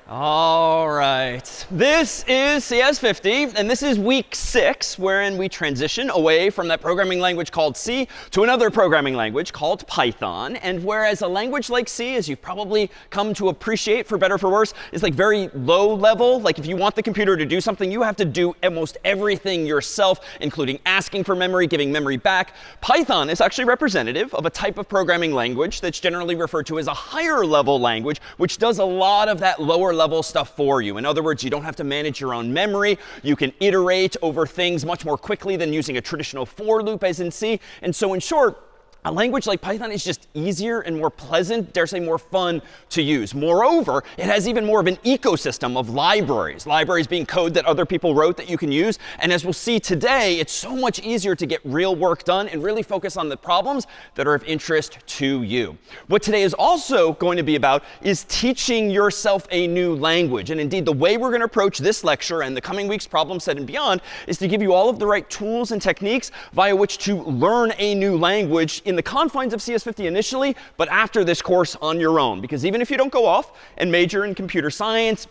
All right. This is CS50, and this is week 6, wherein we transition away from that programming language called C to another programming language called Python. And whereas a language like C, as you've probably come to appreciate for better or for worse, is like very low level. Like if you want the computer to do something, you have to do almost everything yourself, including asking for memory, giving memory back. Python is actually representative of a type of programming language that's generally referred to as a higher level language, which does a lot of that lower level stuff for you. In other words, you don't have to manage your own memory. You can iterate over things much more quickly than using a traditional for loop as in C. And so in short, a language like Python is just easier and more pleasant, dare say more fun to use. Moreover, it has even more of an ecosystem of libraries. Libraries being code that other people wrote that you can use. And as we'll see today, it's so much easier to get real work done and really focus on the problems that are of interest to you. What today is also going to be about is teaching yourself a new language. And indeed, the way we're going to approach this lecture and the coming week's problem set and beyond is to give you all of the right tools and techniques via which to learn a new language in the confines of CS50 initially, but after this course on your own. Because even if you don't go off and major in computer science,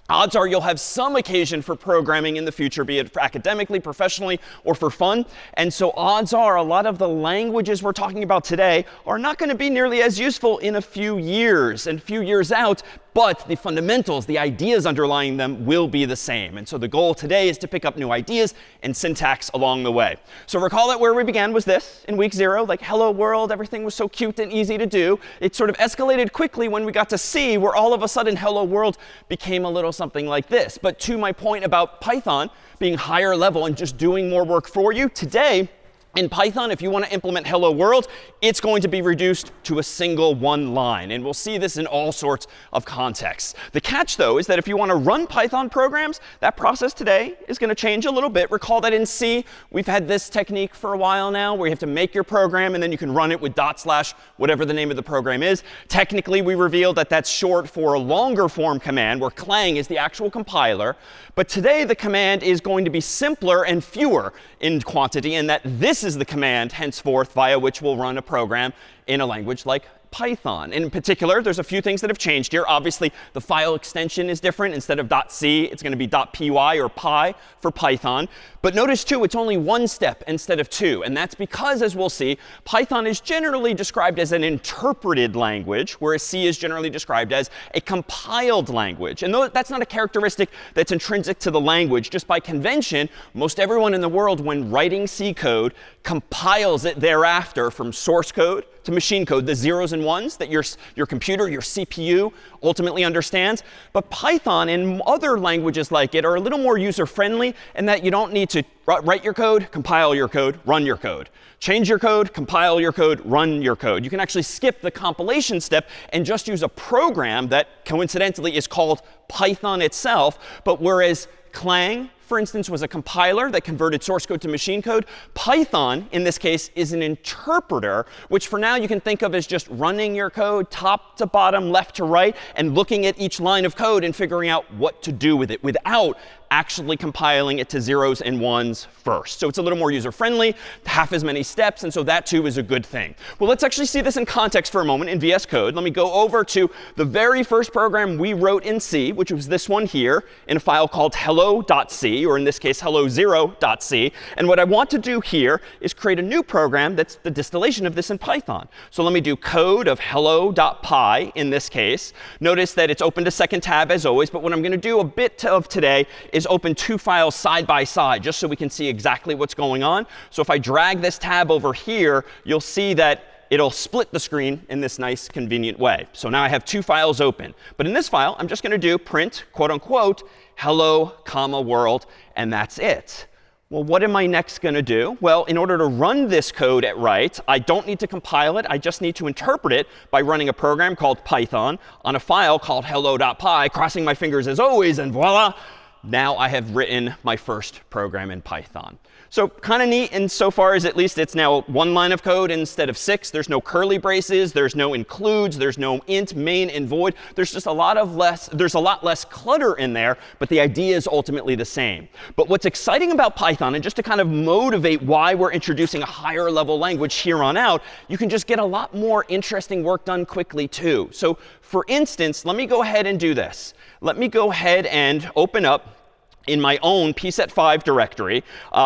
odds are you'll have some occasion for programming in the future, be it academically, professionally, or for fun. And so odds are a lot of the languages we're talking about today are not going to be nearly as useful in a few years and few years out. But the fundamentals, the ideas underlying them will be the same. And so the goal today is to pick up new ideas and syntax along the way. So recall that where we began was this in week 0, like hello world, everything was so cute and easy to do. It sort of escalated quickly when we got to C, where all of a sudden hello world became a little something like this. But to my point about Python being higher level and just doing more work for you, today, in Python, if you want to implement hello world, it's going to be reduced to a single one line. And we'll see this in all sorts of contexts. The catch, though, is that if you want to run Python programs, that process today is going to change a little bit. Recall that in C, we've had this technique for a while now, where you have to make your program, and then you can run it with / whatever the name of the program is. Technically, we revealed that that's short for a longer form command, where clang is the actual compiler. But today, the command is going to be simpler and fewer in quantity, and that this is the command henceforth via which we'll run a program in a language like Python. In particular, there's a few things that have changed here. Obviously, the file extension is different. Instead of .c, it's going to be .py or pi for Python. But notice, too, it's only one step instead of two. And that's because, as we'll see, Python is generally described as an interpreted language, whereas C is generally described as a compiled language. And though that's not a characteristic that's intrinsic to the language, just by convention, most everyone in the world, when writing C code, compiles it thereafter from source code to machine code, the zeros and ones that your computer, your CPU, ultimately understands. But Python and other languages like it are a little more user-friendly in that you don't need to write your code, compile your code, run your code. Change your code, compile your code, run your code. You can actually skip the compilation step and just use a program that coincidentally is called Python itself. But whereas clang, for instance, was a compiler that converted source code to machine code, Python, in this case, is an interpreter, which for now you can think of as just running your code top to bottom, left to right, and looking at each line of code and figuring out what to do with it without actually compiling it to zeros and ones first. So it's a little more user-friendly, half as many steps, and so that too is a good thing. Well, let's actually see this in context for a moment in VS Code. Let me go over to the very first program we wrote in C, which was this one here, in a file called hello.c, or in this case, hello0.c. And what I want to do here is create a new program that's the distillation of this in Python. So let me do code of hello.py in this case. Notice that it's opened a second tab as always, but what I'm going to do a bit of today is open two files side by side, just so we can see exactly what's going on. So if I drag this tab over here, you'll see that it'll split the screen in this nice, convenient way. So now I have two files open. But in this file, I'm just going to do print, quote unquote, hello, comma, world, and that's it. Well, what am I next going to do? Well, in order to run this code at write, I don't need to compile it. I just need to interpret it by running a program called Python on a file called hello.py, crossing my fingers as always, and voila, now I have written my first program in Python. So kind of neat insofar as at least it's now one line of code instead of 6. There's no curly braces. There's no includes. There's no int, main, and void. There's just a lot less clutter in there, but the idea is ultimately the same. But what's exciting about Python, and just to kind of motivate why we're introducing a higher level language here on out, you can just get a lot more interesting work done quickly too. So for instance, let me go ahead and do this. Let me go ahead and open up in my own pset5 directory,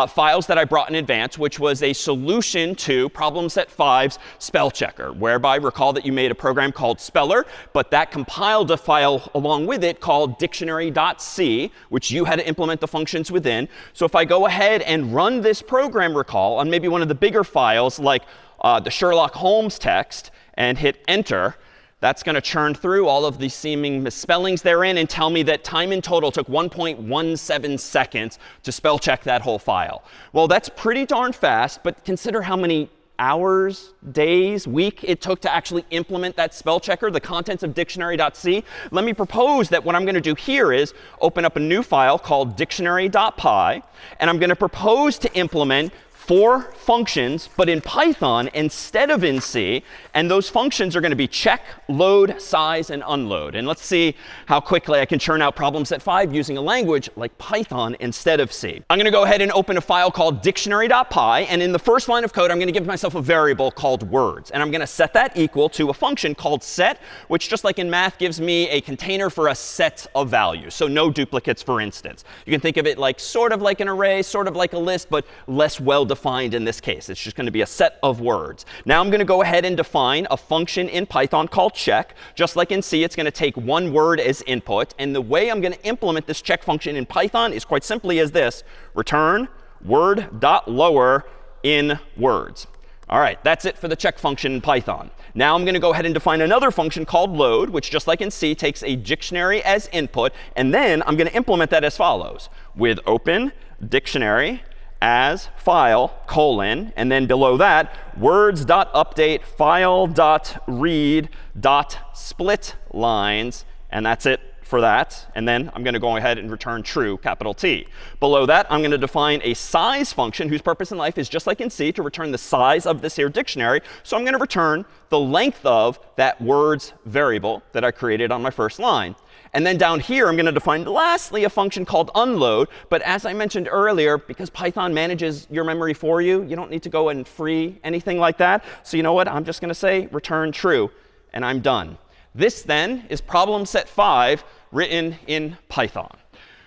files that I brought in advance, which was a solution to problem set 5's spell checker, whereby recall that you made a program called speller, but that compiled a file along with it called dictionary.c, which you had to implement the functions within. So if I go ahead and run this program, recall, on maybe one of the bigger files like the Sherlock Holmes text and hit enter, that's going to churn through all of the seeming misspellings therein and tell me that time in total took 1.17 seconds to spell check that whole file. Well, that's pretty darn fast, but consider how many hours, days, week it took to actually implement that spell checker, the contents of dictionary.c. Let me propose that what I'm going to do here is open up a new file called dictionary.py, and I'm going to propose to implement 4 functions, but in Python instead of in C. And those functions are going to be check, load, size, and unload. And let's see how quickly I can churn out problem set 5 using a language like Python instead of C. I'm going to go ahead and open a file called dictionary.py. And in the first line of code, I'm going to give myself a variable called words. And I'm going to set that equal to a function called set, which just like in math gives me a container for a set of values. So no duplicates, for instance. You can think of it like sort of like an array, sort of like a list, but less well-defined in this case. It's just going to be a set of words. Now I'm going to go ahead and define a function in Python called check. Just like in C, it's going to take one word as input. And the way I'm going to implement this check function in Python is quite simply as this: return word.lower in words. All right, that's it for the check function in Python. Now I'm going to go ahead and define another function called load, which just like in C takes a dictionary as input. And then I'm going to implement that as follows: with open dictionary as file, colon, and then below that, words.update file.read.split lines, and that's it for that. And then I'm going to go ahead and return true, capital T. Below that, I'm going to define a size function whose purpose in life is just like in C to return the size of this here dictionary. So I'm going to return the length of that words variable that I created on my first line. And then down here, I'm going to define lastly a function called unload. But as I mentioned earlier, because Python manages your memory for you, you don't need to go and free anything like that. So you know what? I'm just going to say return true, and I'm done. This then is problem set 5 written in Python.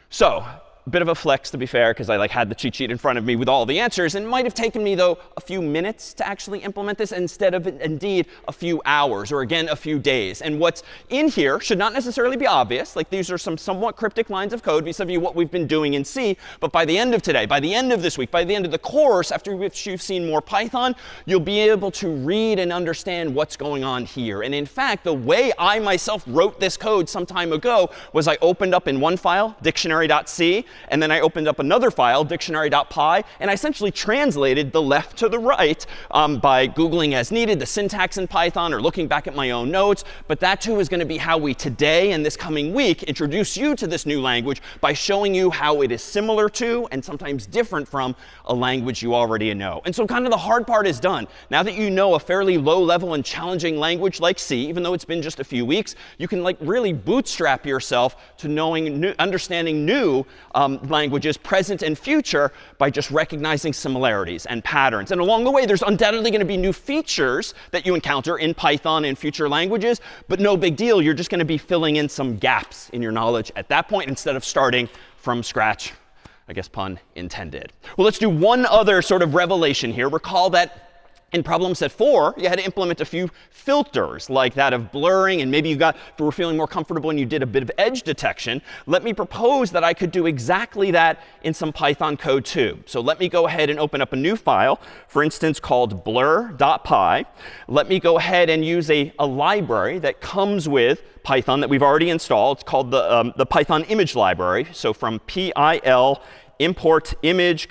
So a bit of a flex, to be fair, because I had the cheat sheet in front of me with all the answers. And it might have taken me, though, a few minutes to actually implement this instead of, indeed, a few hours or, again, a few days. And what's in here should not necessarily be obvious. Like, these are some somewhat cryptic lines of code vis-a-vis what we've been doing in C. But by the end of today, by the end of this week, by the end of the course, after which you've seen more Python, you'll be able to read and understand what's going on here. And in fact, the way I myself wrote this code some time ago was I opened up in one file, dictionary.c, and then I opened up another file, dictionary.py, and I essentially translated the left to the right by Googling as needed the syntax in Python or looking back at my own notes. But that, too, is going to be how we today and this coming week introduce you to this new language by showing you how it is similar to and sometimes different from a language you already know. And so kind of the hard part is done. Now that you know a fairly low-level and challenging language like C, even though it's been just a few weeks, you can really bootstrap yourself to knowing, understanding new languages, present and future, by just recognizing similarities and patterns. And along the way, there's undoubtedly going to be new features that you encounter in Python and future languages, but no big deal. You're just going to be filling in some gaps in your knowledge at that point instead of starting from scratch. I guess pun intended. Well, let's do one other sort of revelation here. Recall that in problem set 4, you had to implement a few filters, like that of blurring, and maybe you were feeling more comfortable and you did a bit of edge detection. Let me propose that I could do exactly that in some Python code too. So let me go ahead and open up a new file, for instance, called blur.py. Let me go ahead and use a library that comes with Python that we've already installed. It's called the Python image library. So from PIL import image,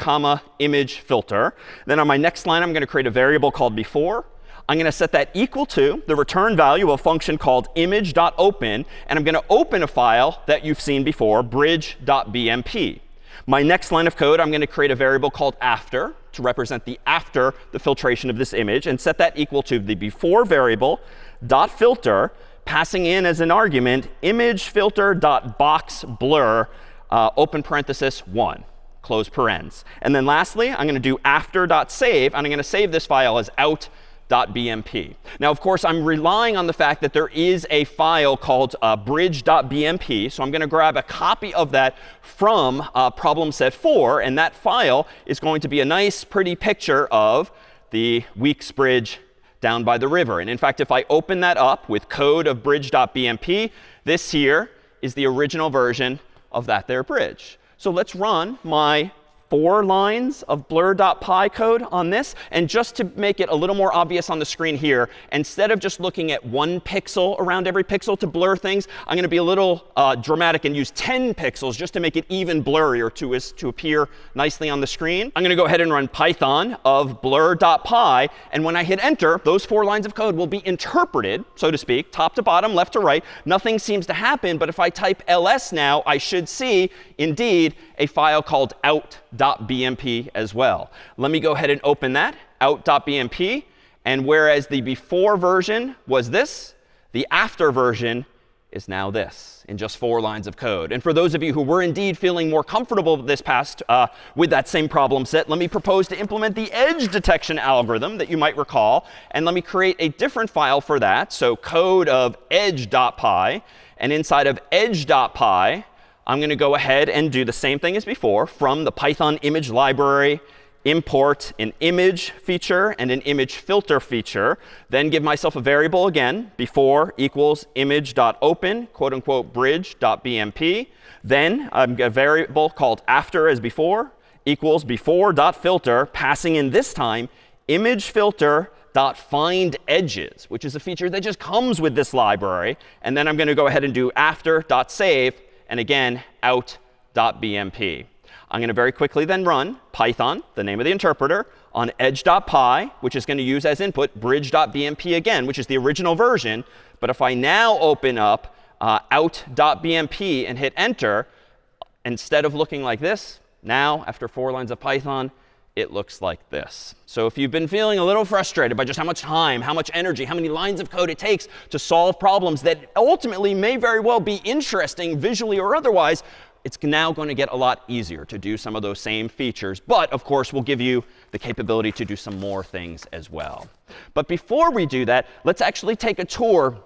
image filter. Then on my next line, I'm going to create a variable called before. I'm going to set that equal to the return value of a function called image.open. And I'm going to open a file that you've seen before, bridge.bmp. My next line of code, I'm going to create a variable called after to represent the after the filtration of this image, and set that equal to the before variable dot filter, passing in as an argument image filter dot box blur open parenthesis 1. Close parens. And then lastly, I'm going to do after.save, and I'm going to save this file as out.bmp. Now, of course, I'm relying on the fact that there is a file called bridge.bmp. So I'm going to grab a copy of that from problem set 4. And that file is going to be a nice, pretty picture of the Weeks Bridge down by the river. And in fact, if I open that up with code of bridge.bmp, this here is the original version of that there bridge. So let's run my 4 lines of blur.py code on this. And just to make it a little more obvious on the screen here, instead of just looking at 1 pixel around every pixel to blur things, I'm going to be a little dramatic and use 10 pixels just to make it even blurrier to appear nicely on the screen. I'm going to go ahead and run Python of blur.py. And when I hit enter, those 4 lines of code will be interpreted, so to speak, top to bottom, left to right. Nothing seems to happen. But if I type ls now, I should see, indeed, a file called out.bmp as well. Let me go ahead and open that, out.bmp. And whereas the before version was this, the after version is now this in just 4 lines of code. And for those of you who were indeed feeling more comfortable this past with that same problem set, let me propose to implement the edge detection algorithm that you might recall. And let me create a different file for that. So code of edge.py. And inside of edge.py, I'm going to go ahead and do the same thing as before. From the Python image library, import an image feature and an image filter feature. Then give myself a variable again, before equals image.open, quote unquote, bridge.bmp. Then I've got a variable called after as before, equals before.filter, passing in this time image filter dot find edges, which is a feature that just comes with this library. And then I'm going to go ahead and do after.save. And again, out.bmp. I'm going to very quickly then run Python, the name of the interpreter, on edge.py, which is going to use as input bridge.bmp again, which is the original version. But if I now open up out.bmp and hit enter, instead of looking like this, now, after 4 lines of Python, it looks like this. So if you've been feeling a little frustrated by just how much time, how much energy, how many lines of code it takes to solve problems that ultimately may very well be interesting visually or otherwise, it's now going to get a lot easier to do some of those same features. But of course, we'll give you the capability to do some more things as well. But before we do that, let's actually take a tour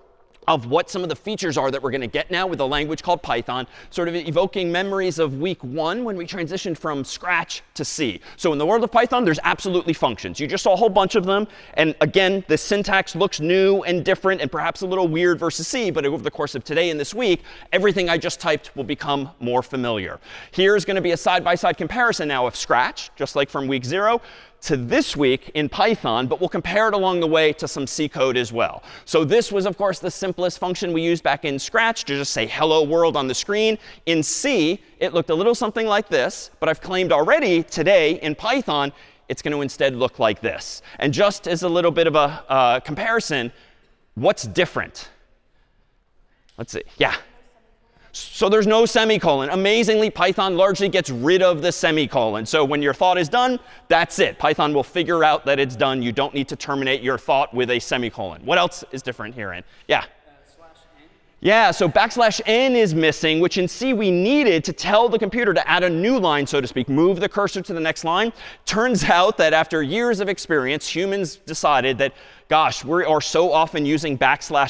of what some of the features are that we're going to get now with a language called Python, sort of evoking memories of week 1 when we transitioned from Scratch to C. So in the world of Python, there's absolutely functions. You just saw a whole bunch of them. And again, the syntax looks new and different and perhaps a little weird versus C. But over the course of today and this week, everything I just typed will become more familiar. Here's going to be a side-by-side comparison now of Scratch, just like from week 0, to this week in Python, but we'll compare it along the way to some C code as well. So this was, of course, the simplest function we used back in Scratch to just say hello world on the screen. In C, it looked a little something like this. But I've claimed already today in Python, it's going to instead look like this. And just as a little bit of a comparison, what's different? Let's see. Yeah. So there's no semicolon. Amazingly, Python largely gets rid of the semicolon. So when your thought is done, that's it. Python will figure out that it's done. You don't need to terminate your thought with a semicolon. What else is different herein? Yeah. Yeah, so \n is missing, which in C we needed to tell the computer to add a new line, so to speak, move the cursor to the next line. Turns out that after years of experience, humans decided that, gosh, we are so often using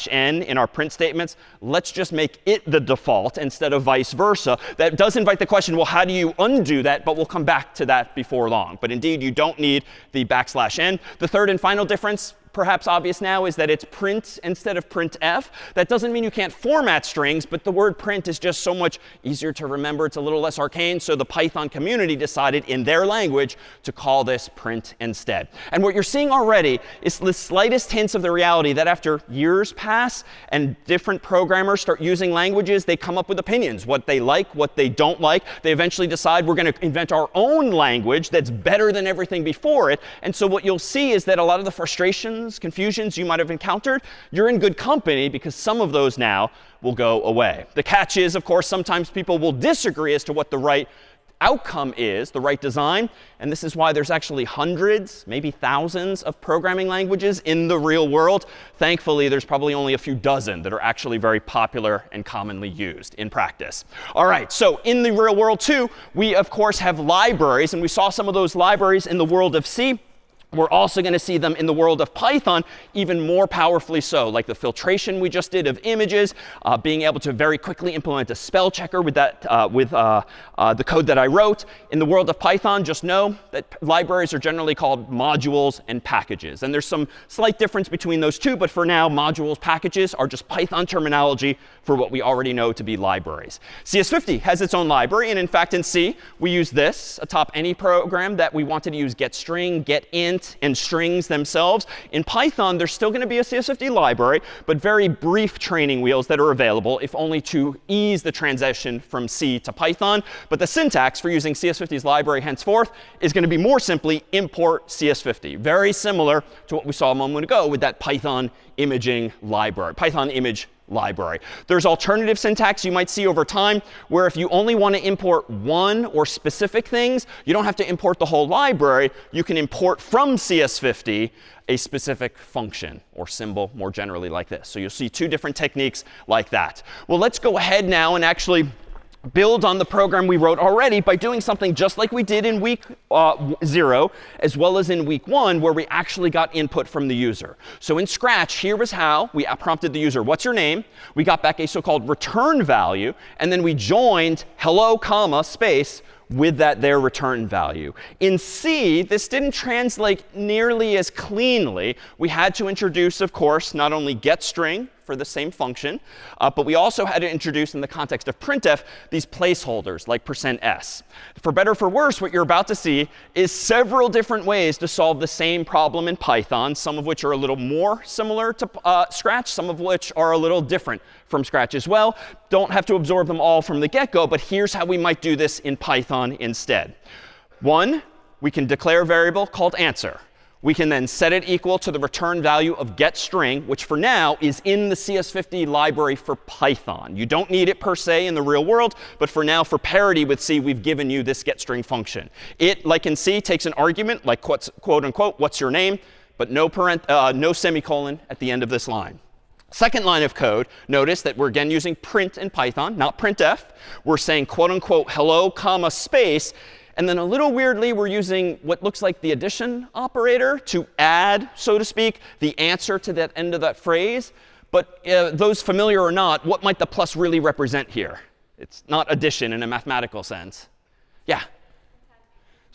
\n in our print statements. Let's just make it the default instead of vice versa. That does invite the question, well, how do you undo that? But we'll come back to that before long. But indeed, you don't need the \n. The third and final difference, perhaps obvious now, is that it's print instead of printf. That doesn't mean you can't format strings, but the word print is just so much easier to remember. It's a little less arcane. So the Python community decided in their language to call this print instead. And what you're seeing already is the slightest hints of the reality that after years pass and different programmers start using languages, they come up with opinions, what they like, what they don't like. They eventually decide we're going to invent our own language that's better than everything before it. And so what you'll see is that a lot of the frustrations, confusions you might have encountered, you're in good company because some of those now will go away. The catch is, of course, sometimes people will disagree as to what the right outcome is, the right design, and this is why there's actually hundreds, maybe thousands of programming languages in the real world. Thankfully, there's probably only a few dozen that are actually very popular and commonly used in practice. All right, so in the real world too, we of course have libraries, and we saw some of those libraries in the world of C. We're also going to see them in the world of Python, even more powerfully so, like the filtration we just did of images, being able to very quickly implement a spell checker with that, the code that I wrote. In the world of Python, just know that libraries are generally called modules and packages. And there's some slight difference between those two, but for now, modules, packages are just Python terminology for what we already know to be libraries. CS50 has its own library, and in fact, in C, we use this atop any program that we wanted to use getString, getInt, and strings themselves. In Python, there's still going to be a CS50 library, but very brief training wheels that are available, if only to ease the transition from C to Python. But the syntax for using CS50's library henceforth is going to be more simply import CS50. Very similar to what we saw a moment ago with that Python imaging library, Python image library. There's alternative syntax you might see over time where if you only want to import one or specific things, you don't have to import the whole library. You can import from CS50 a specific function or symbol more generally like this. So you'll see two different techniques like that. Well, let's go ahead now and actually build on the program we wrote already by doing something just like we did in week 0, as well as in week 1, where we actually got input from the user. So in Scratch, here was how we prompted the user, what's your name? We got back a so-called return value, and then we joined hello, comma, space, with their return value. In C, this didn't translate nearly as cleanly. We had to introduce, of course, not only getString for the same function, but we also had to introduce, in the context of printf, these placeholders like %s. For better or for worse, what you're about to see is several different ways to solve the same problem in Python, some of which are a little more similar to Scratch, some of which are a little different from Scratch as well. Don't have to absorb them all from the get-go, but here's how we might do this in Python instead. One, we can declare a variable called answer. We can then set it equal to the return value of getString, which for now is in the CS50 library for Python. You don't need it per se in the real world, but for now, for parity with C, we've given you this getString function. It, like in C, takes an argument, like quote unquote, what's your name, but no semicolon at the end of this line. Second line of code, notice that we're again using print in Python, not printf. We're saying quote unquote hello, comma, space. And then a little weirdly, we're using what looks like the addition operator to add, so to speak, the answer to that end of that phrase. But those familiar or not, what might the plus really represent here? It's not addition in a mathematical sense. Yeah.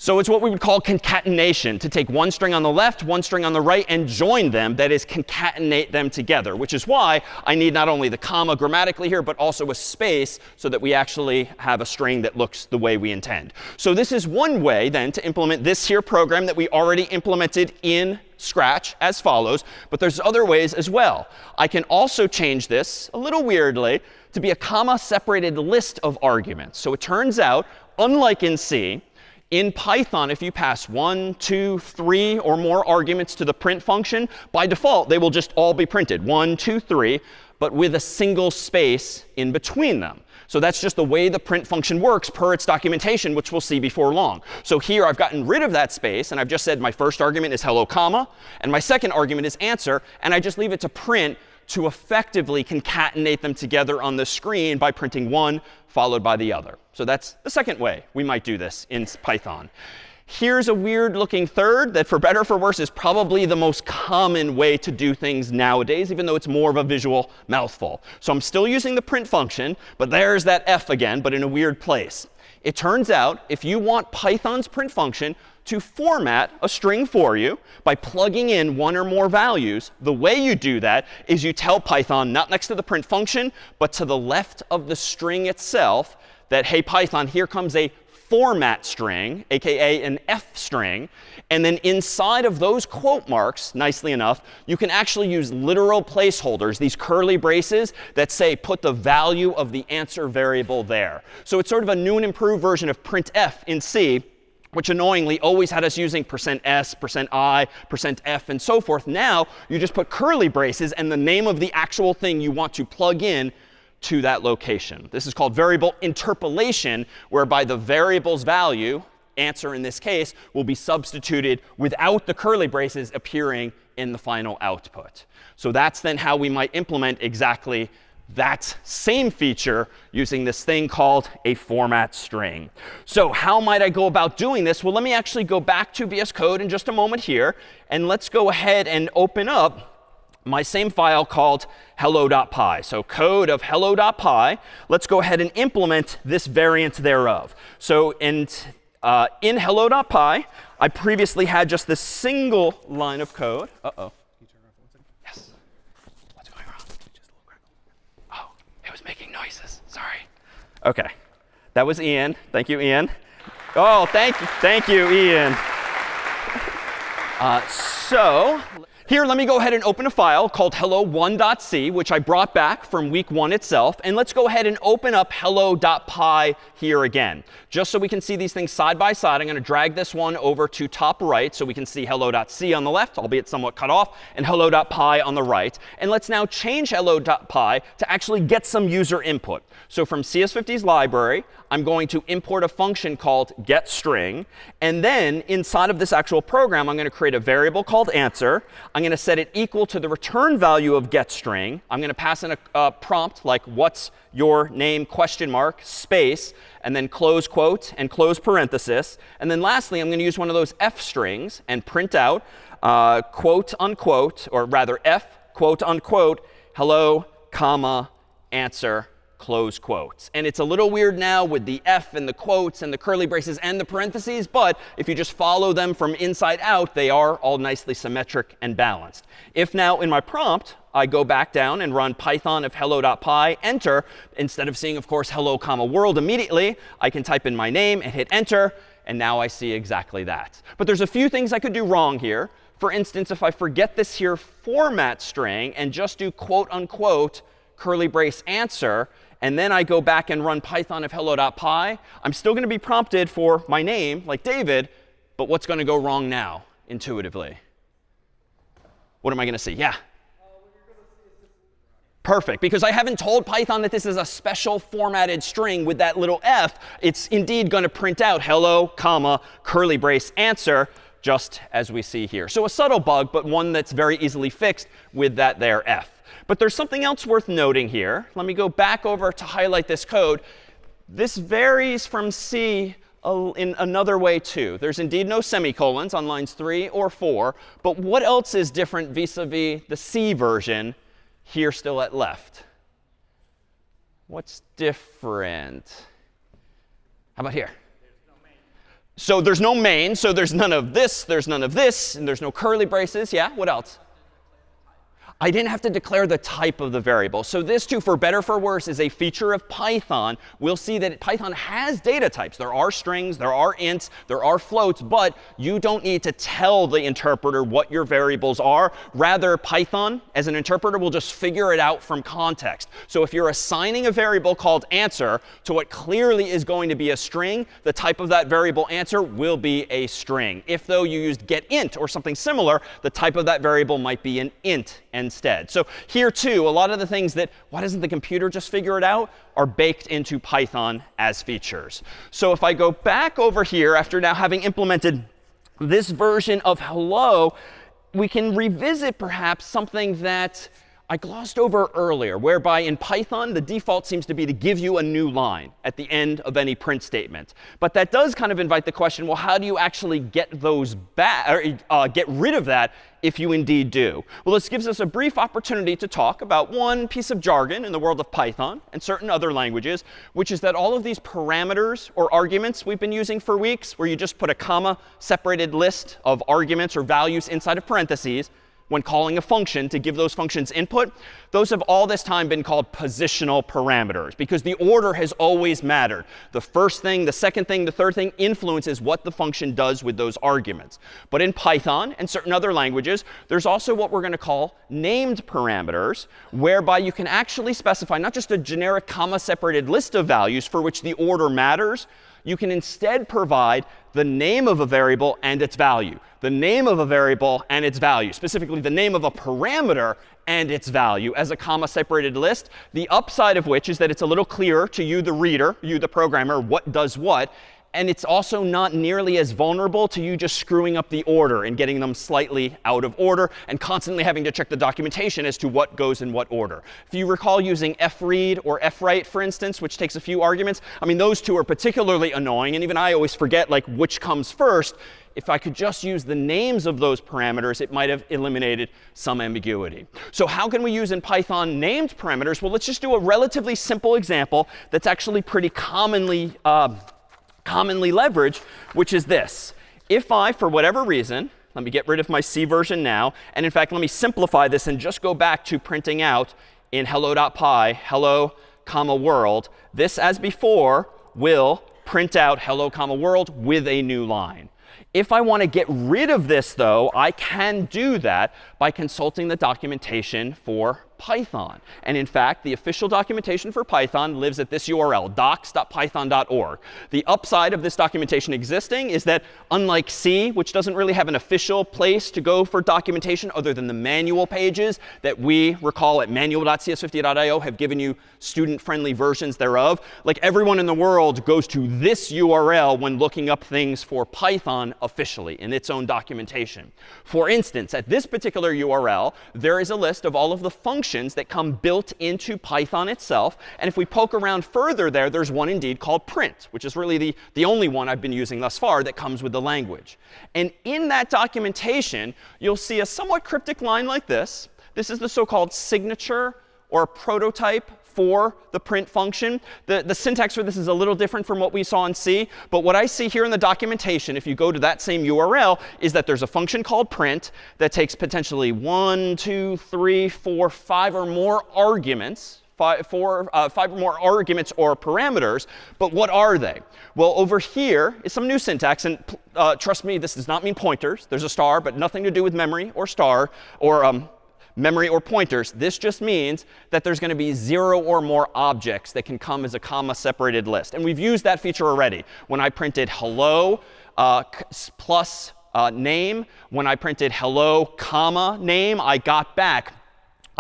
So it's what we would call concatenation, to take one string on the left, one string on the right, and join them, that is, concatenate them together, which is why I need not only the comma grammatically here, but also a space so that we actually have a string that looks the way we intend. So this is one way, then, to implement this here program that we already implemented in Scratch as follows. But there's other ways as well. I can also change this, a little weirdly, to be a comma-separated list of arguments. So it turns out, unlike in C, in Python, if you pass 1, 2, 3 or more arguments to the print function, by default, they will just all be printed, 1, 2, 3, but with a single space in between them. So that's just the way the print function works per its documentation, which we'll see before long. So here I've gotten rid of that space, and I've just said my first argument is hello, comma, and my second argument is answer, and I just leave it to print to effectively concatenate them together on the screen by printing one followed by the other. So that's the second way we might do this in Python. Here's a weird looking third that, for better or for worse, is probably the most common way to do things nowadays, even though it's more of a visual mouthful. So I'm still using the print function, but there's that f again, but in a weird place. It turns out if you want Python's print function to format a string for you by plugging in one or more values, the way you do that is you tell Python, not next to the print function, but to the left of the string itself, that, hey, Python, here comes a format string, aka an f string. And then inside of those quote marks, nicely enough, you can actually use literal placeholders, these curly braces that say put the value of the answer variable there. So it's sort of a new and improved version of printf in C, which annoyingly always had us using %s, %i, %f, and so forth. Now you just put curly braces and the name of the actual thing you want to plug in to that location. This is called variable interpolation, whereby the variable's value, answer in this case, will be substituted without the curly braces appearing in the final output. So that's then how we might implement exactly that same feature using this thing called a format string. So how might I go about doing this? Well, let me actually go back to VS Code in just a moment here. And let's go ahead and open up my same file called hello.py. So code of hello.py. Let's go ahead and implement this variant thereof. So in hello.py, I previously had just this single line of code. Uh-oh. Yes. What's going on? Oh, it was making noises. Sorry. OK. That was Ian. Thank you, Ian. Oh, thank you, Ian. So here, let me go ahead and open a file called hello1.c, which I brought back from week 1 itself. And let's go ahead and open up hello.py here again. Just so we can see these things side by side, I'm going to drag this one over to top right so we can see hello.c on the left, albeit somewhat cut off, and hello.py on the right. And let's now change hello.py to actually get some user input. So from CS50's library, I'm going to import a function called getString. And then inside of this actual program, I'm going to create a variable called answer. I'm going to set it equal to the return value of getString. I'm going to pass in a prompt like what's your name question mark space and then close quote and close parenthesis. And then lastly, I'm going to use one of those F strings and print out quote unquote, or rather F quote unquote hello comma answer close quotes. And it's a little weird now with the F and the quotes and the curly braces and the parentheses, but if you just follow them from inside out, they are all nicely symmetric and balanced. If now in my prompt, I go back down and run Python of hello.py, enter, instead of seeing, of course, hello comma world immediately, I can type in my name and hit enter, and now I see exactly that. But there's a few things I could do wrong here. For instance, if I forget this here format string and just do quote unquote curly brace answer, and then I go back and run Python of hello.py, I'm still going to be prompted for my name, like David, but what's going to go wrong now, intuitively? What am I going to see? Yeah? Perfect, because I haven't told Python that this is a special formatted string with that little f. It's indeed going to print out hello, comma, curly brace answer, just as we see here. So a subtle bug, but one that's very easily fixed with that there f. But there's something else worth noting here. Let me go back over to highlight this code. This varies from C in another way, too. There's indeed no semicolons on lines 3 or 4. But what else is different vis-a-vis the C version here still at left? What's different? How about here? So there's no main. So there's none of this, and there's no curly braces. Yeah, what else? I didn't have to declare the type of the variable. So this, too, for better or for worse, is a feature of Python. We'll see that Python has data types. There are strings, there are ints, there are floats, but you don't need to tell the interpreter what your variables are. Rather, Python, as an interpreter, will just figure it out from context. So if you're assigning a variable called answer to what clearly is going to be a string, the type of that variable answer will be a string. If, though, you used getInt or something similar, the type of that variable might be an int instead. So here, too, a lot of the things that, why doesn't the computer just figure it out, are baked into Python as features. So if I go back over here after now having implemented this version of hello, we can revisit perhaps something that I glossed over earlier, whereby in Python, the default seems to be to give you a new line at the end of any print statement. But that does kind of invite the question, well, how do you actually get those back, or get rid of that if you indeed do? Well, this gives us a brief opportunity to talk about one piece of jargon in the world of Python and certain other languages, which is that all of these parameters or arguments we've been using for weeks, where you just put a comma-separated list of arguments or values inside of parentheses, when calling a function to give those functions input, those have all this time been called positional parameters, because the order has always mattered. The first thing, the second thing, the third thing influences what the function does with those arguments. But in Python and certain other languages, there's also what we're going to call named parameters, whereby you can actually specify not just a generic comma-separated list of values for which the order matters. You can instead provide the name of a variable and its value. the name of a variable and its value, specifically the name of a parameter and its value as a comma-separated list, the upside of which is that it's a little clearer to you, the reader, you, the programmer, what does what. And it's also not nearly as vulnerable to you just screwing up the order and getting them slightly out of order and constantly having to check the documentation as to what goes in what order. If you recall using fread or fwrite, for instance, which takes a few arguments, I mean, those two are particularly annoying. And even I always forget, like, which comes first. If I could just use the names of those parameters, it might have eliminated some ambiguity. So how can we use in Python named parameters? Well, let's just do a relatively simple example that's actually pretty commonly leveraged, which is this. If I, for whatever reason, let me get rid of my C version now. And in fact, let me simplify this and just go back to printing out in hello.py, hello, comma, world. This, as before, will print out hello, comma, world with a new line. If I want to get rid of this, though, I can do that by consulting the documentation for Python. And in fact, the official documentation for Python lives at this URL, docs.python.org. The upside of this documentation existing is that unlike C, which doesn't really have an official place to go for documentation other than the manual pages that we recall at manual.cs50.io have given you student-friendly versions thereof, like everyone in the world goes to this URL when looking up things for Python officially in its own documentation. For instance, at this particular URL, there is a list of all of the functions that come built into Python itself. And if we poke around further there, there's one indeed called print, which is really the only one I've been using thus far that comes with the language. And in that documentation, you'll see a somewhat cryptic line like this. This is the so-called signature or prototype for the print function. The syntax for this is a little different from what we saw in C. But what I see here in the documentation, if you go to that same URL, is that there's a function called print that takes potentially 1, 2, 3, 4, 5 or more arguments. Five or more arguments or parameters. But what are they? Well, over here is some new syntax. And trust me, this does not mean pointers. There's a star, but nothing to do with memory or star or memory or pointers. This just means that there's going to be 0 or more objects that can come as a comma-separated list. And we've used that feature already. When I printed hello plus name, when I printed hello, comma, name, I got back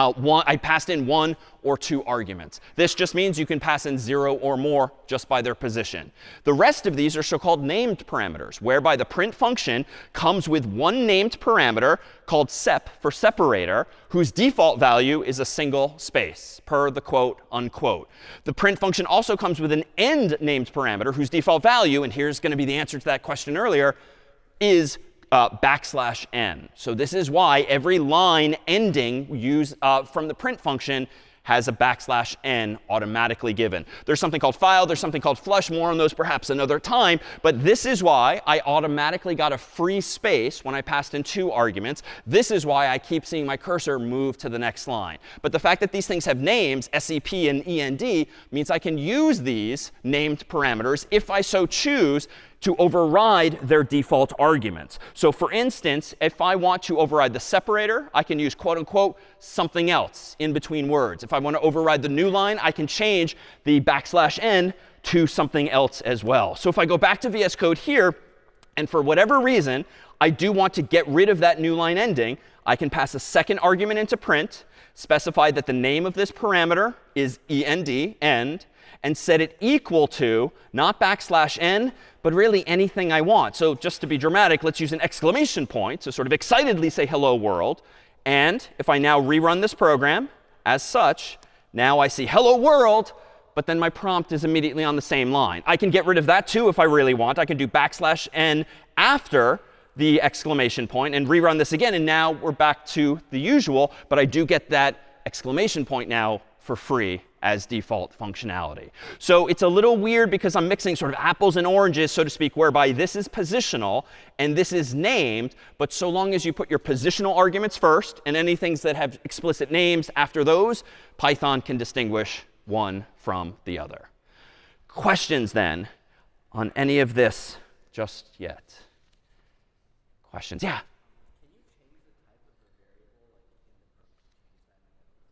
I passed in 1 or 2 arguments. This just means you can pass in 0 or more just by their position. The rest of these are so-called named parameters, whereby the print function comes with one named parameter called sep for separator, whose default value is a single space per the quote unquote. The print function also comes with an end named parameter whose default value, and here's going to be the answer to that question earlier, is \n. So this is why every line ending from the print function has a \n automatically given. There's something called file. There's something called flush. More on those perhaps another time. But this is why I automatically got a free space when I passed in 2 arguments. This is why I keep seeing my cursor move to the next line. But the fact that these things have names, SEP and END, means I can use these named parameters if I so choose to override their default arguments. So for instance, if I want to override the separator, I can use quote unquote something else in between words. If I want to override the new line, I can change the \n to something else as well. So if I go back to VS Code here, and for whatever reason, I do want to get rid of that new line ending, I can pass a second argument into print, specify that the name of this parameter is END, end, and set it equal to not \n, but really anything I want. So just to be dramatic, let's use an exclamation point to sort of excitedly say hello world. And if I now rerun this program as such, now I see hello world, but then my prompt is immediately on the same line. I can get rid of that too if I really want. I can do \n after the exclamation point and rerun this again. And now we're back to the usual, but I do get that exclamation point now for free as default functionality. So it's a little weird because I'm mixing sort of apples and oranges, so to speak, whereby this is positional and this is named. But so long as you put your positional arguments first and any things that have explicit names after those, Python can distinguish one from the other. Questions then on any of this just yet? Questions? Yeah?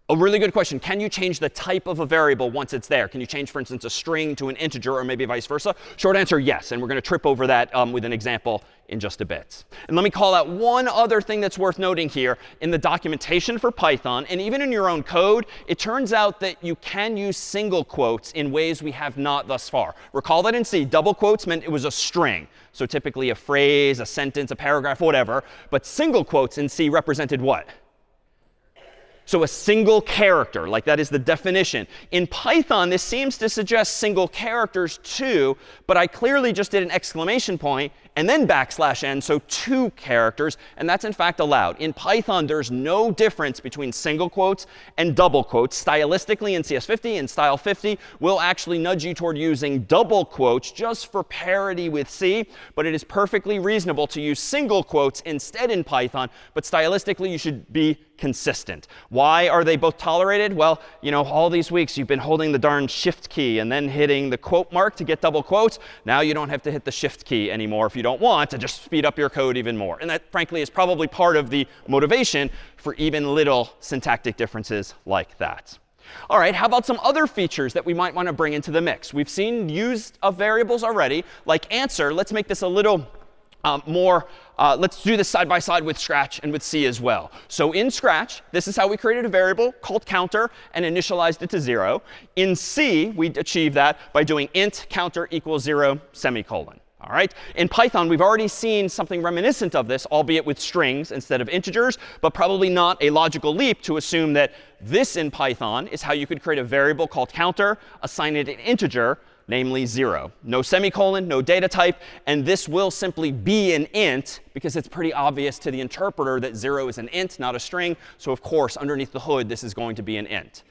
A really good question. Can you change the type of a variable once it's there? Can you change, for instance, a string to an integer or maybe vice versa? Short answer, yes. And we're going to trip over that with an example in just a bit. And let me call out one other thing that's worth noting here. In the documentation for Python, and even in your own code, it turns out that you can use single quotes in ways we have not thus far. Recall that in C, double quotes meant it was a string. So typically a phrase, a sentence, a paragraph, whatever. But single quotes in C represented what? So a single character, like that is the definition. In Python, this seems to suggest single characters too, but I clearly just did an exclamation point and then \n, so 2 characters, and that's in fact allowed. In Python, there's no difference between single quotes and double quotes. Stylistically in CS50 and style 50, we'll actually nudge you toward using double quotes just for parity with C, but it is perfectly reasonable to use single quotes instead in Python, but stylistically you should be consistent. Why are they both tolerated? Well, you know, all these weeks you've been holding the darn shift key and then hitting the quote mark to get double quotes. Now you don't have to hit the shift key anymore if you don't want to just speed up your code even more. And that, frankly, is probably part of the motivation for even little syntactic differences like that. All right, how about some other features that we might want to bring into the mix? We've seen use of variables already, like answer. Let's make this a little let's do this side by side with Scratch and with C as well. So in Scratch, this is how we created a variable called counter and initialized it to 0. In C, we achieve that by doing int counter equals 0 semicolon. All right. In Python, we've already seen something reminiscent of this, albeit with strings instead of integers, but probably not a logical leap to assume that this in Python is how you could create a variable called counter, assign it an integer, namely 0. No semicolon, no data type, and this will simply be an int because it's pretty obvious to the interpreter that 0 is an int, not a string. So of course, underneath the hood, this is going to be an int.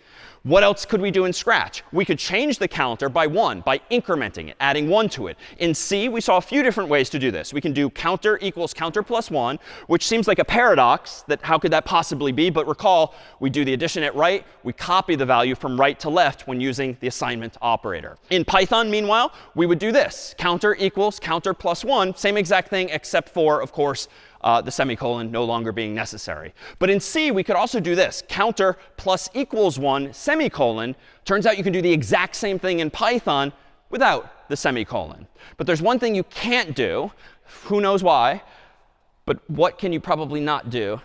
What else could we do in Scratch? We could change the counter by 1 by incrementing it, adding 1 to it. In C, we saw a few different ways to do this. We can do counter equals counter plus 1, which seems like a paradox. That how could that possibly be? But recall, we do the addition at right. We copy the value from right to left when using the assignment operator. In Python, meanwhile, we would do this. Counter equals counter plus 1. Same exact thing, except for, of course, the semicolon no longer being necessary. But in C, we could also do this. Counter plus equals 1 semicolon. Turns out you can do the exact same thing in Python without the semicolon. But there's one thing you can't do. Who knows why? But what can you probably not do?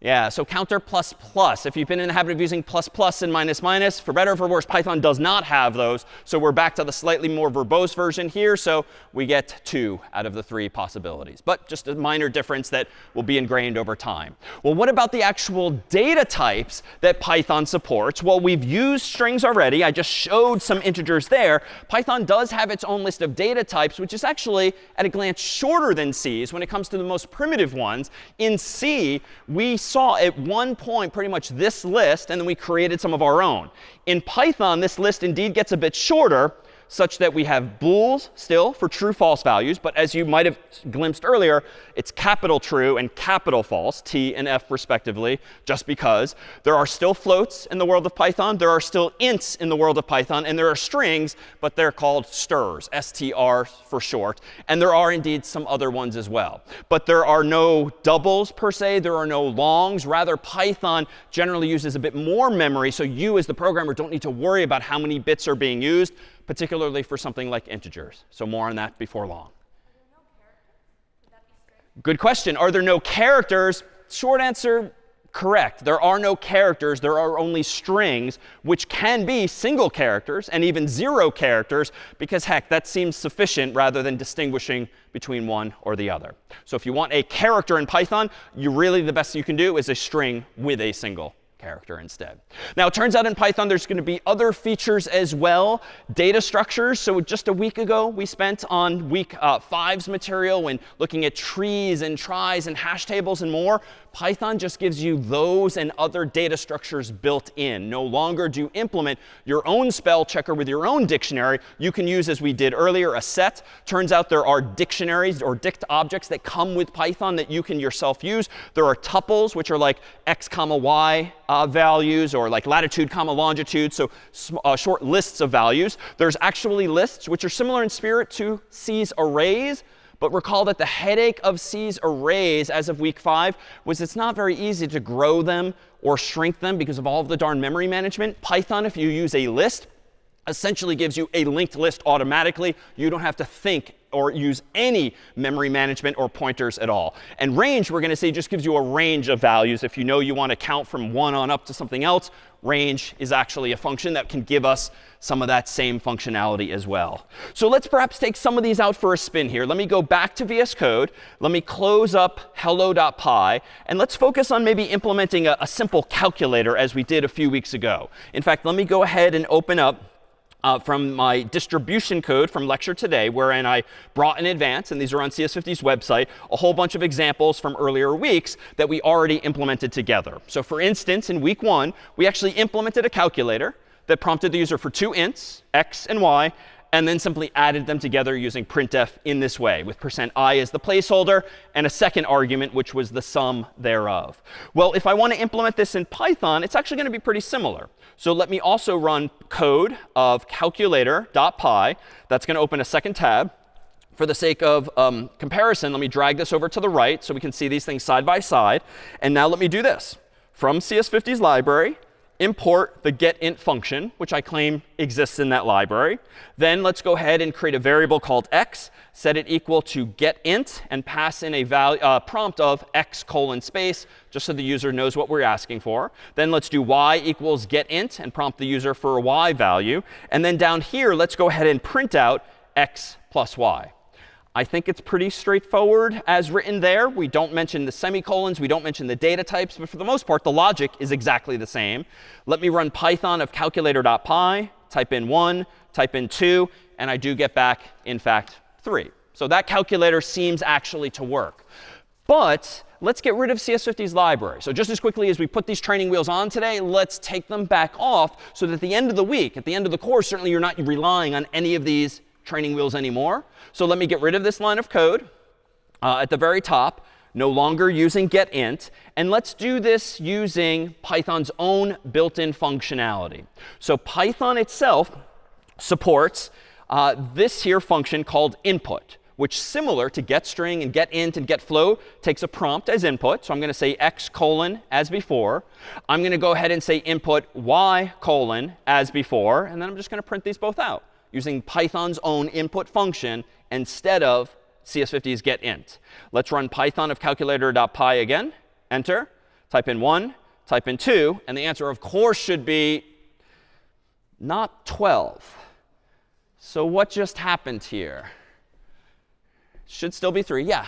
Yeah, so counter plus plus. If you've been in the habit of using plus plus and minus minus, for better or for worse, Python does not have those. So we're back to the slightly more verbose version here. So we get 2 out of the 3 possibilities. But just a minor difference that will be ingrained over time. Well, what about the actual data types that Python supports? Well, we've used strings already. I just showed some integers there. Python does have its own list of data types, which is actually, at a glance, shorter than C's when it comes to the most primitive ones. In C, we saw at one point pretty much this list, and then we created some of our own. In Python, this list indeed gets a bit shorter, such that we have bools still for true false values. But as you might have glimpsed earlier, it's capital true and capital false, T and F respectively, just because. There are still floats in the world of Python. There are still ints in the world of Python. And there are strings, but they're called strs, STR for short. And there are indeed some other ones as well. But there are no doubles per se. There are no longs. Rather, Python generally uses a bit more memory. So you as the programmer don't need to worry about how many bits are being used, particularly for something like integers. So more on that before long. Good question. Are there no characters? Short answer, correct. There are no characters. There are only strings, which can be single characters and even 0 characters, because heck, that seems sufficient rather than distinguishing between one or the other. So if you want a character in Python, the best you can do is a string with a single character instead. Now, it turns out in Python there's going to be other features as well. Data structures. So just a week ago, we spent on week 5's material when looking at trees and tries and hash tables and more. Python just gives you those and other data structures built in. No longer do you implement your own spell checker with your own dictionary. You can use, as we did earlier, a set. Turns out there are dictionaries or dict objects that come with Python that you can yourself use. There are tuples, which are like x comma y values, or like latitude comma longitude, so short lists of values. There's actually lists, which are similar in spirit to C's arrays. But recall that the headache of C's arrays as of week 5 was it's not very easy to grow them or shrink them because of all of the darn memory management. Python, if you use a list, essentially gives you a linked list automatically. You don't have to think or use any memory management or pointers at all. And range, we're going to say, just gives you a range of values. If you know you want to count from 1 on up to something else, range is actually a function that can give us some of that same functionality as well. So let's perhaps take some of these out for a spin here. Let me go back to VS Code. Let me close up hello.py. And let's focus on maybe implementing a simple calculator as we did a few weeks ago. In fact, let me go ahead and open up from my distribution code from lecture today, wherein I brought in advance, and these are on CS50's website, a whole bunch of examples from earlier weeks that we already implemented together. So for instance, in week 1, we actually implemented a calculator that prompted the user for 2 ints, x and y, and then simply added them together using printf in this way, with %i as the placeholder and a second argument, which was the sum thereof. Well, if I want to implement this in Python, it's actually going to be pretty similar. So let me also run code of calculator.py. That's going to open a second tab. For the sake of comparison, let me drag this over to the right so we can see these things side by side. And now let me do this. From CS50's library, import the getInt function, which I claim exists in that library. Then let's go ahead and create a variable called x, set it equal to getInt, and pass in a prompt of x:\space, just so the user knows what we're asking for. Then let's do y equals getInt and prompt the user for a y value. And then down here, let's go ahead and print out x plus y. I think it's pretty straightforward as written there. We don't mention the semicolons. We don't mention the data types. But for the most part, the logic is exactly the same. Let me run Python of calculator.py, type in 1, type in 2, and I do get back, in fact, 3. So that calculator seems actually to work. But let's get rid of CS50's library. So just as quickly as we put these training wheels on today, let's take them back off so that at the end of the week, at the end of the course, certainly you're not relying on any of these training wheels anymore. So let me get rid of this line of code at the very top, no longer using getInt. And let's do this using Python's own built-in functionality. So Python itself supports this here function called input, which, similar to getString and getInt and getFloat, takes a prompt as input. So I'm going to say x:, as before. I'm going to go ahead and say input y:, as before. And then I'm just going to print these both out using Python's own input function instead of CS50's getInt. Let's run Python of calculator.py again. Enter. Type in 1, type in 2. And the answer, of course, should be not 12. So what just happened here? Should still be 3. Yeah.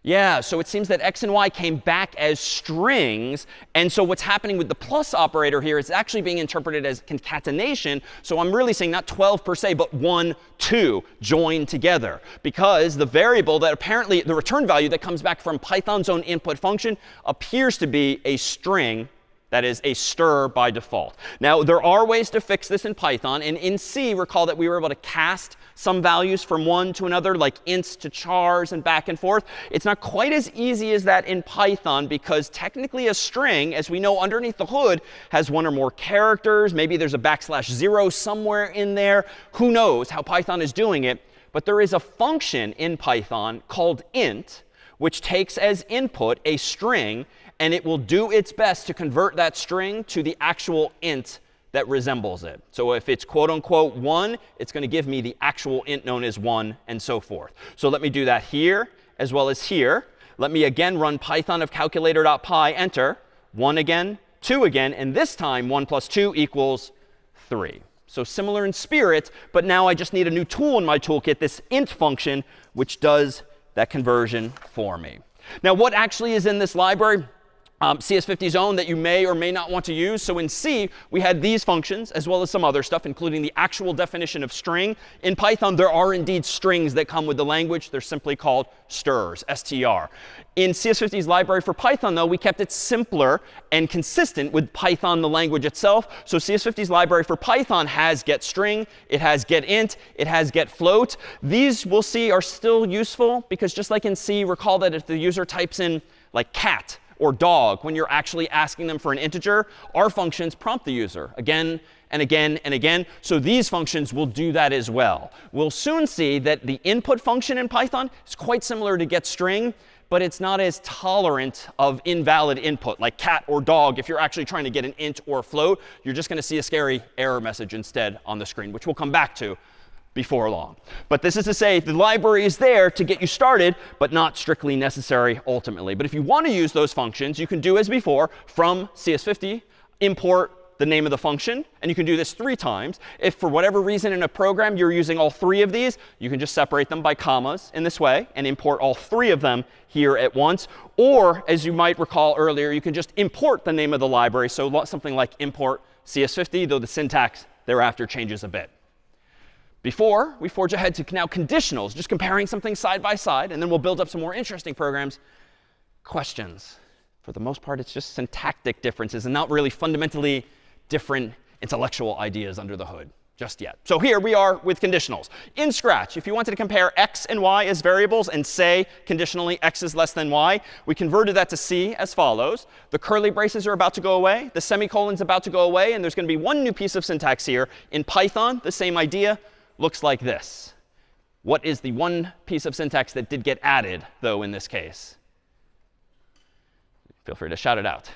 Yeah, so it seems that x and y came back as strings. And so what's happening with the plus operator here is actually being interpreted as concatenation. So I'm really saying not 12 per se, but 1, 2 joined together. Because the variable that apparently, the return value that comes back from Python's own input function appears to be a string that is a str by default. Now, there are ways to fix this in Python. And in C, recall that we were able to cast some values from one to another, like ints to chars and back and forth. It's not quite as easy as that in Python, because technically a string, as we know underneath the hood, has 1 or more characters. Maybe there's a \0 somewhere in there. Who knows how Python is doing it? But there is a function in Python called int, which takes as input a string, and it will do its best to convert that string to the actual int that resembles it. So if it's quote unquote 1, it's going to give me the actual int known as 1, and so forth. So let me do that here as well as here. Let me again run Python of calculator.py, enter. 1 again, 2 again, and this time 1 plus 2 equals 3. So similar in spirit, but now I just need a new tool in my toolkit, this int function, which does that conversion for me. Now, what actually is in this library? CS50's own that you may or may not want to use. So in C, we had these functions as well as some other stuff, including the actual definition of string. In Python, there are indeed strings that come with the language. They're simply called strs, str. In CS50's library for Python, though, we kept it simpler and consistent with Python, the language itself. So CS50's library for Python has getString, it has getInt, it has getFloat. These, we'll see, are still useful because just like in C, recall that if the user types in like cat or dog, when you're actually asking them for an integer, our functions prompt the user again and again and again. So these functions will do that as well. We'll soon see that the input function in Python is quite similar to getString, but it's not as tolerant of invalid input, like cat or dog. If you're actually trying to get an int or float, you're just going to see a scary error message instead on the screen, which we'll come back to before long. But this is to say the library is there to get you started, but not strictly necessary ultimately. But if you want to use those functions, you can do as before, from CS50, import the name of the function. And you can do this 3 times. If for whatever reason in a program you're using all 3 of these, you can just separate them by commas in this way and import all 3 of them here at once. Or, as you might recall earlier, you can just import the name of the library. So something like import CS50, though the syntax thereafter changes a bit. Before we forge ahead to now conditionals, just comparing something side by side, and then we'll build up some more interesting programs. Questions. For the most part, it's just syntactic differences and not really fundamentally different intellectual ideas under the hood just yet. So here we are with conditionals. In Scratch, if you wanted to compare x and y as variables and say conditionally x is less than y, we converted that to C as follows. The curly braces are about to go away. The semicolon's about to go away. And there's going to be one new piece of syntax here. In Python, the same idea looks like this. What is the one piece of syntax that did get added, though, in this case? Feel free to shout it out.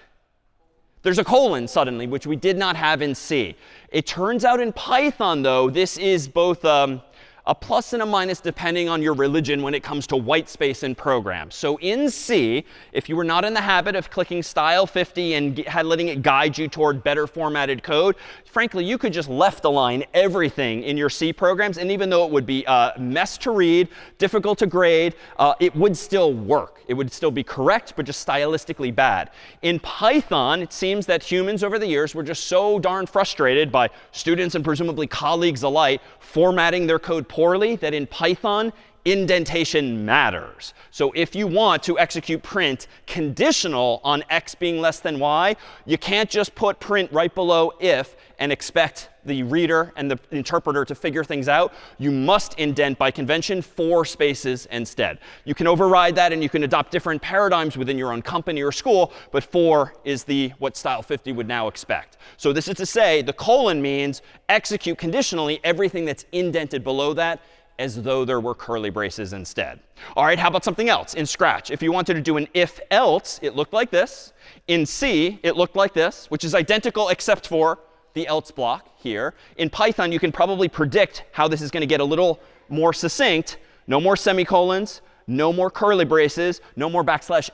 There's a colon suddenly, which we did not have in C. It turns out in Python, though, this is both a plus and a minus depending on your religion when it comes to white space in programs. So in C, if you were not in the habit of clicking style 50 and letting it guide you toward better formatted code, frankly, you could just left align everything in your C programs. And even though it would be a mess to read, difficult to grade, it would still work. It would still be correct, but just stylistically bad. In Python, it seems that humans over the years were just so darn frustrated by students and presumably colleagues alike formatting their code poorly that in Python, indentation matters. So if you want to execute print conditional on x being less than y, you can't just put print right below if and expect the reader and the interpreter to figure things out. You must indent by convention 4 spaces instead. You can override that and you can adopt different paradigms within your own company or school, but 4 is what style 50 would now expect. So this is to say the colon means execute conditionally everything that's indented below that, as though there were curly braces instead. All right, how about something else? In Scratch, if you wanted to do an if-else, it looked like this. In C, it looked like this, which is identical except for the else block here. In Python, you can probably predict how this is going to get a little more succinct. No more semicolons, no more curly braces, no more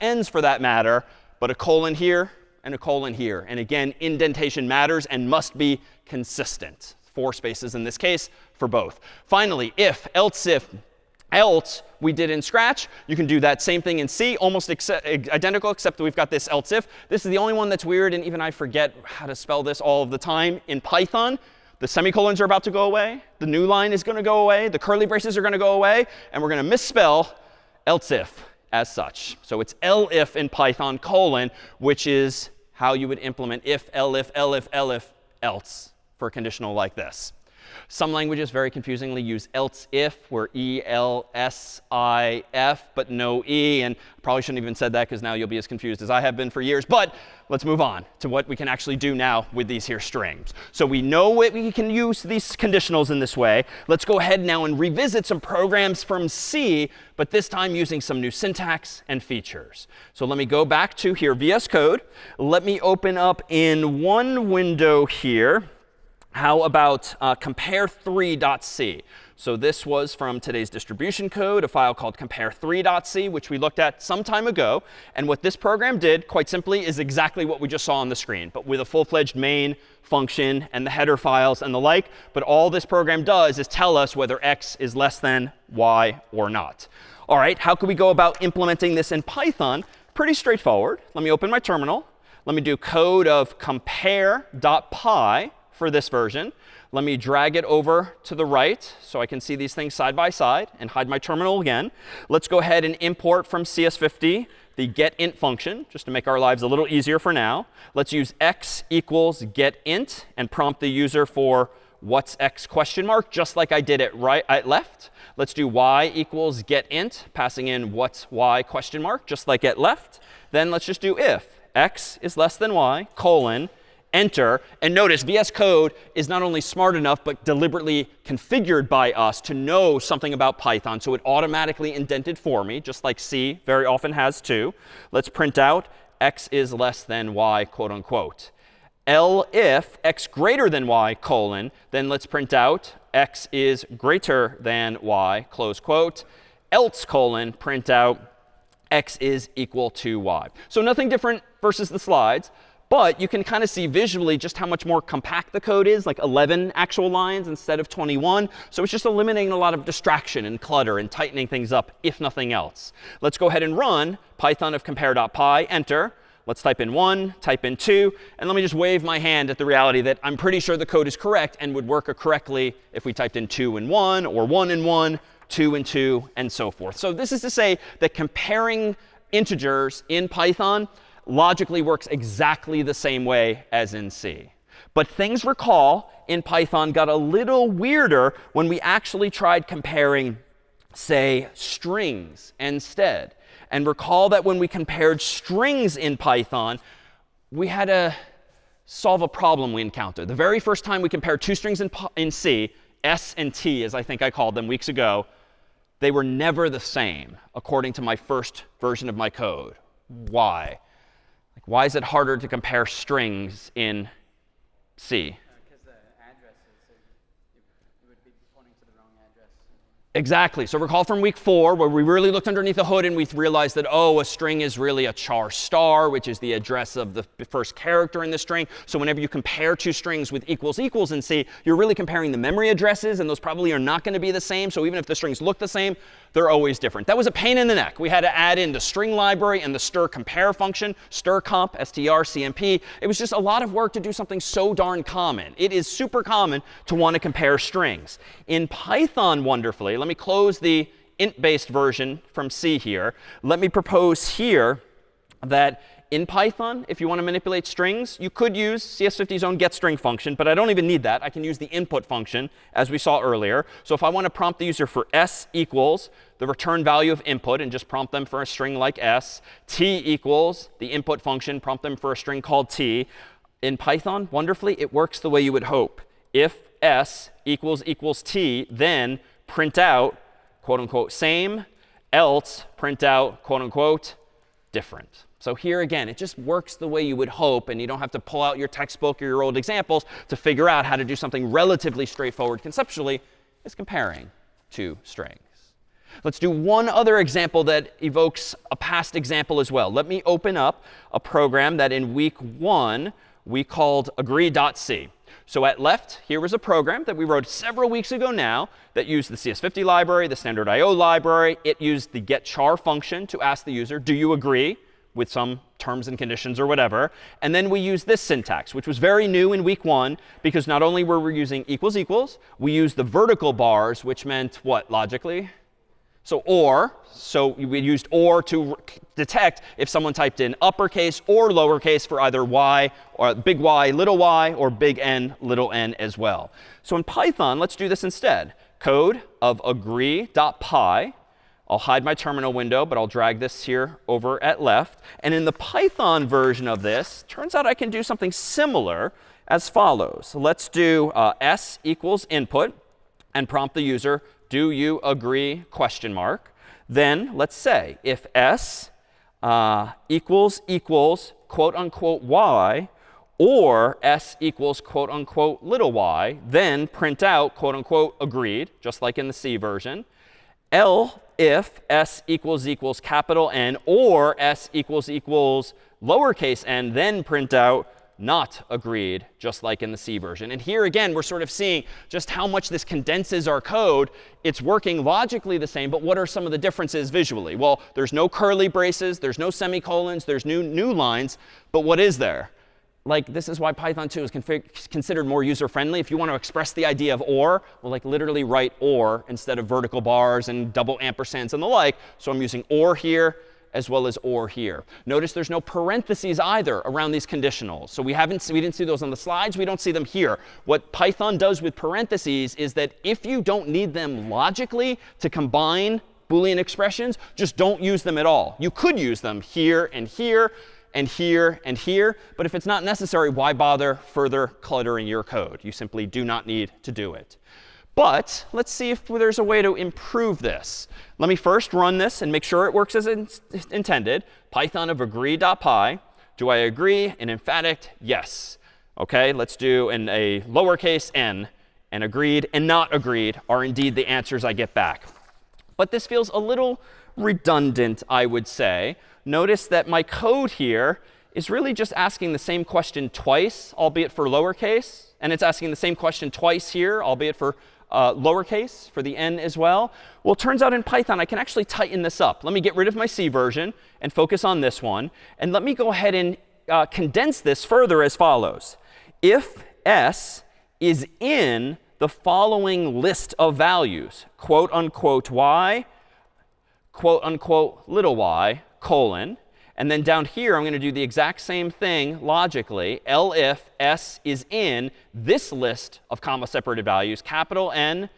\n's for that matter, but a colon here and a colon here. And again, indentation matters and must be consistent. 4 spaces in this case for both. Finally, if we did in Scratch, you can do that same thing in C, almost identical, except that we've got this else if. This is the only one that's weird, and even I forget how to spell this all of the time. In Python, the semicolons are about to go away. The new line is going to go away. The curly braces are going to go away. And we're going to misspell else if as such. So it's elif in Python, colon, which is how you would implement if, elif, else for a conditional like this. Some languages very confusingly use else if, where E-L-S-I-F, but no E. And I probably shouldn't have even said that because now you'll be as confused as I have been for years. But let's move on to what we can actually do now with these here strings. So we know we can use these conditionals in this way. Let's go ahead now and revisit some programs from C, but this time using some new syntax and features. So let me go back to here, VS Code. Let me open up in one window here. How about compare3.c? So this was from today's distribution code, a file called compare3.c, which we looked at some time ago. And what this program did, quite simply, is exactly what we just saw on the screen, but with a full-fledged main function and the header files and the like. But all this program does is tell us whether x is less than y or not. All right, how can we go about implementing this in Python? Pretty straightforward. Let me open my terminal. Let me do code of compare.py. For this version. Let me drag it over to the right so I can see these things side by side and hide my terminal again. Let's go ahead and import from CS50 the getInt function, just to make our lives a little easier for now. Let's use x equals getInt and prompt the user for what's x question mark, just like I did at left. Let's do y equals getInt, passing in what's y question mark, just like at left. Then let's just do if x is less than y, colon, enter. And notice VS Code is not only smart enough, but deliberately configured by us to know something about Python. So it automatically indented for me, just like C very often has too. Let's print out x is less than y, quote unquote. If x greater than y, colon, then let's print out x is greater than y, close quote. Else, colon, print out x is equal to y. So nothing different versus the slides. But you can kind of see visually just how much more compact the code is, like 11 actual lines instead of 21. So it's just eliminating a lot of distraction and clutter and tightening things up, if nothing else. Let's go ahead and run Python of compare.py, enter. Let's type in 1, type in 2, and let me just wave my hand at the reality that I'm pretty sure the code is correct and would work correctly if we typed in 2 and 1, or 1 and 1, 2 and 2, and so forth. So this is to say that comparing integers in Python logically works exactly the same way as in C. But things, recall, in Python got a little weirder when we actually tried comparing, say, strings instead. And recall that when we compared strings in Python, we had to solve a problem we encountered. The very first time we compared two strings in C, S and T, as I think I called them weeks ago, they were never the same, according to my first version of my code. Why? Like, why is it harder to compare strings in C? Because the addresses, it would be pointing to the wrong address. Exactly. So recall from week 4 where we really looked underneath the hood and we realized that, oh, a string is really a char star, which is the address of the first character in the string. So whenever you compare two strings with equals equals in C, you're really comparing the memory addresses, and those probably are not going to be the same. So even if the strings look the same, they're always different. That was a pain in the neck. We had to add in the string library and the str compare function, strcomp, strcmp. It was just a lot of work to do something so darn common. It is super common to want to compare strings. In Python, wonderfully, let me close the int-based version from C here. Let me propose here that in Python, if you want to manipulate strings, you could use CS50's own getString function, but I don't even need that. I can use the input function, as we saw earlier. So if I want to prompt the user for s equals the return value of input and just prompt them for a string like s, t equals the input function, prompt them for a string called t. In Python, wonderfully, it works the way you would hope. If s equals t, then print out, quote unquote, same, else print out, quote unquote, different. So here again, it just works the way you would hope, and you don't have to pull out your textbook or your old examples to figure out how to do something relatively straightforward conceptually, is comparing two strings. Let's do one other example that evokes a past example as well. Let me open up a program that in week 1 we called agree.c. So at left, here was a program that we wrote several weeks ago now that used the CS50 library, the standard IO library. It used the getChar function to ask the user, do you agree, with some terms and conditions or whatever. And then we used this syntax, which was very new in week 1, because not only were we using equals equals, we used the vertical bars, which meant what logically? So or. So we used or to detect if someone typed in uppercase or lowercase for either y, or big Y, or big N, little n as well. So in Python, let's do this instead. Code of agree.py. I'll hide my terminal window, but I'll drag this here over at left. And in the Python version of this, turns out I can do something similar as follows. So let's do s equals input and prompt the user, do you agree, question mark. Then let's say if s equals quote unquote y, or s equals quote unquote little y, then print out quote unquote agreed, just like in the C version. If s equals capital N, or s equals lowercase n, then print out not agreed, just like in the C version. And here again, we're sort of seeing just how much this condenses our code. It's working logically the same, but what are some of the differences visually? Well, there's no curly braces, there's no semicolons, there's new lines, but what is there? Like, this is why Python 2 is considered more user-friendly. If you want to express the idea of or, well, like literally write or instead of vertical bars and double ampersands and the like. So I'm using or here as well as or here. Notice there's no parentheses either around these conditionals. So we didn't see those on the slides. We don't see them here. What Python does with parentheses is that if you don't need them logically to combine Boolean expressions, just don't use them at all. You could use them here and here. and here and here. But if it's not necessary, why bother further cluttering your code? You simply do not need to do it. But let's see if there's a way to improve this. Let me first run this and make sure it works as intended. Python of agree.py. Do I agree? An emphatic yes. OK, let's do in a lowercase n. And agreed and not agreed are indeed the answers I get back. But this feels a little redundant, I would say. Notice that my code here is really just asking the same question twice, albeit for lowercase. And it's asking the same question twice here, albeit for lowercase, for the n as well. Well, it turns out in Python, I can actually tighten this up. Let me get rid of my C version and focus on this one. And let me go ahead and condense this further as follows. If s is in the following list of values, quote unquote y, quote unquote little y, colon. And then down here, I'm going to do the exact same thing logically. Elif s is in this list of comma separated values, capital N,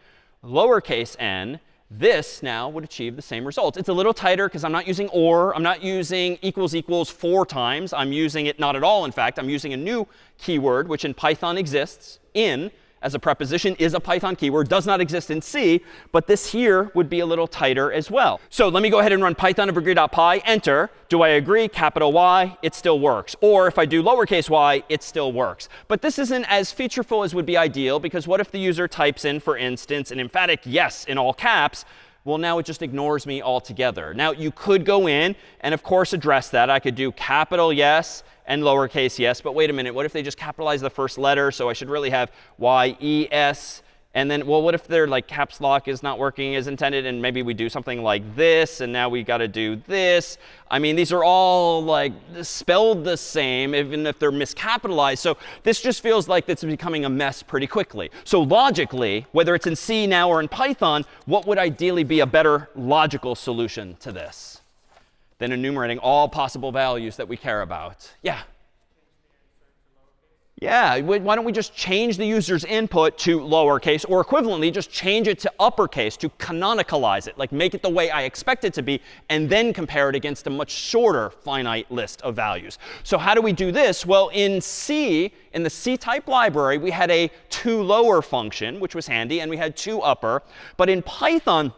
lowercase n. This now would achieve the same result. It's a little tighter because I'm not using or. I'm not using equals equals 4 times. I'm using it not at all, in fact. I'm using a new keyword, which in Python exists. In, as a preposition, is a Python keyword. Does not exist in C. But this here would be a little tighter as well. So let me go ahead and run python of agree.py. Enter. Do I agree? Capital Y. It still works. Or if I do lowercase y, it still works. But this isn't as featureful as would be ideal, because what if the user types in, for instance, an emphatic yes in all caps? Well, now it just ignores me altogether. Now, you could go in and, of course, address that. I could do capital yes and lowercase yes. But wait a minute. What if they just capitalize the first letter? So I should really have Y-E-S. And then, well, what if their like caps lock is not working as intended? And maybe we do something like this. And now we got to do this. I mean, these are all like spelled the same, even if they're miscapitalized. So this just feels like it's becoming a mess pretty quickly. So logically, whether it's in C now or in Python, what would ideally be a better logical solution to this than enumerating all possible values that we care about? Yeah. Yeah, why don't we just change the user's input to lowercase, or equivalently, just change it to uppercase to canonicalize it, like make it the way I expect it to be, and then compare it against a much shorter finite list of values. So how do we do this? Well, in C, in the C-type library, we had a toLower function, which was handy, and we had toUpper. But in Python,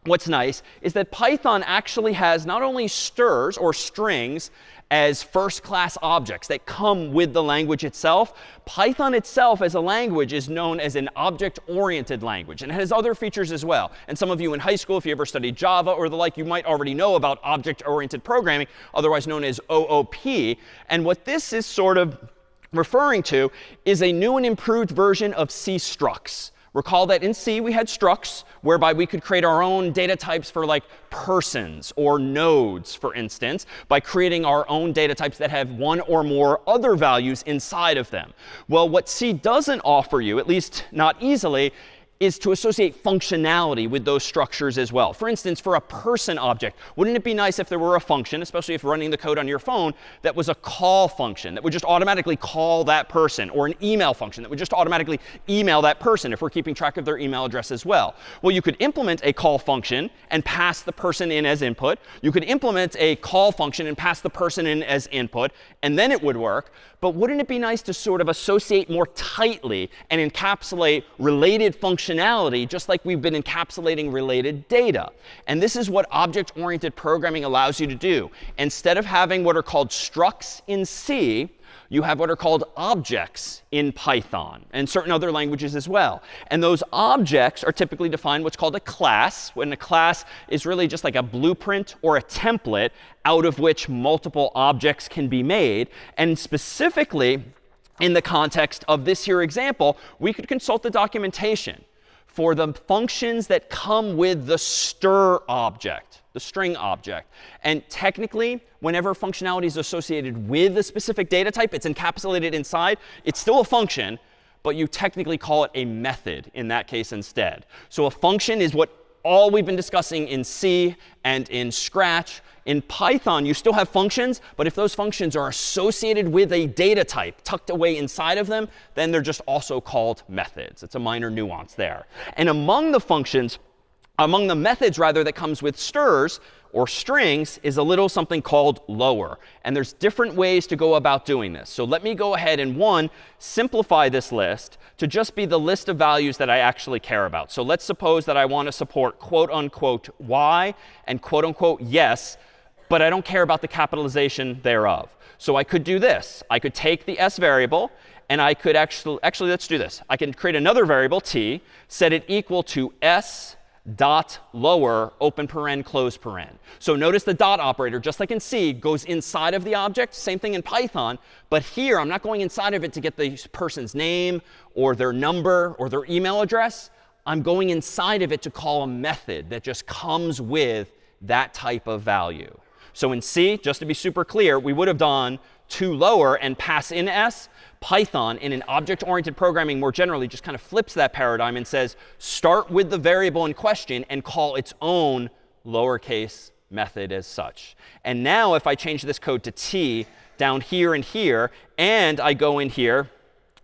what's nice is that Python actually has not only strs, or strings, as first-class objects that come with the language itself. Python itself as a language is known as an object-oriented language. And it has other features as well. And some of you in high school, if you ever studied Java or the like, you might already know about object-oriented programming, otherwise known as OOP. And what this is sort of referring to is a new and improved version of C structs. Recall that in C we had structs, whereby we could create our own data types for like persons or nodes, for instance, by creating our own data types that have one or more other values inside of them. Well, what C doesn't offer you, at least not easily, is to associate functionality with those structures as well. For instance, for a person object, wouldn't it be nice if there were a function, especially if running the code on your phone, that was a call function that would just automatically call that person, or an email function that would just automatically email that person if we're keeping track of their email address as well? Well, you could implement a call function and pass the person in as input. You could implement a call function and pass the person in as input, and then it would work. But wouldn't it be nice to sort of associate more tightly and encapsulate related functionality, just like we've been encapsulating related data? And this is what object-oriented programming allows you to do. Instead of having what are called structs in C, you have what are called objects in Python and certain other languages as well. And those objects are typically defined what's called a class, when a class is really just like a blueprint or a template out of which multiple objects can be made. And specifically, in the context of this here example, we could consult the documentation for the functions that come with the str object, the string object. And technically, whenever functionality is associated with a specific data type, it's encapsulated inside. It's still a function, but you technically call it a method in that case instead. So a function is what all we've been discussing in C and in Scratch. In Python, you still have functions, but if those functions are associated with a data type tucked away inside of them, then they're just also called methods. It's a minor nuance there. And among the functions, among the methods rather that comes with strs, or strings is a little something called lower. And there's different ways to go about doing this. So let me go ahead and, one, simplify this list to just be the list of values that I actually care about. So let's suppose that I want to support quote unquote y and quote unquote yes, but I don't care about the capitalization thereof. So I could do this. I could take the s variable, and I could actually let's do this. I can create another variable, t, set it equal to s dot lower, open paren, close paren. So notice the dot operator, just like in C, goes inside of the object. Same thing in Python. But here, I'm not going inside of it to get the person's name or their number or their email address. I'm going inside of it to call a method that just comes with that type of value. So in C, just to be super clear, we would have done to lower and pass in s. Python, in an object-oriented programming more generally, just kind of flips that paradigm and says, start with the variable in question and call its own lowercase method as such. And now if I change this code to t down here and here, and I go in here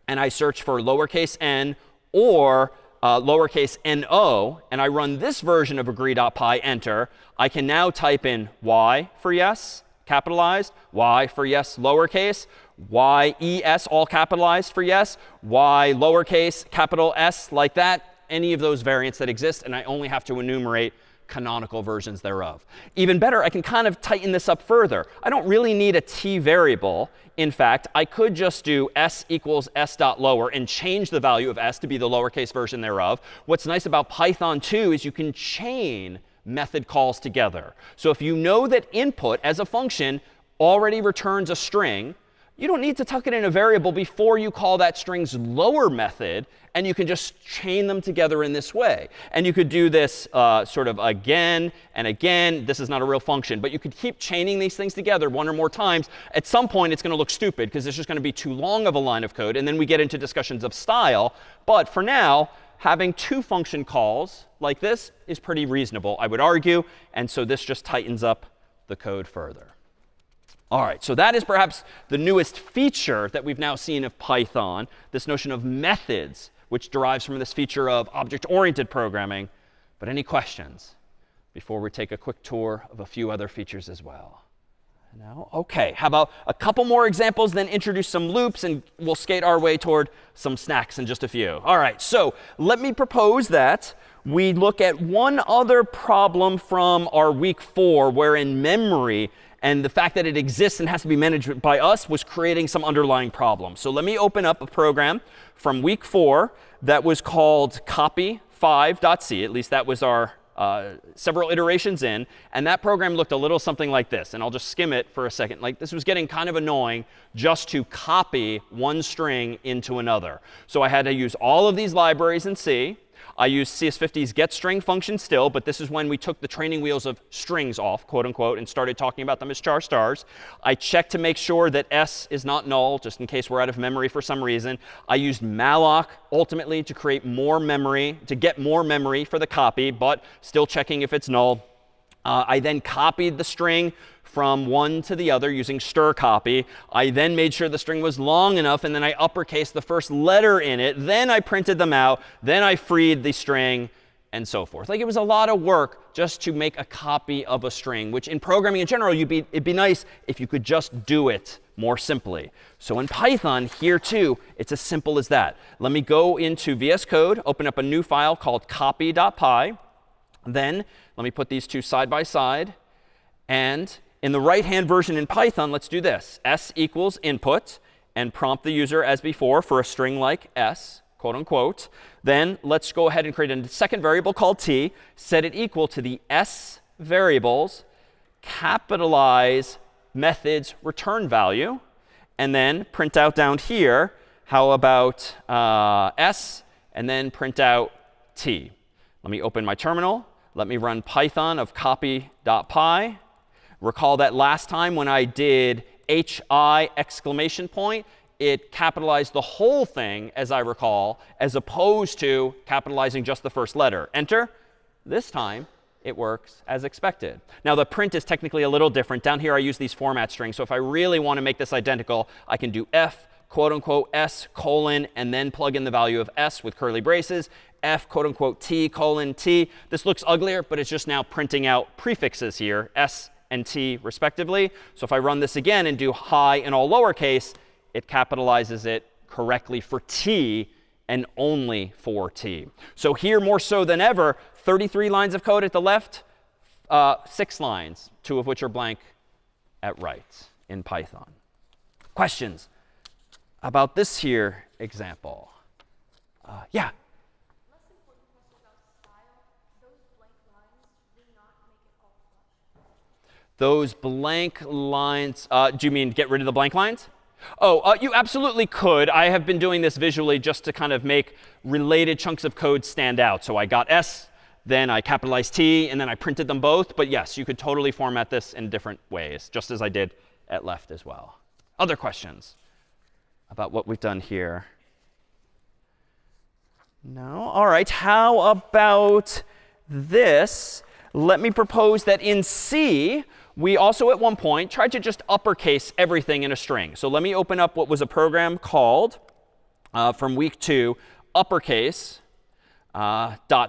and I search for lowercase n or lowercase no, and I run this version of agree.py, enter, I can now type in y for yes, capitalized, y for yes, lowercase, y-e-s, all capitalized for yes, y lowercase, capital S, like that, any of those variants that exist, and I only have to enumerate canonical versions thereof. Even better, I can kind of tighten this up further. I don't really need a t variable. In fact, I could just do s equals s dot lower and change the value of s to be the lowercase version thereof. What's nice about Python 2 is you can chain method calls together. So if you know that input as a function already returns a string, you don't need to tuck it in a variable before you call that string's lower method, and you can just chain them together in this way. And you could do this sort of again and again. This is not a real function, but you could keep chaining these things together one or more times. At some point, it's going to look stupid because it's just going to be too long of a line of code, and then we get into discussions of style. But for now, having two function calls like this is pretty reasonable, I would argue. And so this just tightens up the code further. All right, so that is perhaps the newest feature that we've now seen of Python, this notion of methods, which derives from this feature of object-oriented programming. But any questions before we take a quick tour of a few other features as well? No? OK, how about a couple more examples, then introduce some loops, and we'll skate our way toward some snacks in just a few. All right, so let me propose that we look at one other problem from our week 4, wherein memory and the fact that it exists and has to be managed by us was creating some underlying problems. So let me open up a program from week 4 that was called copy5.c. At least that was our several iterations in. And that program looked a little something like this. And I'll just skim it for a second. Like, this was getting kind of annoying just to copy one string into another. So I had to use all of these libraries in C. I used CS50's getString function still, but this is when we took the training wheels of strings off, quote unquote, and started talking about them as char stars. I checked to make sure that s is not null, just in case we're out of memory for some reason. I used malloc ultimately to create more memory, to get more memory for the copy, but still checking if it's null. I then copied the string from one to the other using strcopy. I then made sure the string was long enough, and then I uppercased the first letter in it. Then I printed them out. Then I freed the string, and so forth. Like, it was a lot of work just to make a copy of a string, which in programming in general, it'd be nice if you could just do it more simply. So in Python, here too, it's as simple as that. Let me go into VS Code, open up a new file called copy.py. Then let me put these two side by side. And in the right-hand version in Python, let's do this. S equals input, and prompt the user as before for a string like s, quote unquote. Then let's go ahead and create a second variable called t, set it equal to the s variables, capitalize method's return value, and then print out down here, how about s, and then print out t. Let me open my terminal. Let me run Python of copy.py. Recall that last time when I did hi exclamation point, it capitalized the whole thing, as I recall, as opposed to capitalizing just the first letter. Enter. This time, it works as expected. Now, the print is technically a little different. Down here, I use these format strings. So if I really want to make this identical, I can do f, quote unquote, s, colon, and then plug in the value of s with curly braces, f quote unquote t colon t. This looks uglier, but it's just now printing out prefixes here, s and t respectively. So if I run this again and do hi in all lowercase, it capitalizes it correctly for t and only for t. So here, more so than ever, 33 lines of code at the left, 6 lines, 2 of which are blank at right in Python. Questions about this here example? Yeah? Less important question about style. Those blank lines do not make it all flush. Those blank lines, do you mean get rid of the blank lines? Oh, you absolutely could. I have been doing this visually just to kind of make related chunks of code stand out. So I got S, then I capitalized T, and then I printed them both. But yes, you could totally format this in different ways, just as I did at left as well. Other questions about what we've done here? No? All right. How about this? Let me propose that in C, we also at one point tried to just uppercase everything in a string. So let me open up what was a program called, from week 2, uppercase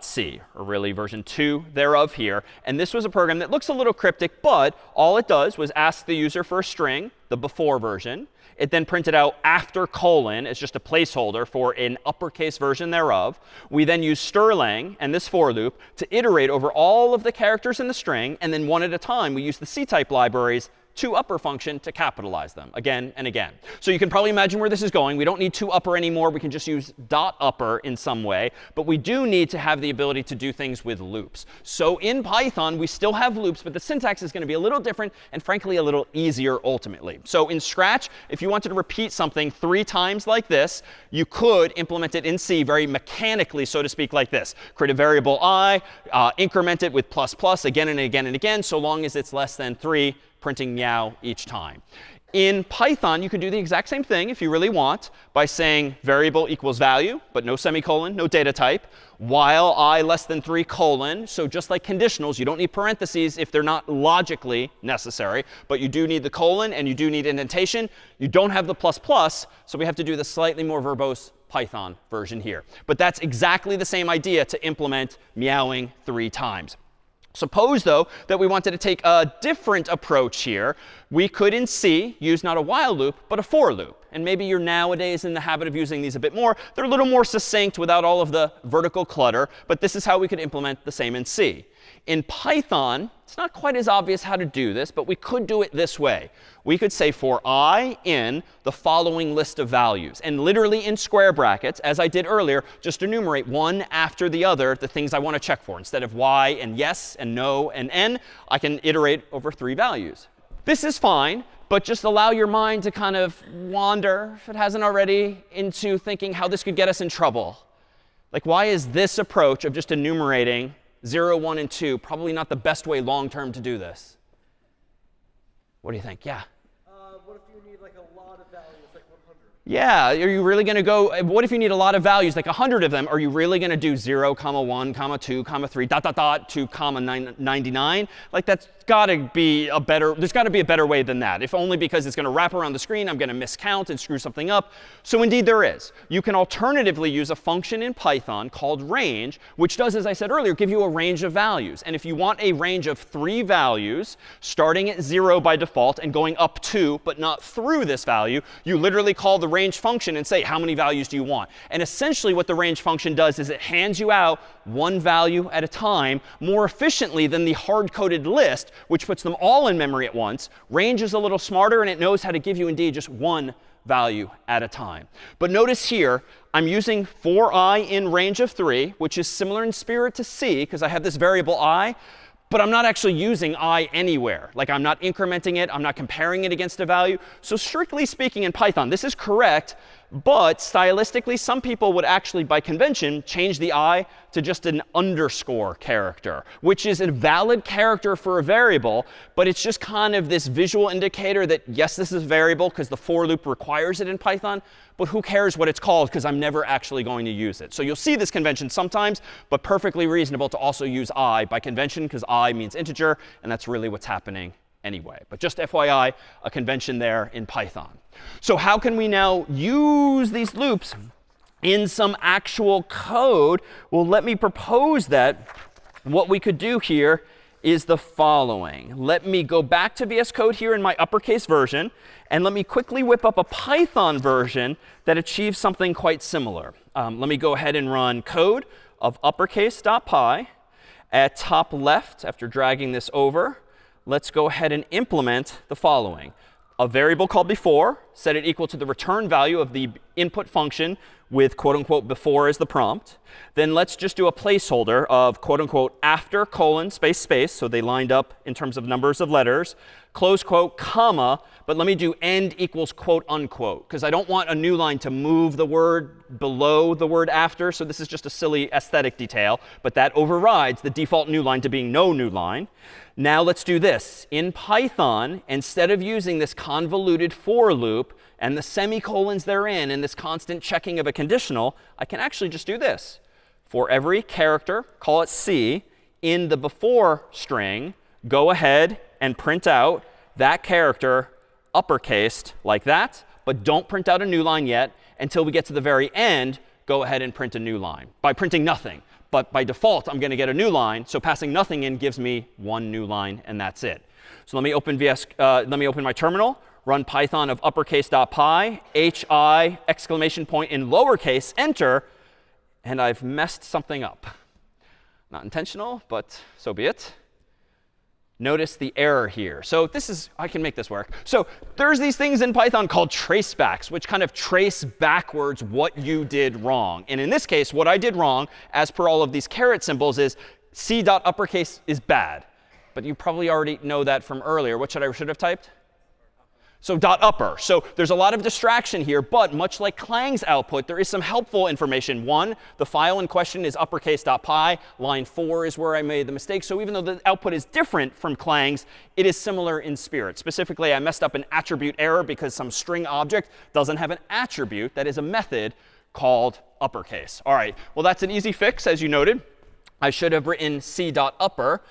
.c, or really version 2 thereof here. And this was a program that looks a little cryptic, but all it does was ask the user for a string, the before version. It then printed out after colon as just a placeholder for an uppercase version thereof. We then use Sterling and this for loop to iterate over all of the characters in the string. And then one at a time, we use the C-type libraries toUpper function to capitalize them again and again. So you can probably imagine where this is going. We don't need toUpper anymore. We can just use .upper in some way. But we do need to have the ability to do things with loops. So in Python, we still have loops, but the syntax is going to be a little different and, frankly, a little easier ultimately. So in Scratch, if you wanted to repeat something 3 times like this, you could implement it in C very mechanically, so to speak, like this. Create a variable I, increment it with ++ again and again and again, so long as it's less than 3, printing meow each time. In Python, you can do the exact same thing if you really want by saying variable equals value, but no semicolon, no data type, while I less than 3 colon. So just like conditionals, you don't need parentheses if they're not logically necessary, but you do need the colon and you do need indentation. You don't have the ++, so we have to do the slightly more verbose Python version here. But that's exactly the same idea to implement meowing 3 times. Suppose, though, that we wanted to take a different approach here. We could, in C, use not a while loop, but a for loop. And maybe you're nowadays in the habit of using these a bit more. They're a little more succinct without all of the vertical clutter. But this is how we could implement the same in C. In Python, it's not quite as obvious how to do this, but we could do it this way. We could say for I in the following list of values. And literally in square brackets, as I did earlier, just enumerate one after the other the things I want to check for. Instead of y and yes and no and n, I can iterate over 3 values. This is fine, but just allow your mind to kind of wander, if it hasn't already, into thinking how this could get us in trouble. Like, why is this approach of just enumerating 0, 1, and 2 probably not the best way long term to do this? What do you think? Yeah? What if you need like a lot of values, like 100? Yeah, are you really going to go, what if you need a lot of values, like 100 of them? Are you really going to do 0, 1, 2, 3, ... to 99? Like, that's got to be a better, there's got to be a better way than that. If only because it's going to wrap around the screen, I'm going to miscount and screw something up. So indeed there is. You can alternatively use a function in Python called range, which does, as I said earlier, give you a range of values. And if you want a range of 3 values, starting at 0 by default and going up 2, but not through this value, you literally call the range function and say, how many values do you want? And essentially what the range function does is it hands you out 1 value at a time more efficiently than the hard-coded list, which puts them all in memory at once. Range is a little smarter, and it knows how to give you indeed just 1 value at a time. But notice here, I'm using for I in range of 3, which is similar in spirit to C, because I have this variable I. But I'm not actually using I anywhere. Like, I'm not incrementing it. I'm not comparing it against a value. So strictly speaking in Python, this is correct. But stylistically, some people would actually, by convention, change the I to just an underscore character, which is a valid character for a variable. But it's just kind of this visual indicator that, yes, this is a variable because the for loop requires it in Python. But who cares what it's called, because I'm never actually going to use it. So you'll see this convention sometimes, but perfectly reasonable to also use I by convention, because I means integer, and that's really what's happening anyway. But just FYI, a convention there in Python. So how can we now use these loops in some actual code, well, let me propose that what we could do here is the following. Let me go back to VS Code here in my uppercase version, and let me quickly whip up a Python version that achieves something quite similar. Let me go ahead and run code of uppercase.py. At top left, after dragging this over, let's go ahead and implement the following. A variable called before, set it equal to the return value of the input function with quote unquote before as the prompt. Then let's just do a placeholder of quote unquote after colon space space, so they lined up in terms of numbers of letters, close quote, comma, but let me do end equals quote unquote, because I don't want a new line to move the word below the word after. So this is just a silly aesthetic detail, but that overrides the default new line to being no new line. Now let's do this. In Python, instead of using this convoluted for loop and the semicolons therein and this constant checking of a conditional, I can actually just do this. For every character, call it C, in the before string, go ahead and print out that character uppercased like that, but don't print out a new line yet. Until we get to the very end, go ahead and print a new line by printing nothing. But by default, I'm going to get a new line. So passing nothing in gives me one new line, and that's it. So let me open my terminal, run Python of uppercase.py, hi exclamation point in lowercase, enter, and I've messed something up. Not intentional, but so be it. Notice the error here. So this is, I can make this work. So there's these things in Python called tracebacks, which kind of trace backwards what you did wrong. And in this case, what I did wrong, as per all of these caret symbols, is C.uppercase is bad. But you probably already know that from earlier. What should have typed? So .upper. So there's a lot of distraction here, but much like Clang's output, there is some helpful information. One, the file in question is uppercase.py. Line 4 is where I made the mistake. So even though the output is different from Clang's, it is similar in spirit. Specifically, I messed up an attribute error because some string object doesn't have an attribute that is a method called uppercase. All right, well, that's an easy fix, as you noted. I should have written C.upper.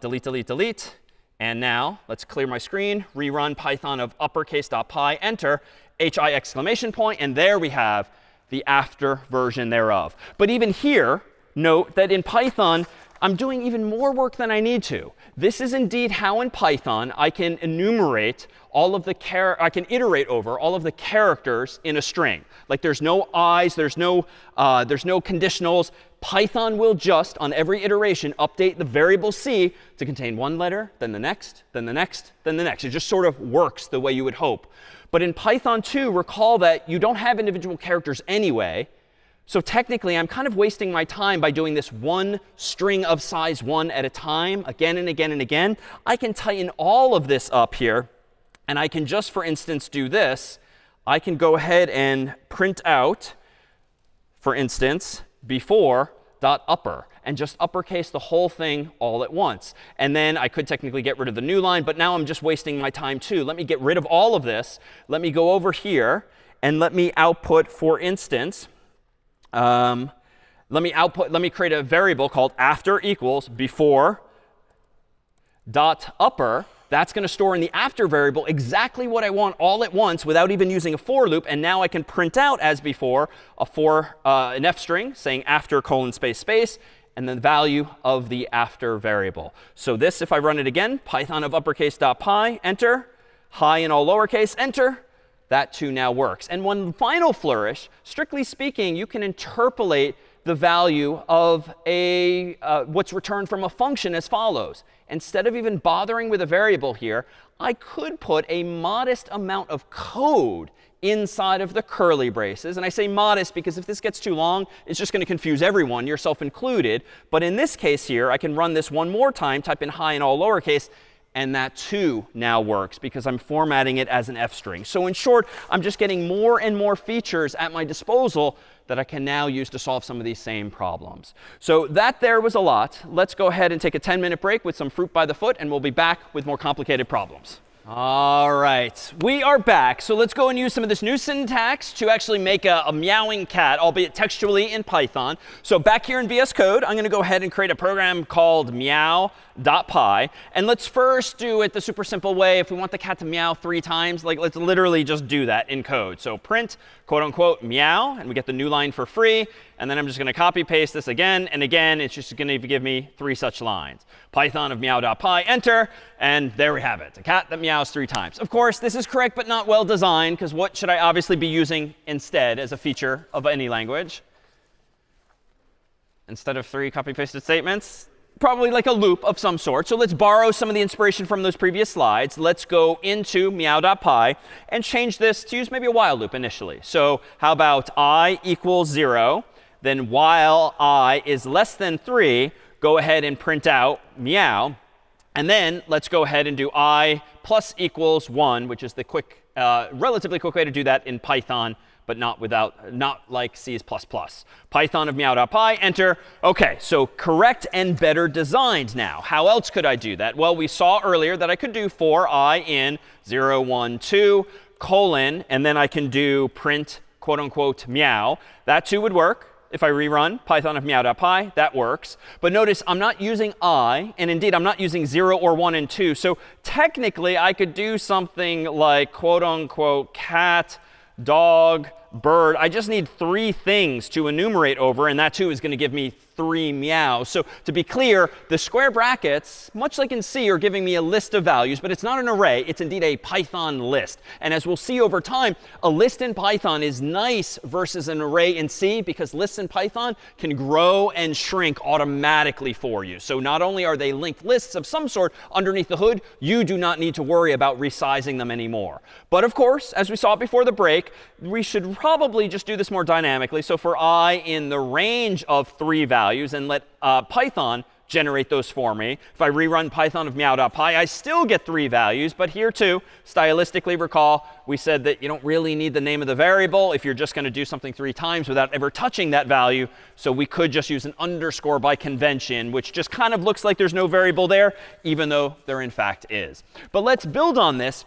Delete, delete, delete. And now let's clear my screen, rerun Python of uppercase.py, enter, hi exclamation point, and there we have the after version thereof. But even here, note that in Python, I'm doing even more work than I need to. This is indeed how in Python I can enumerate all of the I can iterate over all of the characters in a string. Like there's no i's, there's no conditionals. Python will just, on every iteration, update the variable C to contain one letter, then the next, then the next, then the next. It just sort of works the way you would hope. But in Python 2, recall that you don't have individual characters anyway. So technically, I'm kind of wasting my time by doing this one string of size 1 at a time, again and again and again. I can tighten all of this up here. And I can just, for instance, do this. I can go ahead and print out, for instance, before.upper, and just uppercase the whole thing all at once. And then I could technically get rid of the new line, but now I'm just wasting my time too. Let me get rid of all of this. Let me go over here, and let me output, for instance, let me create a variable called after equals before dot upper. That's going to store in the after variable exactly what I want all at once without even using a for loop. And now I can print out, as before, an f string saying after colon space space, and the value of the after variable. So this, if I run it again, Python of uppercase.py, enter, hi in all lowercase, enter. That too now works. And one final flourish, strictly speaking, you can interpolate the value of what's returned from a function as follows. Instead of even bothering with a variable here, I could put a modest amount of code inside of the curly braces. And I say modest because if this gets too long, it's just going to confuse everyone, yourself included. But in this case here, I can run this one more time, type in hi in all lowercase, and that too now works because I'm formatting it as an f string. So in short, I'm just getting more and more features at my disposal that I can now use to solve some of these same problems. So that there was a lot. Let's go ahead and take a 10-minute break with some fruit by the foot, and we'll be back with more complicated problems. All right, we are back. So let's go and use some of this new syntax to actually make a meowing cat, albeit textually in Python. So back here in VS Code, I'm going to go ahead and create a program called meow.py. And let's first do it the super simple way. If we want the cat to meow 3 times, like let's literally just do that in code. So print, quote unquote, meow, and we get the new line for free. And then I'm just going to copy paste this again and again. It's just going to give me 3 such lines. Python of meow.py, enter, and there we have it. A cat that meows 3 times. Of course, this is correct but not well designed, because what should I obviously be using instead as a feature of any language? Instead of 3 copy-pasted statements? Probably like a loop of some sort. So let's borrow some of the inspiration from those previous slides. Let's go into meow.py and change this to use maybe a while loop initially. So how about I equals 0, then while I is less than 3, go ahead and print out meow. And then let's go ahead and do I plus equals 1, which is the quick, relatively quick way to do that in Python, but not like C's++. Python of meow.py, enter. OK, so correct and better designed now. How else could I do that? Well, we saw earlier that I could do for I in 0, 1, 2, colon, and then I can do print, quote unquote, meow. That too would work. If I rerun Python of meow.py, that works. But notice I'm not using I, and indeed I'm not using 0 or 1 and 2. So technically I could do something like quote unquote cat, dog, bird. I just need 3 things to enumerate over, and that too is going to give me 3 meows. So to be clear, the square brackets, much like in C, are giving me a list of values, but it's not an array. It's indeed a Python list. And as we'll see over time, a list in Python is nice versus an array in C, because lists in Python can grow and shrink automatically for you. So not only are they linked lists of some sort underneath the hood, you do not need to worry about resizing them anymore. But of course, as we saw before the break, we should probably just do this more dynamically. So for I in the range of 3 values, and let Python generate those for me. If I rerun Python of meow.py, I still get 3 values. But here too, stylistically, recall, we said that you don't really need the name of the variable if you're just going to do something 3 times without ever touching that value. So we could just use an underscore by convention, which just kind of looks like there's no variable there, even though there in fact is. But let's build on this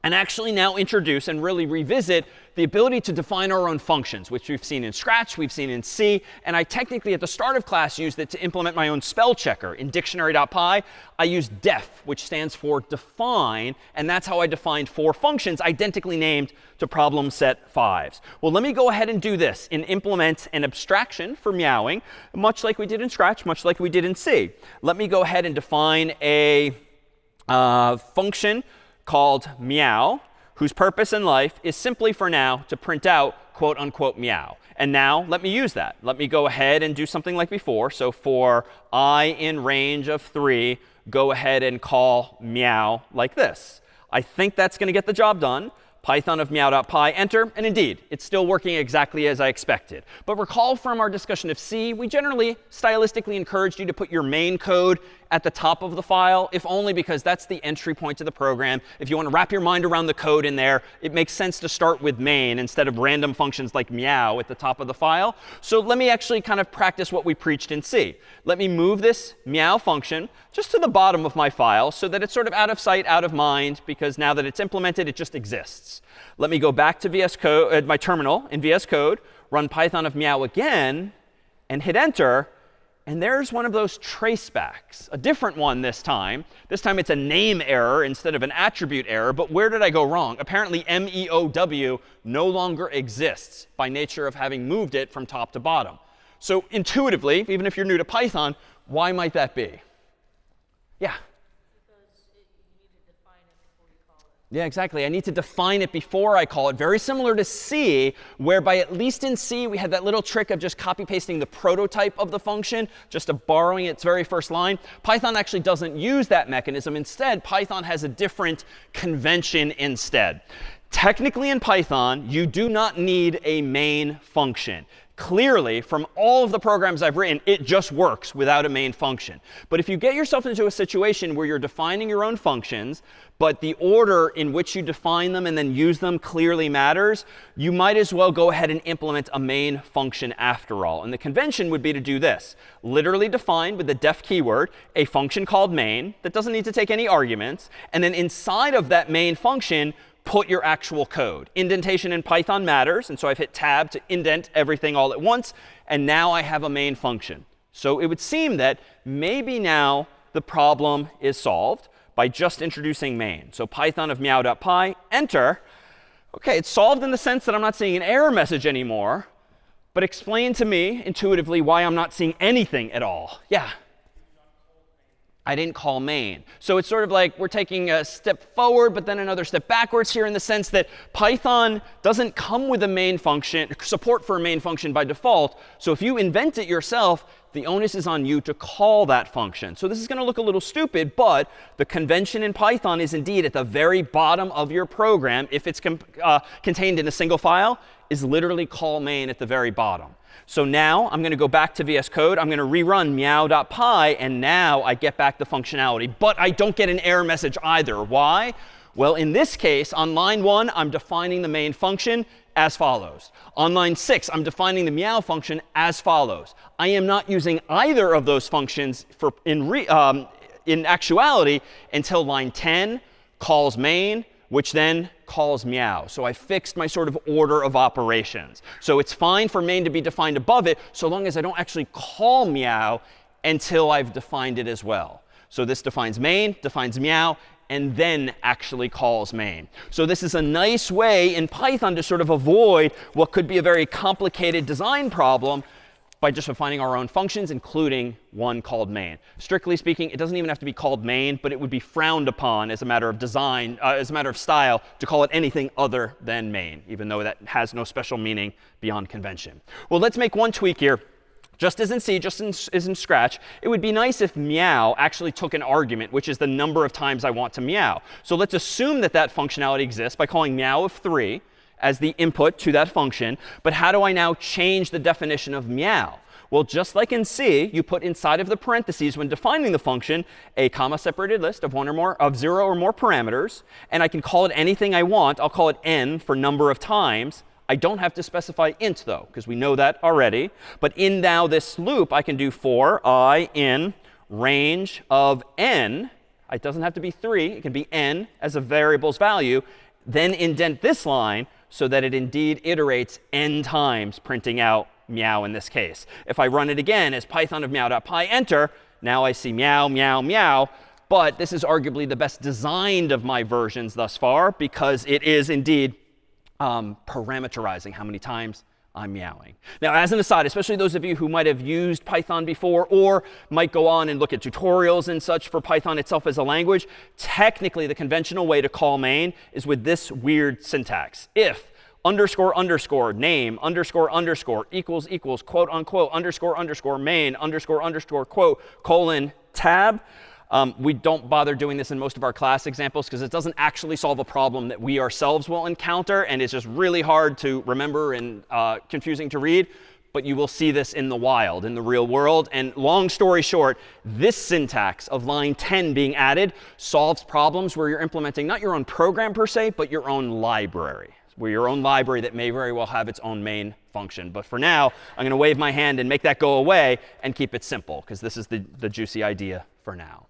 and actually now introduce and really revisit the ability to define our own functions, which we've seen in Scratch, we've seen in C. And I technically, at the start of class, used it to implement my own spell checker. In dictionary.py, I used def, which stands for define. And that's how I defined 4 functions identically named to problem set 5s. Well, let me go ahead and do this and implement an abstraction for meowing, much like we did in Scratch, much like we did in C. Let me go ahead and define a function called meow, whose purpose in life is simply for now to print out quote unquote meow. And now let me use that. Let me go ahead and do something like before. So for I in range of 3, go ahead and call meow like this. I think that's going to get the job done. Python of meow.py, enter. And indeed, it's still working exactly as I expected. But recall from our discussion of C, we generally stylistically encouraged you to put your main code at the top of the file, if only because that's the entry point to the program. If you want to wrap your mind around the code in there, it makes sense to start with main instead of random functions like meow at the top of the file. So let me actually kind of practice what we preached in C. Let me move this meow function just to the bottom of my file so that it's sort of out of sight, out of mind, because now that it's implemented, it just exists. Let me go back to VS Code, my terminal in VS Code, run Python of meow again, and hit enter. And there's one of those tracebacks, a different one this time. This time it's a name error instead of an attribute error. But where did I go wrong? Apparently meow no longer exists by nature of having moved it from top to bottom. So intuitively, even if you're new to Python, why might that be? Yeah? Yeah, exactly. I need to define it before I call it. Very similar to C, whereby at least in C, we had that little trick of just copy pasting the prototype of the function, just to borrowing its very first line. Python actually doesn't use that mechanism. Instead, Python has a different convention instead. Technically in Python, you do not need a main function. clearly, from all of the programs I've written, it just works without a main function. But if you get yourself into a situation where you're defining your own functions, but the order in which you define them and then use them clearly matters, you might as well go ahead and implement a main function after all. And the convention would be to do this. Literally define with the def keyword a function called main that doesn't need to take any arguments. And then inside of that main function, put your actual code. Indentation in Python matters. And so I've hit tab to indent everything all at once. And now I have a main function. So it would seem that maybe now the problem is solved by just introducing main. So Python of meow.py, enter. OK, it's solved in the sense that I'm not seeing an error message anymore. But explain to me intuitively why I'm not seeing anything at all. Yeah? I didn't call main. So it's sort of like we're taking a step forward, but then another step backwards here in the sense that Python doesn't come with a main function, support for a main function by default. So if you invent it yourself, the onus is on you to call that function. So this is going to look a little stupid, but the convention in Python is indeed at the very bottom of your program, if it's contained in a single file, is literally call main at the very bottom. So now I'm going to go back to VS Code. I'm going to rerun meow.py, and now I get back the functionality. But I don't get an error message either. Why? Well, in this case, on line 1, I'm defining the main function as follows. On line 6, I'm defining the meow function as follows. I am not using either of those functions in actuality until line 10 calls main, which then calls meow. So I fixed my sort of order of operations. So it's fine for main to be defined above it, so long as I don't actually call meow until I've defined it as well. So this defines main, defines meow, and then actually calls main. So this is a nice way in Python to sort of avoid what could be a very complicated design problem by just defining our own functions, including one called main. Strictly speaking, it doesn't even have to be called main, but it would be frowned upon as a matter of design, as a matter of style, to call it anything other than main, even though that has no special meaning beyond convention. Well, let's make one tweak here. Just as in C, just as in Scratch, it would be nice if meow actually took an argument, which is the number of times I want to meow. So let's assume that that functionality exists by calling meow of 3 as the input to that function. But how do I now change the definition of meow? Well, just like in C, you put inside of the parentheses when defining the function a comma-separated list of 0 or more parameters. And I can call it anything I want. I'll call it n for number of times. I don't have to specify int, though, because we know that already. But in now this loop, I can do for I in range of n. It doesn't have to be 3. It can be n as a variable's value. Then indent this line so that it indeed iterates n times, printing out meow in this case. If I run it again as Python of meow.py, enter, now I see meow, meow, meow. But this is arguably the best designed of my versions thus far, because it is indeed parameterizing how many times I'm meowing. Now, as an aside, especially those of you who might have used Python before or might go on and look at tutorials and such for Python itself as a language, technically the conventional way to call main is with this weird syntax. If underscore underscore name underscore underscore equals equals quote unquote underscore underscore main underscore underscore quote colon tab. We don't bother doing this in most of our class examples because it doesn't actually solve a problem that we ourselves will encounter. And it's just really hard to remember and confusing to read. But you will see this in the wild, in the real world. And long story short, this syntax of line 10 being added solves problems where you're implementing not your own program per se, but your own library. Where your own library that may very well have its own main function. But for now, I'm going to wave my hand and make that go away and keep it simple, because this is the juicy idea for now.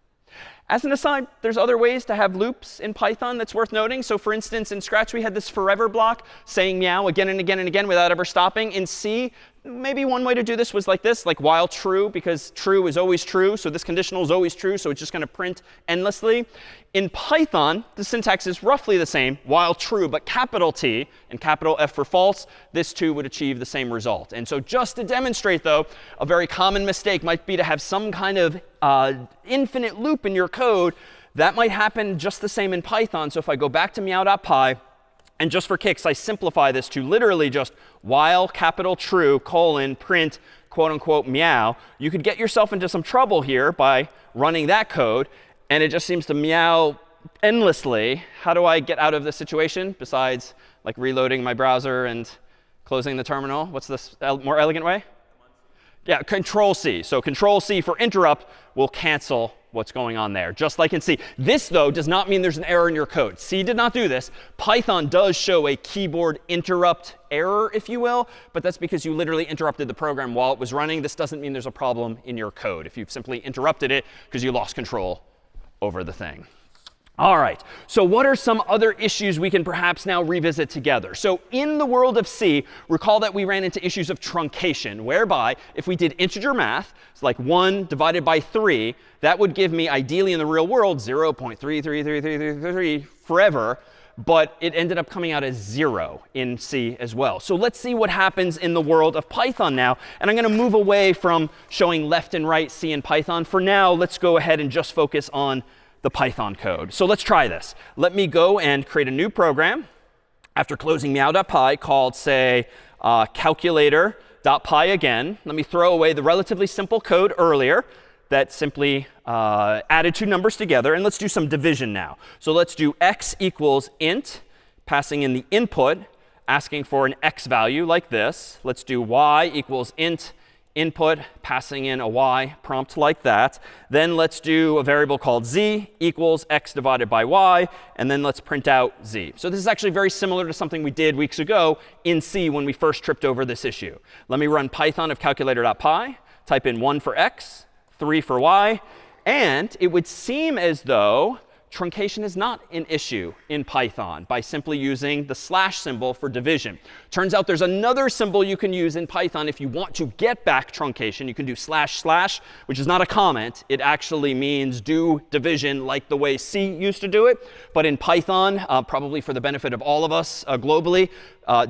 As an aside, there's other ways to have loops in Python that's worth noting. So for instance, in Scratch, we had this forever block saying meow again and again and again without ever stopping. In C, maybe one way to do this was like this, like while true, because true is always true. So this conditional is always true. So it's just going to print endlessly. In Python, the syntax is roughly the same, while true, but capital T and capital F for false. This too would achieve the same result. And so just to demonstrate, though, a very common mistake might be to have some kind of infinite loop in your code. That might happen just the same in Python. So if I go back to meow.py, and just for kicks, I simplify this to literally just while capital true colon print quote unquote meow, you could get yourself into some trouble here by running that code. And it just seems to meow endlessly. How do I get out of this situation besides like reloading my browser and Closing the terminal. What's this more elegant way? Yeah, Control C. So Control C for interrupt will cancel what's going on there, just like in C. This, though, does not mean there's an error in your code. C did not do this. Python does show a keyboard interrupt error, if you will, but that's because you literally interrupted the program while it was running. This doesn't mean there's a problem in your code if you've simply interrupted it because you lost control over the thing. All right, so what are some other issues we can perhaps now revisit together? So in the world of C, recall that we ran into issues of truncation, whereby if we did integer math, it's like 1 divided by 3, that would give me, ideally in the real world, 0.3333333 forever. But it ended up coming out as 0 in C as well. So let's see what happens in the world of Python now. And I'm going to move away from showing left and right C in Python. For now, let's go ahead and just focus on the Python code. So let's try this. Let me go and create a new program after closing meow.py called, say, calculator.py again. Let me throw away the relatively simple code earlier that simply added two numbers together. And let's do some division now. So let's do x equals int, passing in the input, asking for an x value like this. Let's do y equals int input, passing in a y prompt like that. Then let's do a variable called z equals x divided by y. And then let's print out z. So this is actually very similar to something we did weeks ago in C when we first tripped over this issue. Let me run Python of calculator.py, type in 1 for x, 3 for y. And it would seem as though truncation is not an issue in Python by simply using the slash symbol for division. Turns out there's another symbol you can use in Python if you want to get back truncation. You can do / which is not a comment. It actually means do division like the way C used to do it. But in Python, probably for the benefit of all of us globally,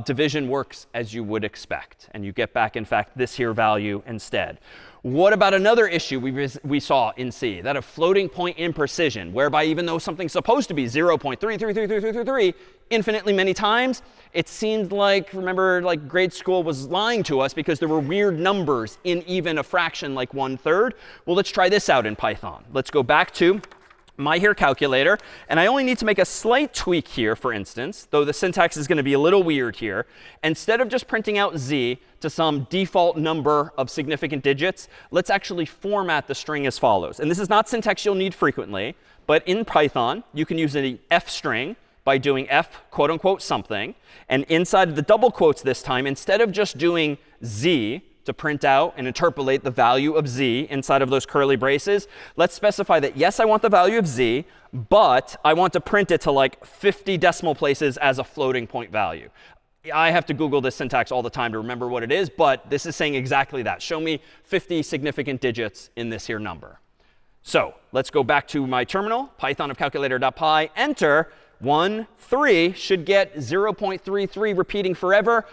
division works as you would expect. And you get back, in fact, this here value instead. What about another issue we saw in C, that of floating point imprecision, whereby even though something's supposed to be 0.3333333 infinitely many times, it seemed like, remember, like grade school was lying to us because there were weird numbers in even a fraction like 1/3. Well, let's try this out in Python. Let's go back to my here calculator. And I only need to make a slight tweak here, for instance, though the syntax is going to be a little weird here. Instead of just printing out z to some default number of significant digits, let's actually format the string as follows. And this is not syntax you'll need frequently. But in Python, you can use an f string by doing f quote unquote something. And inside of the double quotes this time, instead of just doing z to print out and interpolate the value of z inside of those curly braces, let's specify that, yes, I want the value of z, but I want to print it to like 50 decimal places as a floating point value. I have to Google this syntax all the time to remember what it is, but this is saying exactly that. Show me 50 significant digits in this here number. So let's go back to my terminal, Python of calculator.py, enter 1, 3, should get 0.33 repeating forever.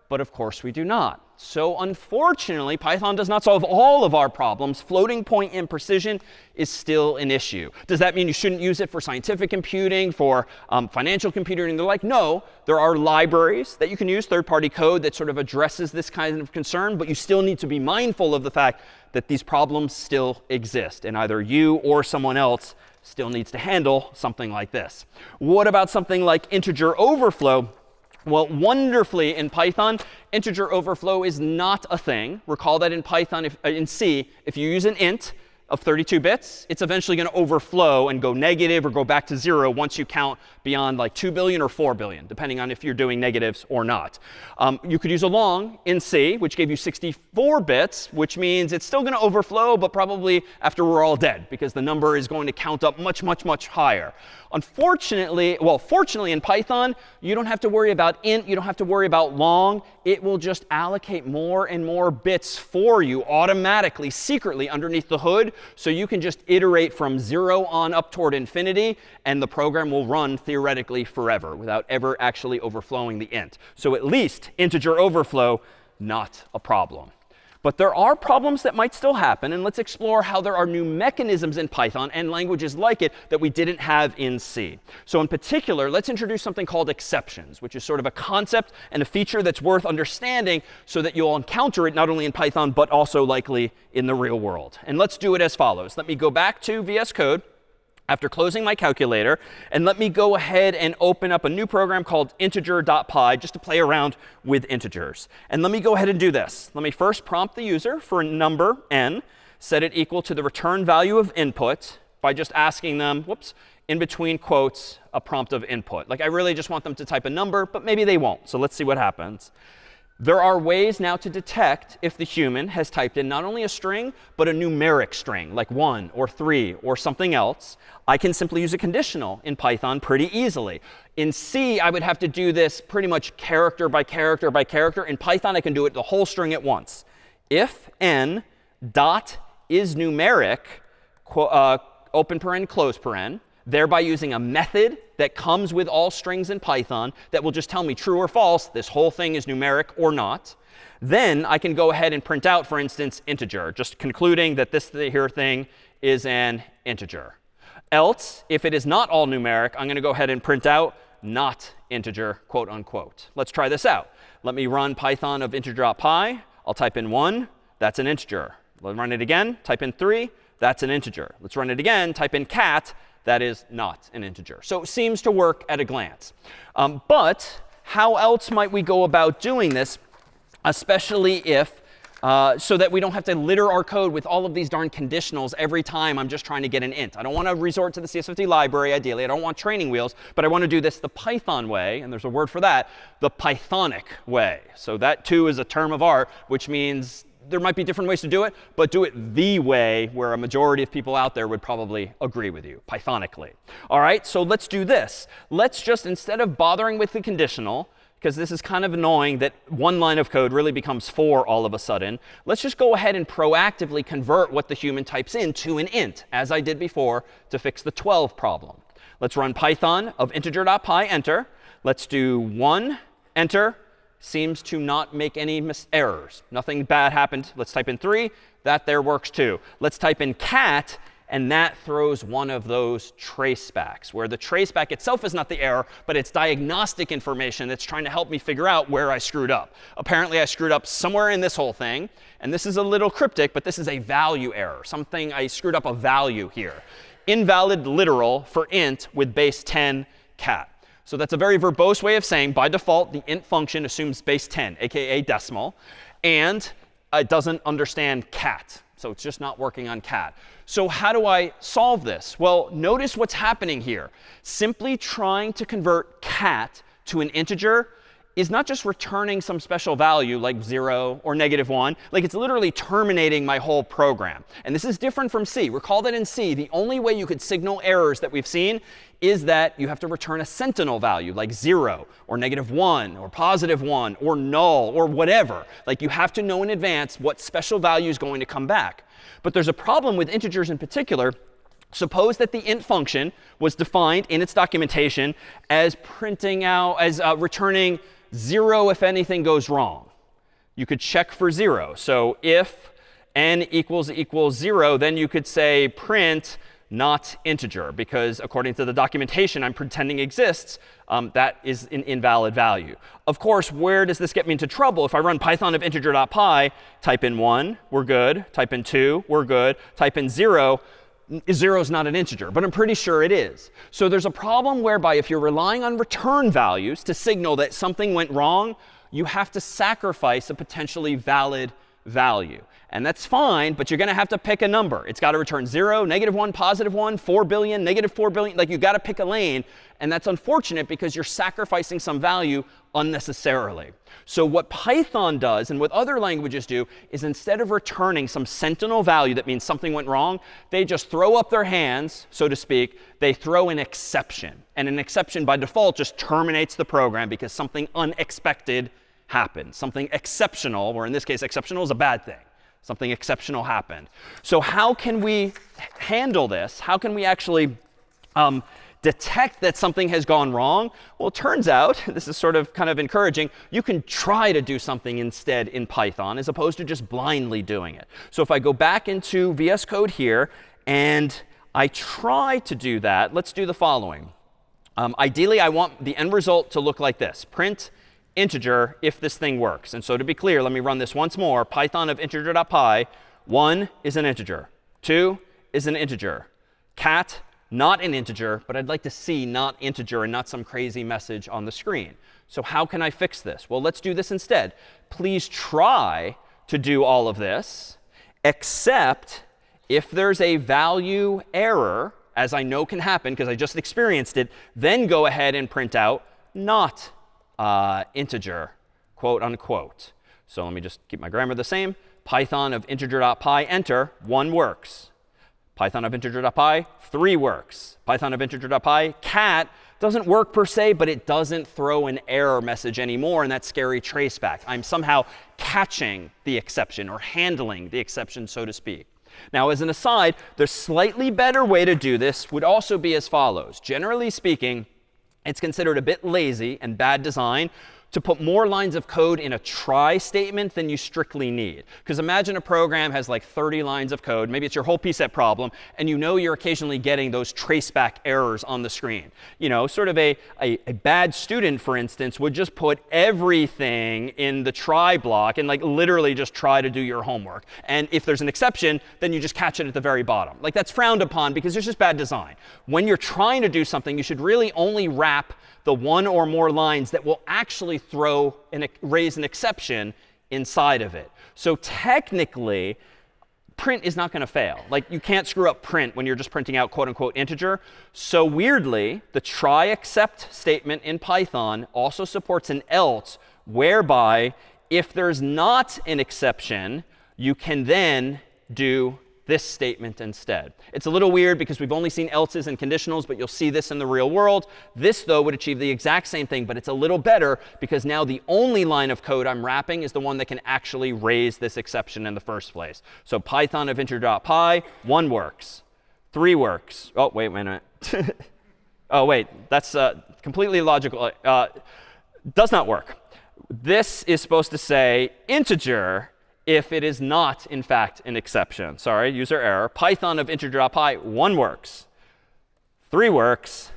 But of course we do not. So unfortunately, Python does not solve all of our problems. Floating point imprecision is still an issue. Does that mean you shouldn't use it for scientific computing, for financial computing, and the like? No. There are libraries that you can use, third-party code that sort of addresses this kind of concern. But you still need to be mindful of the fact that these problems still exist. And either you or someone else still needs to handle something like this. What about something like integer overflow? Well, wonderfully in Python, integer overflow is not a thing. Recall that in Python, in C, if you use an int of 32 bits, it's eventually going to overflow and go negative or go back to 0 once you count beyond like 2 billion or 4 billion, depending on if you're doing negatives or not. You could use a long in C, which gave you 64 bits, which means it's still going to overflow, but probably after we're all dead, because the number is going to count up much, much, much higher. Unfortunately, well, fortunately in Python, you don't have to worry about int. You don't have to worry about long. It will just allocate more and more bits for you automatically, secretly underneath the hood. So you can just iterate from 0 on up toward infinity, and the program will run theoretically forever without ever actually overflowing the int. So at least integer overflow, not a problem. But there are problems that might still happen, and let's explore how there are new mechanisms in Python and languages like it that we didn't have in C. So in particular, let's introduce something called exceptions, which is sort of a concept and a feature that's worth understanding so that you'll encounter it not only in Python, but also likely in the real world. And let's do it as follows. Let me go back to VS Code. after closing my calculator, and let me go ahead and open up a new program called integer.py just to play around with integers. And let me go ahead and do this. Let me first prompt the user for a number n, set it equal to the return value of input by just asking them, whoops, in between quotes, a prompt of input. Like I really just want them to type a number, but maybe they won't. So let's see what happens. There are ways now to detect if the human has typed in not only a string, but a numeric string, like 1 or 3 or something else. I can simply use a conditional in Python pretty easily. In C, I would have to do this pretty much character by character by character. In Python, I can do it the whole string at once. If n dot is numeric, open paren, close paren, thereby using a method that comes with all strings in Python that will just tell me true or false, this whole thing is numeric or not. Then I can go ahead and print out, for instance, integer, just concluding that this here thing is an integer. Else, if it is not all numeric, I'm going to go ahead and print out not integer, quote unquote. Let's try this out. Let me run Python of integer.py. I'll type in 1. That's an integer. Let's run it again. Type in 3. That's an integer. Let's run it again. Type in cat. That is not an integer. So it seems to work at a glance. But how else might we go about doing this, especially if, so that we don't have to litter our code with all of these darn conditionals every time I'm just trying to get an int. I don't want to resort to the CS50 library, ideally. I don't want training wheels. But I want to do this the Python way. And there's a word for that, the Pythonic way. So that, too, is a term of art, which means there might be different ways to do it, but do it the way where a majority of people out there would probably agree with you, Pythonically. All right, so let's do this. Let's just, instead of bothering with the conditional, because this is kind of annoying that one line of code really becomes 4 all of a sudden, let's just go ahead and proactively convert what the human types in to an int, as I did before to fix the 12 problem. Let's run Python of integer.py, enter. Let's do 1, enter. Seems to not make any errors. Nothing bad happened. Let's type in 3. That there works too. Let's type in cat, and that throws one of those tracebacks, where the traceback itself is not the error, but it's diagnostic information that's trying to help me figure out where I screwed up. Apparently, I screwed up somewhere in this whole thing. And this is a little cryptic, but this is a value error. Something, I screwed up a value here. Invalid literal for int with base 10 cat. So that's a very verbose way of saying, by default, the int function assumes base 10, aka decimal. And it doesn't understand cat. So it's just not working on cat. So how do I solve this? Well, notice what's happening here. Simply trying to convert cat to an integer is not just returning some special value like 0 or -1. Like it's literally terminating my whole program. And this is different from C. Recall that in C, the only way you could signal errors that we've seen is that you have to return a sentinel value like 0 or -1 or +1 or null or whatever. Like you have to know in advance what special value is going to come back. But there's a problem with integers in particular. Suppose that the int function was defined in its documentation as returning 0 if anything goes wrong. You could check for 0. So if n equals 0, then you could say print not integer, because according to the documentation I'm pretending exists, that is an invalid value. Of course, where does this get me into trouble? If I run Python of integer.py, type in 1, we're good. Type in 2, we're good. Type in 0. 0 is not an integer, but I'm pretty sure it is. So there's a problem whereby if you're relying on return values to signal that something went wrong, you have to sacrifice a potentially valid value. And that's fine, but you're going to have to pick a number. It's got to return 0, -1, +1, 4 billion, -4 billion. Like you've got to pick a lane. And that's unfortunate because you're sacrificing some value unnecessarily. So what Python does and what other languages do is instead of returning some sentinel value that means something went wrong, they just throw up their hands, so to speak. They throw an exception. And an exception by default just terminates the program because something unexpected happened. Something exceptional, or in this case, exceptional is a bad thing. Something exceptional happened. So how can we handle this? How can we actually detect that something has gone wrong? Well, it turns out, this is sort of kind of encouraging, you can try to do something instead in Python as opposed to just blindly doing it. So if I go back into VS Code here and I try to do that, let's do the following. Ideally, I want the end result to look like this. Print integer if this thing works. And so to be clear, let me run this once more. Python of integer.py. 1 is an integer. 2 is an integer. Cat, not an integer, but I'd like to see not integer and not some crazy message on the screen. So how can I fix this? Well, let's do this instead. Please try to do all of this, except if there's a value error, as I know can happen because I just experienced it, then go ahead and print out not integer, quote unquote. So let me just keep my grammar the same. Python of integer.py, enter, 1 works. Python of integer.py, 3 works. Python of integer.py, cat, doesn't work per se, but it doesn't throw an error message anymore in that scary traceback. I'm somehow catching the exception or handling the exception, so to speak. Now, as an aside, the slightly better way to do this would also be as follows. Generally speaking, it's considered a bit lazy and bad design to put more lines of code in a try statement than you strictly need. Because imagine a program has like 30 lines of code. Maybe it's your whole pset problem. And you know you're occasionally getting those traceback errors on the screen. You know, sort of a bad student, for instance, would just put everything in the try block and like literally just try to do your homework. And if there's an exception, then you just catch it at the very bottom. Like that's frowned upon because it's just bad design. When you're trying to do something, you should really only wrap the 1 or more lines that will actually raise an exception inside of it. So technically, print is not going to fail. Like you can't screw up print when you're just printing out quote unquote integer. So weirdly, the try except statement in Python also supports an else, whereby if there's not an exception, you can then do this statement instead. It's a little weird because we've only seen else's and conditionals, but you'll see this in the real world. This, though, would achieve the exact same thing, but it's a little better because now the only line of code I'm wrapping is the one that can actually raise this exception in the first place. So Python of integer.py, 1 works. 3 works. Oh, wait a minute. Oh, wait. That's completely logical. Does not work. This is supposed to say integer if it is not, in fact, an exception. Sorry, user error. Python of integer.py, 1 works. 3 works.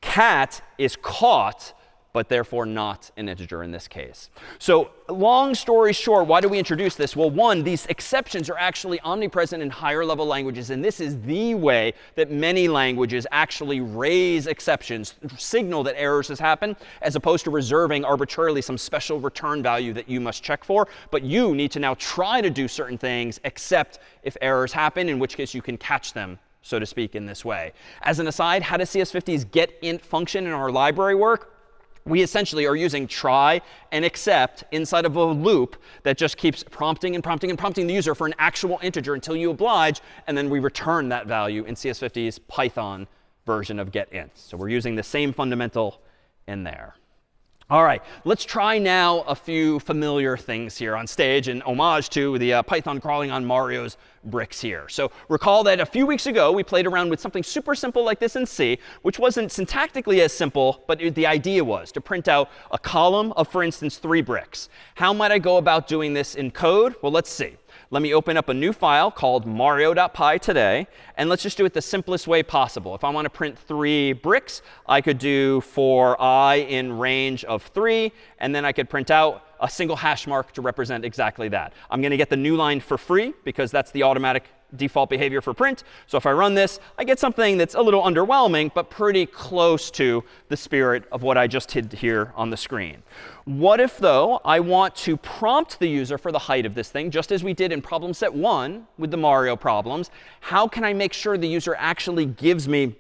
Cat is caught, but therefore not an integer in this case. So long story short, why do we introduce this? Well, one, these exceptions are actually omnipresent in higher level languages. And this is the way that many languages actually raise exceptions, signal that errors has happened, as opposed to reserving arbitrarily some special return value that you must check for. But you need to now try to do certain things, except if errors happen, in which case you can catch them, so to speak, in this way. As an aside, how does CS50's getInt function in our library work? We essentially are using try and except inside of a loop that just keeps prompting and prompting and prompting the user for an actual integer until you oblige, and then we return that value in CS50's Python version of getInt. So we're using the same fundamental in there. All right, let's try now a few familiar things here on stage in homage to the Python crawling on Mario's bricks here. So recall that a few weeks ago, we played around with something super simple like this in C, which wasn't syntactically as simple, but the idea was to print out a column of, for instance, 3 bricks. How might I go about doing this in code? Well, let's see. Let me open up a new file called mario.py today. And let's just do it the simplest way possible. If I want to print 3 bricks, I could do for I in range of 3. And then I could print out a single hash mark to represent exactly that. I'm going to get the new line for free because that's the automatic default behavior for print. So if I run this, I get something that's a little underwhelming, but pretty close to the spirit of what I just did here on the screen. What if, though, I want to prompt the user for the height of this thing, just as we did in problem set 1 with the Mario problems? How can I make sure the user actually gives me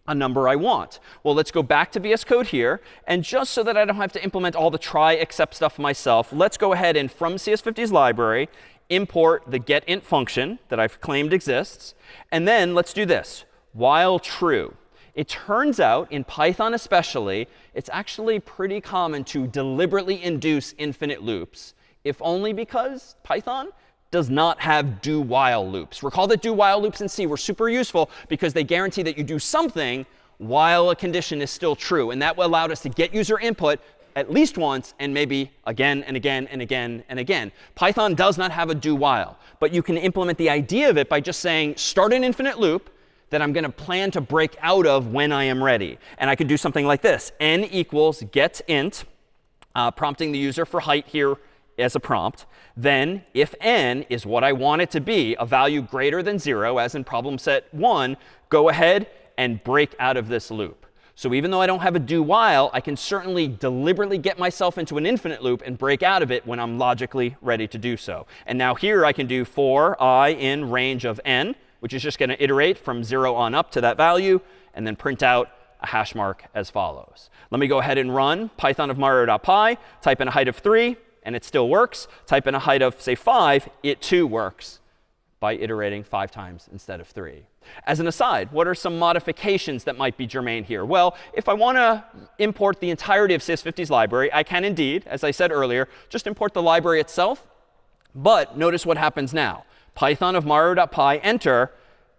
a number I want? Well, let's go back to VS Code here. And just so that I don't have to implement all the try except stuff myself, let's go ahead and from CS50's library, import the getInt function that I've claimed exists. And then let's do this, while true. It turns out, in Python especially, it's actually pretty common to deliberately induce infinite loops, if only because Python does not have do-while loops. Recall that do-while loops in C were super useful because they guarantee that you do something while a condition is still true. And that allowed us to get user input at least once, and maybe again and again and again and again. Python does not have a do-while, but you can implement the idea of it by just saying, start an infinite loop that I'm going to plan to break out of when I am ready. And I could do something like this. N equals getInt, prompting the user for height here as a prompt. Then, if n is what I want it to be, a value greater than 0, as in problem set 1, go ahead and break out of this loop. So even though I don't have a do while, I can certainly deliberately get myself into an infinite loop and break out of it when I'm logically ready to do so. And now here I can do for I in range of n, which is just going to iterate from 0 on up to that value, and then print out a hash mark as follows. Let me go ahead and run Python of Mario.py, type in a height of 3, and it still works. Type in a height of, say, 5, it too works by iterating 5 times instead of 3. As an aside, what are some modifications that might be germane here? Well, if I want to import the entirety of CS50's library, I can indeed, as I said earlier, just import the library itself. But notice what happens now. Python of Mario.py, enter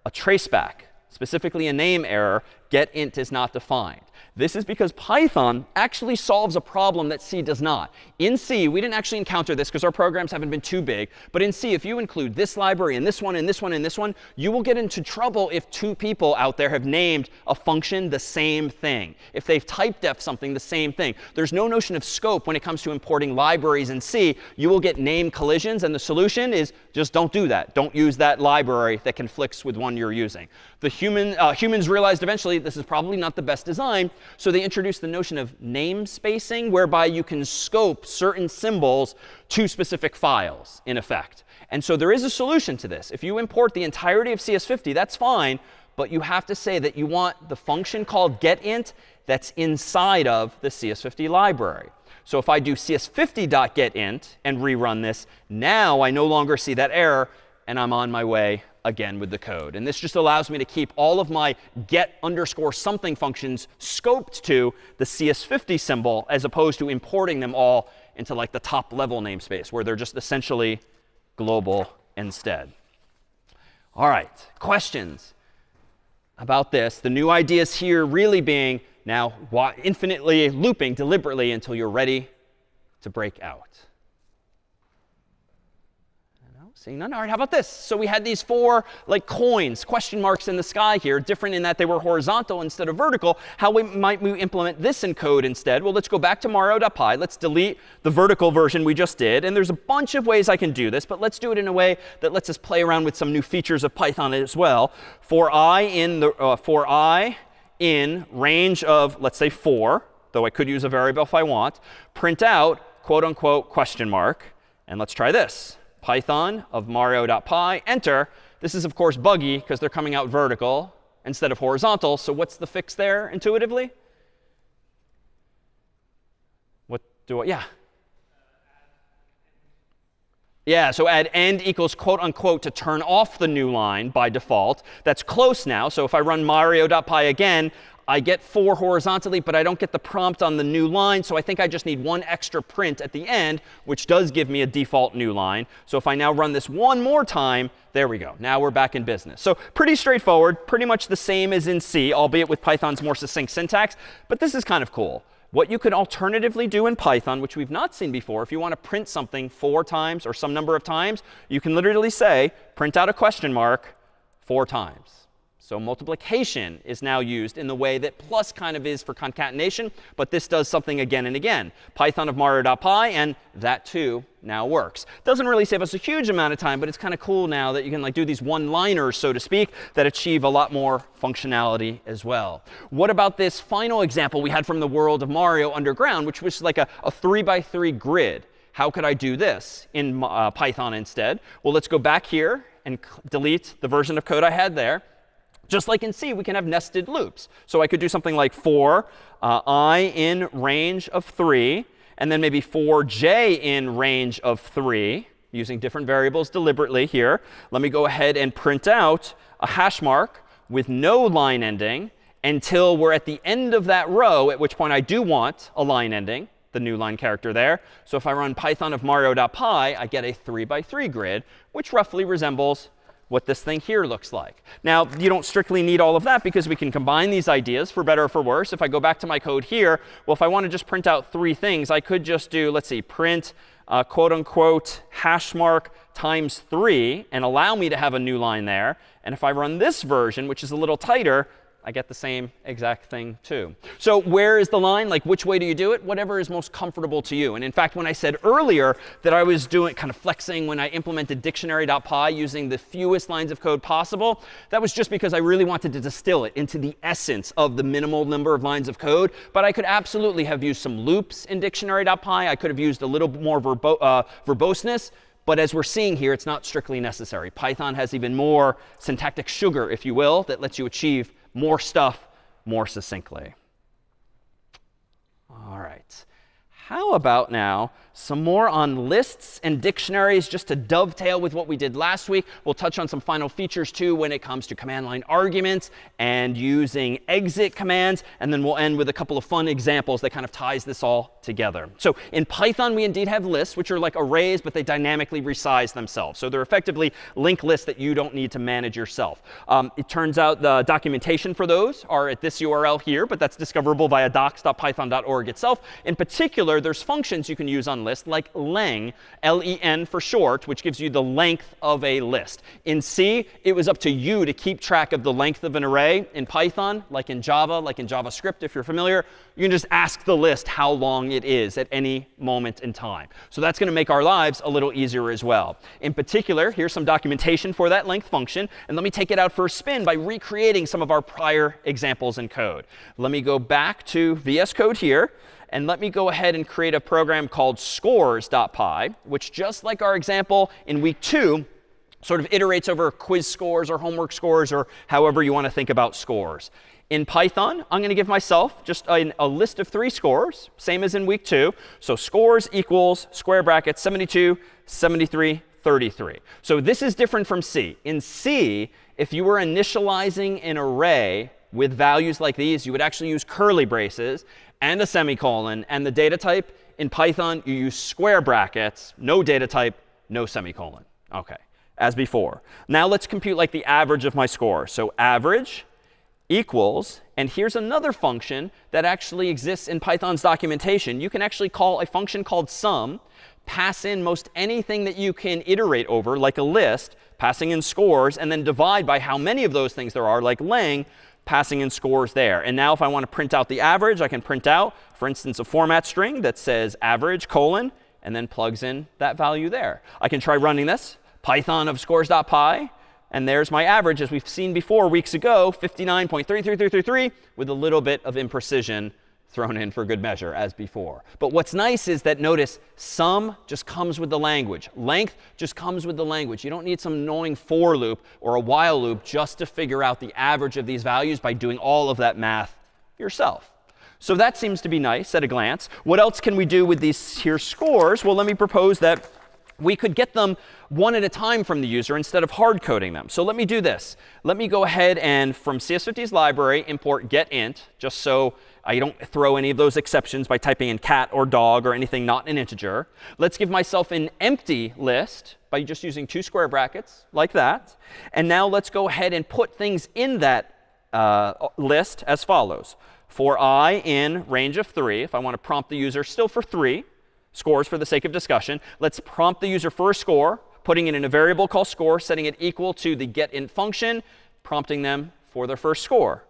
a traceback, specifically a name error, get int is not defined. This is because Python actually solves a problem that C does not. In C, we didn't actually encounter this because our programs haven't been too big. But in C, if you include this library and this one and this one and this one, you will get into trouble if 2 people out there have named a function the same thing. If they've typedef something the same thing. There's no notion of scope when it comes to importing libraries in C. You will get name collisions. And the solution is just don't do that. Don't use that library that conflicts with one you're using. The humans realized eventually this is probably not the best design. So they introduced the notion of namespacing, whereby you can scope certain symbols to specific files, in effect. And so there is a solution to this. If you import the entirety of CS50, that's fine. But you have to say that you want the function called getInt that's inside of the CS50 library. So if I do cs50.getInt and rerun this, now I no longer see that error, and I'm on my way again with the code. And this just allows me to keep all of my get_something functions scoped to the CS50 symbol, as opposed to importing them all into like the top level namespace, where they're just essentially global instead. All right, questions about this? The new ideas here really being now infinitely looping deliberately until you're ready to break out. Seeing none. All right, how about this? So we had these 4 like coins, question marks in the sky here, different in that they were horizontal instead of vertical. How might we implement this in code instead? Well, let's go back to Mario.py. Let's delete the vertical version we just did. And there's a bunch of ways I can do this, but let's do it in a way that lets us play around with some new features of Python as well. For I in range of, let's say, 4, though I could use a variable if I want, print out, quote unquote, question mark. And let's try this. Python of Mario.py, enter. This is, of course, buggy because they're coming out vertical instead of horizontal. So what's the fix there intuitively? What do I, yeah. Yeah, so add end equals quote unquote to turn off the new line by default. That's close now. So if I run Mario.py again, I get 4 horizontally, but I don't get the prompt on the new line. So I think I just need 1 extra print at the end, which does give me a default new line. So if I now run this one more time, there we go. Now we're back in business. So pretty straightforward, pretty much the same as in C, albeit with Python's more succinct syntax. But this is kind of cool. What you could alternatively do in Python, which we've not seen before, if you want to print something 4 times or some number of times, you can literally say, print out a question mark 4 times. So multiplication is now used in the way that plus kind of is for concatenation, but this does something again and again. Python of Mario.py, and that too now works. Doesn't really save us a huge amount of time, but it's kind of cool now that you can like do these one-liners, so to speak, that achieve a lot more functionality as well. What about this final example we had from the world of Mario Underground, which was like a 3x3 grid? How could I do this in Python instead? Well, let's go back here and delete the version of code I had there. Just like in C, we can have nested loops. So I could do something like for I in range of 3, and then maybe for j in range of 3, using different variables deliberately here. Let me go ahead and print out a hash mark with no line ending until we're at the end of that row, at which point I do want a line ending, the new line character there. So if I run Python of Mario.py, I get a 3x3 grid, which roughly resembles what this thing here looks like. Now, you don't strictly need all of that because we can combine these ideas for better or for worse. If I go back to my code here, well, if I want to just print out 3 things, I could just do, let's see, print quote unquote hash mark times 3 and allow me to have a new line there. And if I run this version, which is a little tighter, I get the same exact thing too. So where is the line? Like, which way do you do it? Whatever is most comfortable to you. And in fact, when I said earlier that I was doing kind of flexing when I implemented dictionary.py using the fewest lines of code possible, that was just because I really wanted to distill it into the essence of the minimal number of lines of code. But I could absolutely have used some loops in dictionary.py. I could have used a little more verboseness. But as we're seeing here, it's not strictly necessary. Python has even more syntactic sugar, if you will, that lets you achieve more stuff more succinctly. All right. How about now some more on lists and dictionaries just to dovetail with what we did last week. We'll touch on some final features too when it comes to command line arguments and using exit commands. And then we'll end with a couple of fun examples that kind of ties this all together. So in Python, we indeed have lists, which are like arrays, but they dynamically resize themselves. So they're effectively linked lists that you don't need to manage yourself. It turns out the documentation for those are at this URL here, but that's discoverable via docs.python.org itself. In particular, there's functions you can use on lists like len, L-E-N for short, which gives you the length of a list. In C, it was up to you to keep track of the length of an array. In Python, like in Java, like in JavaScript, if you're familiar, you can just ask the list how long it is at any moment in time. So that's going to make our lives a little easier as well. In particular, here's some documentation for that length function. And let me take it out for a spin by recreating some of our prior examples in code. Let me go back to VS Code here. And let me go ahead and create a program called scores.py, which just like our example in week 2, sort of iterates over quiz scores or homework scores or however you want to think about scores. In Python, I'm going to give myself just a list of 3 scores, same as in week 2. So scores equals square brackets 72, 73, 33. So this is different from C. In C, if you were initializing an array with values like these, you would actually use curly braces and a semicolon. And the data type in Python, you use square brackets, no data type, no semicolon. OK, as before. Now let's compute like the average of my score. So average equals, and here's another function that actually exists in Python's documentation. You can actually call a function called sum, pass in most anything that you can iterate over, like a list, passing in scores, and then divide by how many of those things there are, like len, passing in scores there. And now if I want to print out the average, I can print out, for instance, a format string that says average colon, and then plugs in that value there. I can try running this, Python of scores.py. And there's my average, as we've seen before weeks ago, 59.33333, with a little bit of imprecision thrown in for good measure, as before. But what's nice is that, notice, sum just comes with the language. Length just comes with the language. You don't need some annoying for loop or a while loop just to figure out the average of these values by doing all of that math yourself. So that seems to be nice at a glance. What else can we do with these here scores? Well, let me propose that we could get them one at a time from the user instead of hard coding them. So let me do this. Let me go ahead and from CS50's library import getInt, just so I don't throw any of those exceptions by typing in cat or dog or anything not an integer. Let's give myself an empty list by just using 2 square brackets like that. And now let's go ahead and put things in that list as follows. For I in range of 3, if I want to prompt the user still for 3, scores for the sake of discussion, let's prompt the user for a score, putting it in a variable called score, setting it equal to the getInt function, prompting them for their first score.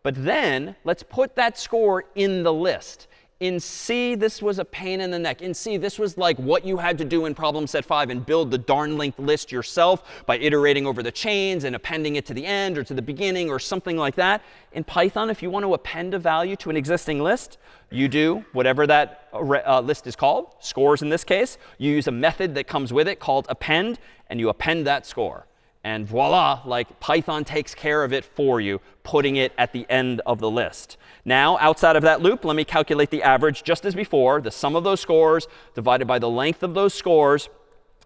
But then let's put that score in the list. In C, this was a pain in the neck. In C, this was like what you had to do in problem set 5 and build the darn linked list yourself by iterating over the chains and appending it to the end or to the beginning or something like that. In Python, if you want to append a value to an existing list, you do whatever that list is called, scores in this case. You use a method that comes with it called append, and you append that score. And voila, like Python takes care of it for you, putting it at the end of the list. Now, outside of that loop, let me calculate the average just as before, the sum of those scores divided by the length of those scores.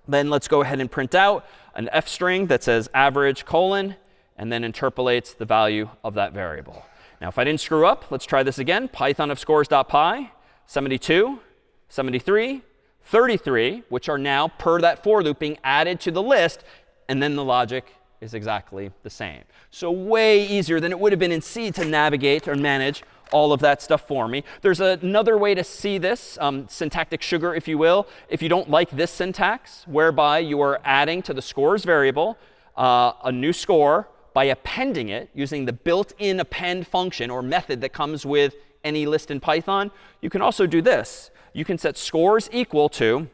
Then let's go ahead and print out an f string that says average colon, and then interpolates the value of that variable. Now, if I didn't screw up, let's try this again. Python of scores.py, 72, 73, 33, which are now, per that for loop, being added to the list. And then the logic is exactly the same. So way easier than it would have been in C to navigate or manage all of that stuff for me. There's another way to see this, syntactic sugar, if you will. If you don't like this syntax, whereby you are adding to the scores variable a new score, by appending it using the built-in append function or method that comes with any list in Python, you can also do this. You can set scores equal to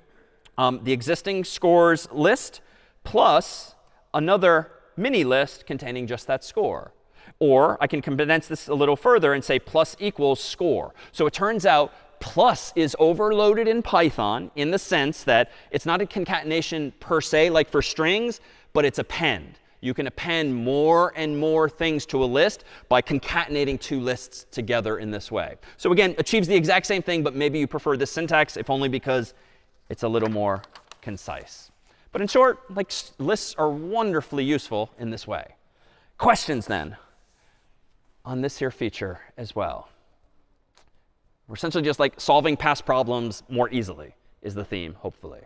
the existing scores list plus another mini list containing just that score. Or I can condense this a little further and say plus equals score. So it turns out plus is overloaded in Python in the sense that it's not a concatenation per se like for strings, but it's append. You can append more and more things to a list by concatenating two lists together in this way. So again, achieves the exact same thing, but maybe you prefer this syntax, if only because it's a little more concise. But in short, like, lists are wonderfully useful in this way. Questions then on this here feature as well? We're essentially just like solving past problems more easily is the theme, hopefully.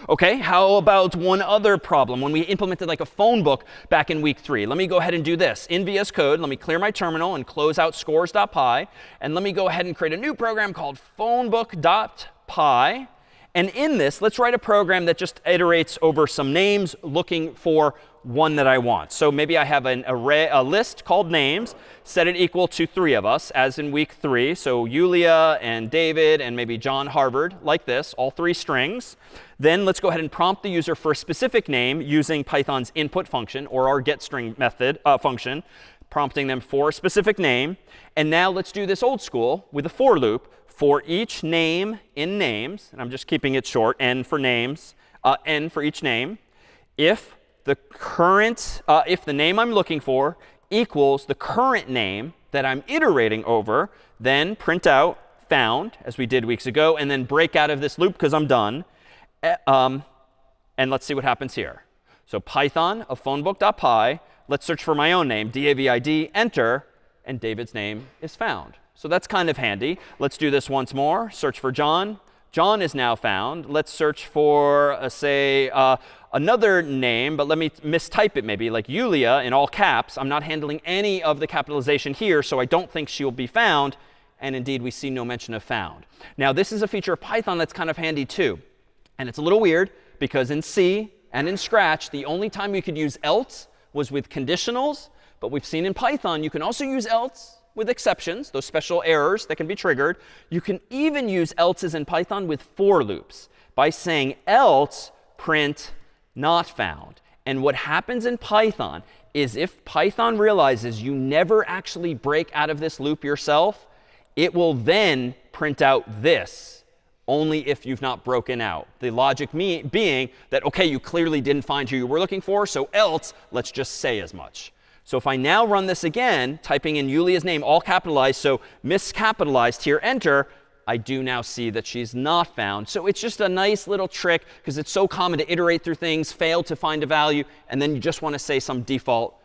OK, how about one other problem when we implemented like a phone book back in week 3? Let me go ahead and do this. In VS Code, let me clear my terminal and close out scores.py. And let me go ahead and create a new program called phonebook.py. And in this, let's write a program that just iterates over some names looking for one that I want. So maybe I have an array, a list called names, set it equal to 3 of us, as in week 3. So Yulia and David and maybe John Harvard, like this, all 3 strings. Then let's go ahead and prompt the user for a specific name using Python's input function or our getString method function, prompting them for a specific name. And now let's do this old school with a for loop for each name in names. And I'm just keeping it short, n for names, n for each name. If the name I'm looking for equals the current name that I'm iterating over, then print out found, as we did weeks ago, and then break out of this loop because I'm done. And let's see what happens here. So Python of phonebook.py, let's search for my own name, DAVID, enter, and David's name is found. So that's kind of handy. Let's do this once more. Search for John. John is now found. Let's search for, say, another name, but let me mistype it maybe, like Yulia in all caps. I'm not handling any of the capitalization here, so I don't think she'll be found. And indeed, we see no mention of found. Now, this is a feature of Python that's kind of handy too. And it's a little weird because in C and in Scratch, the only time you could use else was with conditionals. But we've seen in Python, you can also use else with exceptions, those special errors that can be triggered. You can even use else's in Python with for loops by saying else print not found. And what happens in Python is if Python realizes you never actually break out of this loop yourself, it will then print out this only if you've not broken out. The logic being that, OK, you clearly didn't find who you were looking for, so else, let's just say as much. So if I now run this again, typing in Yulia's name, all capitalized, so miscapitalized here, enter, I do now see that she's not found. So it's just a nice little trick because it's so common to iterate through things, fail to find a value, and then you just want to say some default,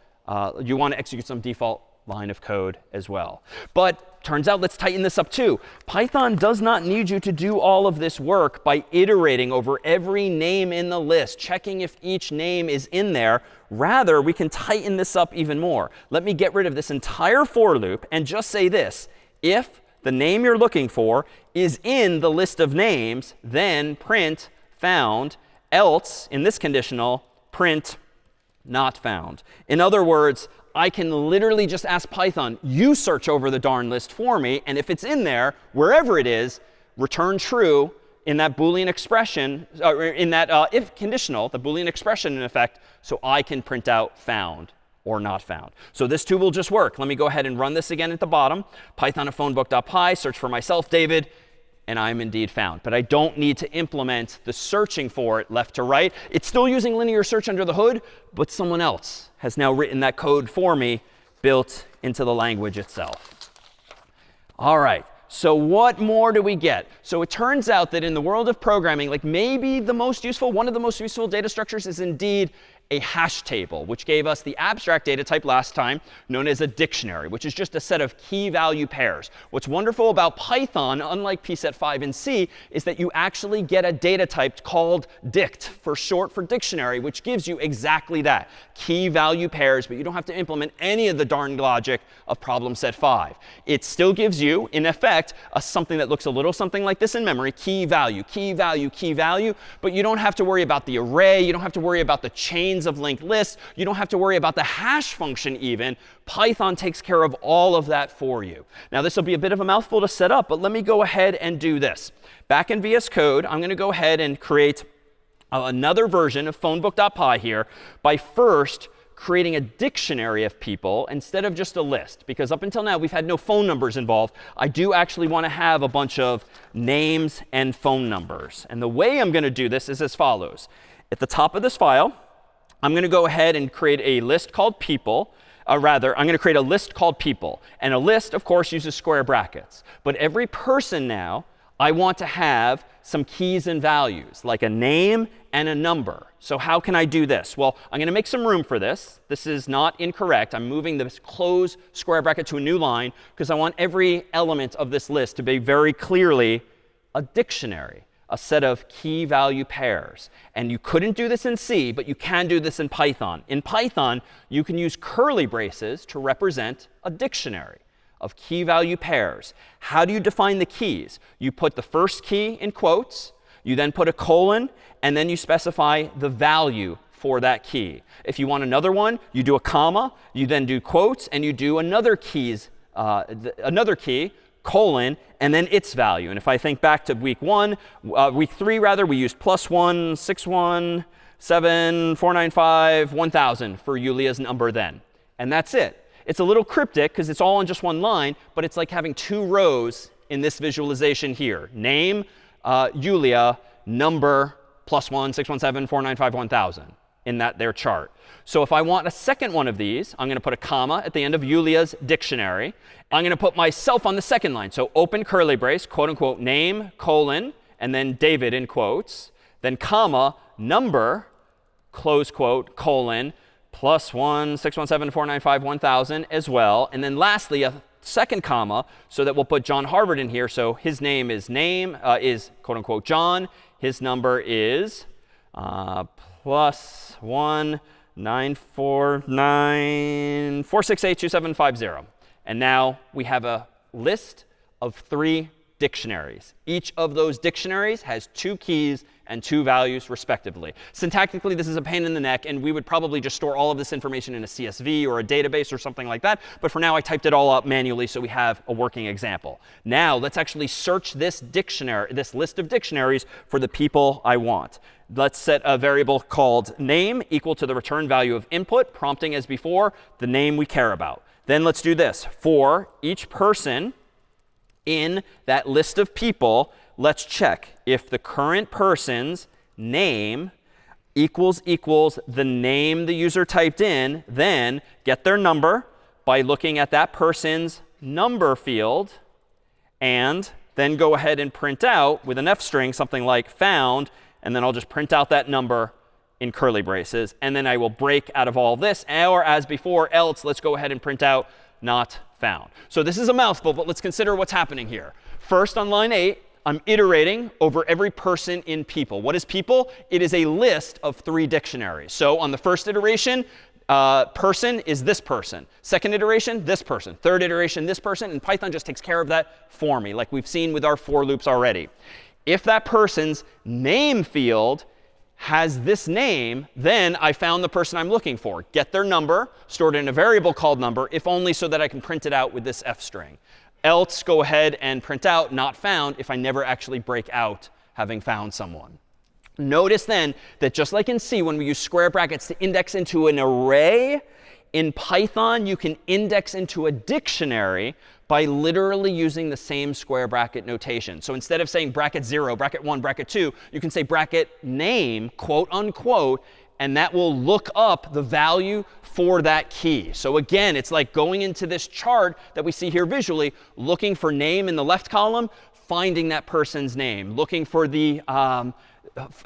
you want to execute some default line of code as well. But turns out, let's tighten this up too. Python does not need you to do all of this work by iterating over every name in the list, checking if each name is in there. Rather, we can tighten this up even more. Let me get rid of this entire for loop and just say this. If the name you're looking for is in the list of names, then print found, else, in this conditional, print not found. In other words, I can literally just ask Python, you search over the darn list for me, and if it's in there, wherever it is, return true in that Boolean expression, in that if conditional, the Boolean expression in effect, so I can print out found or not found. So this too will just work. Let me go ahead and run this again at the bottom. Python of phonebook.py, search for myself, David, and I'm indeed found. But I don't need to implement the searching for it left to right. It's still using linear search under the hood, but someone else has now written that code for me built into the language itself. All right. So what more do we get? So it turns out that in the world of programming, like maybe the most useful, one of the most useful data structures is indeed a hash table, which gave us the abstract data type last time, known as a dictionary, which is just a set of key value pairs. What's wonderful about Python, unlike pset5 and C, is that you actually get a data type called dict, for short for dictionary, which gives you exactly that, key value pairs, but you don't have to implement any of the darn logic of problem set 5. It still gives you, in effect, something that looks a little something like this in memory, key value, key value, key value, but you don't have to worry about the array. You don't have to worry about the chains strings of linked lists. You don't have to worry about the hash function even. Python takes care of all of that for you. Now, this will be a bit of a mouthful to set up, but let me go ahead and do this. Back in VS Code, I'm going to go ahead and create another version of phonebook.py here by first creating a dictionary of people instead of just a list. Because up until now, we've had no phone numbers involved. I do actually want to have a bunch of names and phone numbers. And the way I'm going to do this is as follows. At the top of this file, I'm going to go ahead and create a list called people. I'm going to create a list called people. And a list, of course, uses square brackets. But every person now, I want to have some keys and values, like a name and a number. So how can I do this? Well, I'm going to make some room for this. This is not incorrect. I'm moving this close square bracket to a new line because I want every element of this list to be very clearly a dictionary, a set of key value pairs. And you couldn't do this in C, but you can do this in Python. In Python, you can use curly braces to represent a dictionary of key value pairs. How do you define the keys? You put the first key in quotes, you then put a colon, and then you specify the value for that key. If you want another one, you do a comma, you then do quotes, and you do another key, colon, and then its value. And if I think back to week 3 rather, we used +1, 6, 7, 495, 1000 for Yulia's number then. And that's it. It's a little cryptic because it's all on just one line, but it's like having 2 rows in this visualization here. Name, Yulia, number, +1, 617, 495, 1000 in their chart. So if I want a second one of these, I'm going to put a comma at the end of Yulia's dictionary. I'm going to put myself on the second line. So open curly brace, quote unquote, name, colon, and then David in quotes. Then comma, number, close quote, colon, +1, 617, 495, 1000 as well. And then lastly, a second comma, so that we'll put John Harvard in here. So his name is quote unquote John. His number is +1 949 468 2750. And now we have a list of 3 dictionaries. Each of those dictionaries has 2 keys and 2 values respectively. Syntactically, this is a pain in the neck, and we would probably just store all of this information in a CSV or a database or something like that. But for now, I typed it all up manually so we have a working example. Now, let's actually search this list of dictionaries for the people I want. Let's set a variable called name equal to the return value of input, prompting as before the name we care about. Then let's do this. For each person in that list of people, let's check if the current person's name equals the name the user typed in, then get their number by looking at that person's number field, and then go ahead and print out with an F string something like found, and then I'll just print out that number in curly braces. And then I will break out of all this, or as before, else let's go ahead and print out not found. So this is a mouthful, but let's consider what's happening here. First, on line 8, I'm iterating over every person in people. What is people? It is a list of 3 dictionaries. So on the first iteration, person is this person. Second iteration, this person. Third iteration, this person. And Python just takes care of that for me, like we've seen with our for loops already. If that person's name field has this name, then I found the person I'm looking for. Get their number, stored in a variable called number, if only so that I can print it out with this F string. Else, go ahead and print out not found if I never actually break out having found someone. Notice then that just like in C, when we use square brackets to index into an array, in Python, you can index into a dictionary by literally using the same square bracket notation. So instead of saying bracket 0, bracket 1, bracket 2, you can say bracket name, quote unquote, and that will look up the value for that key. So again, it's like going into this chart that we see here visually, looking for name in the left column, finding that person's name, looking for the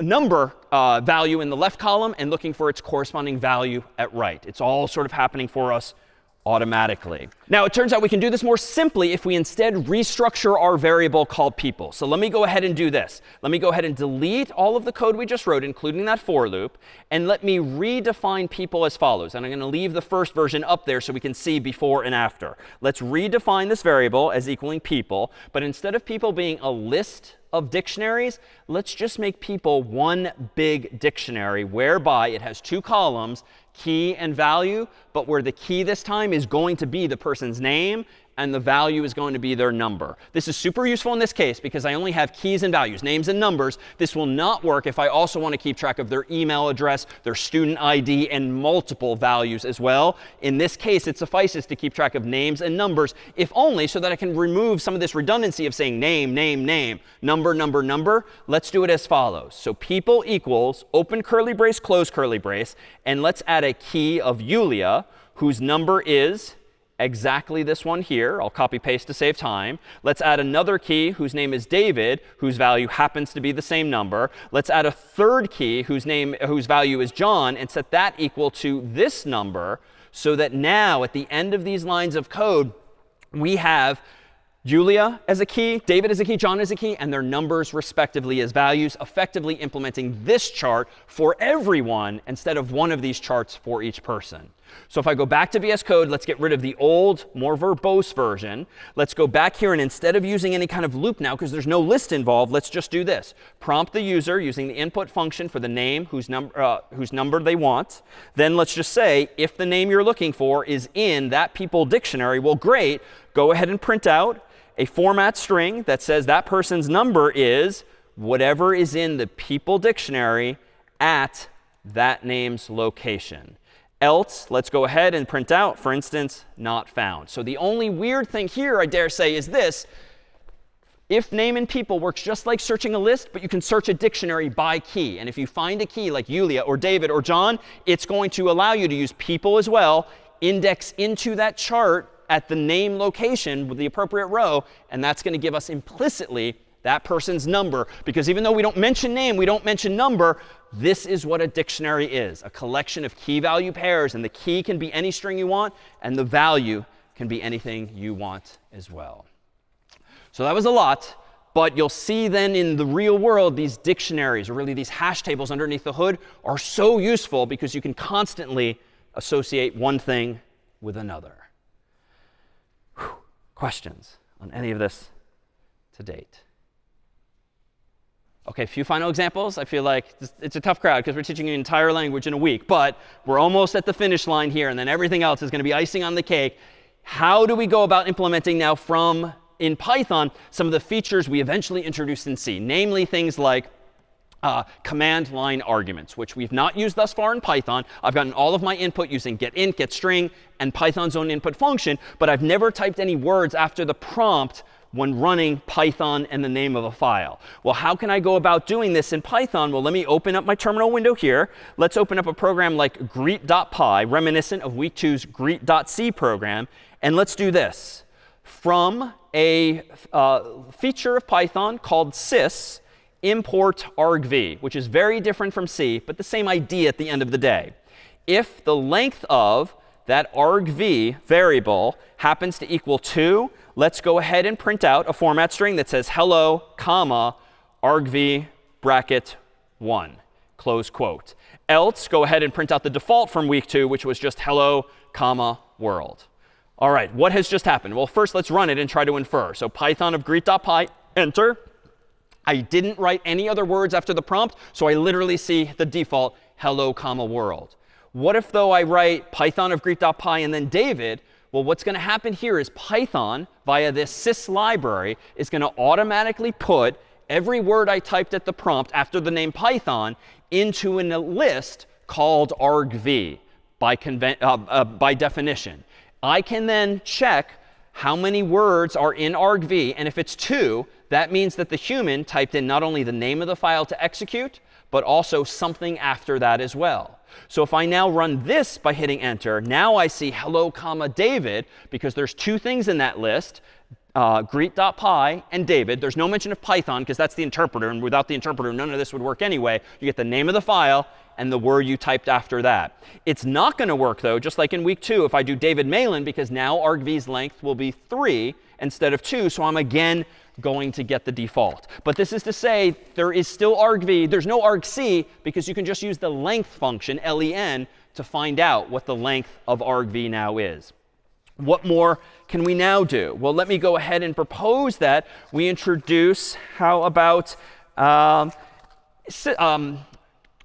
number value in the left column, and looking for its corresponding value at right. It's all sort of happening for us automatically. Now, it turns out we can do this more simply if we instead restructure our variable called people. So let me go ahead and do this. Let me go ahead and delete all of the code we just wrote, including that for loop, and let me redefine people as follows. And I'm going to leave the first version up there so we can see before and after. Let's redefine this variable as equaling people, but instead of people being a list of dictionaries, let's just make people one big dictionary whereby it has two columns, key and value, but where the key this time is going to be the person's name and the value is going to be their number. This is super useful in this case because I only have keys and values, names and numbers. This will not work if I also want to keep track of their email address, their student ID, and multiple values as well. In this case, it suffices to keep track of names and numbers, if only so that I can remove some of this redundancy of saying name, name, name, number, number, number. Let's do it as follows. So people equals, open curly brace, close curly brace, and let's add a key of Yulia, whose number is exactly this one here. I'll copy paste to save time. Let's add another key whose name is David, whose value happens to be the same number. Let's add a third key whose value is John, and set that equal to this number, so that now at the end of these lines of code, we have Julia as a key, David as a key, John as a key, and their numbers respectively as values, effectively implementing this chart for everyone instead of one of these charts for each person. So if I go back to VS Code, let's get rid of the old, more verbose version. Let's go back here, and instead of using any kind of loop now, because there's no list involved, let's just do this. Prompt the user using the input function for the name whose number they want. Then let's just say, if the name you're looking for is in that people dictionary, well, great. Go ahead and print out a format string that says that person's number is whatever is in the people dictionary at that name's location. Else, let's go ahead and print out, for instance, not found. So the only weird thing here, I dare say, is this. If name and people works just like searching a list, but you can search a dictionary by key. And if you find a key like Yulia or David or John, it's going to allow you to use people as well, index into that chart at the name location with the appropriate row, and that's going to give us implicitly that person's number. Because even though we don't mention name, we don't mention number, this is what a dictionary is, a collection of key value pairs. And the key can be any string you want, and the value can be anything you want as well. So that was a lot. But you'll see then in the real world, these dictionaries, or really these hash tables underneath the hood, are so useful because you can constantly associate one thing with another. Questions on any of this to date? OK, a few final examples. I feel like it's a tough crowd because we're teaching an entire language in a week. But we're almost at the finish line here. And then everything else is going to be icing on the cake. How do we go about implementing now in Python some of the features we eventually introduced in C? Namely things like command line arguments, which we've not used thus far in Python. I've gotten all of my input using getInt, getString, and Python's own input function. But I've never typed any words after the prompt when running Python and the name of a file. Well, how can I go about doing this in Python? Well, let me open up my terminal window here. Let's open up a program like greet.py, reminiscent of week 2's greet.c program. And let's do this. From a feature of Python called sys, import argv, which is very different from C, but the same idea at the end of the day. If the length of that argv variable happens to equal 2, let's go ahead and print out a format string that says hello, comma, argv bracket 1, close quote. Else, go ahead and print out the default from week 2, which was just hello, comma, world. All right, what has just happened? Well, first let's run it and try to infer. So Python of greet.py, enter. I didn't write any other words after the prompt, so I literally see the default hello, comma, world. What if, though, I write Python of greet.py and then David? Well, what's going to happen here is Python, via this sys library, is going to automatically put every word I typed at the prompt after the name Python into a list called argv by definition. I can then check how many words are in argv. And if it's 2, that means that the human typed in not only the name of the file to execute, but also something after that as well. So if I now run this by hitting enter, now I see hello, comma, David, because there's 2 things in that list, greet.py and David. There's no mention of Python because that's the interpreter. And without the interpreter, none of this would work anyway. You get the name of the file and the word you typed after that. It's not going to work, though, just like in week 2, if I do David Malin, because now argv's length will be 3 instead of 2. So I'm again going to get the default. But this is to say there is still argv. There's no argc because you can just use the length function, len, to find out what the length of argv now is. What more can we now do? Well, let me go ahead and propose that we introduce, how about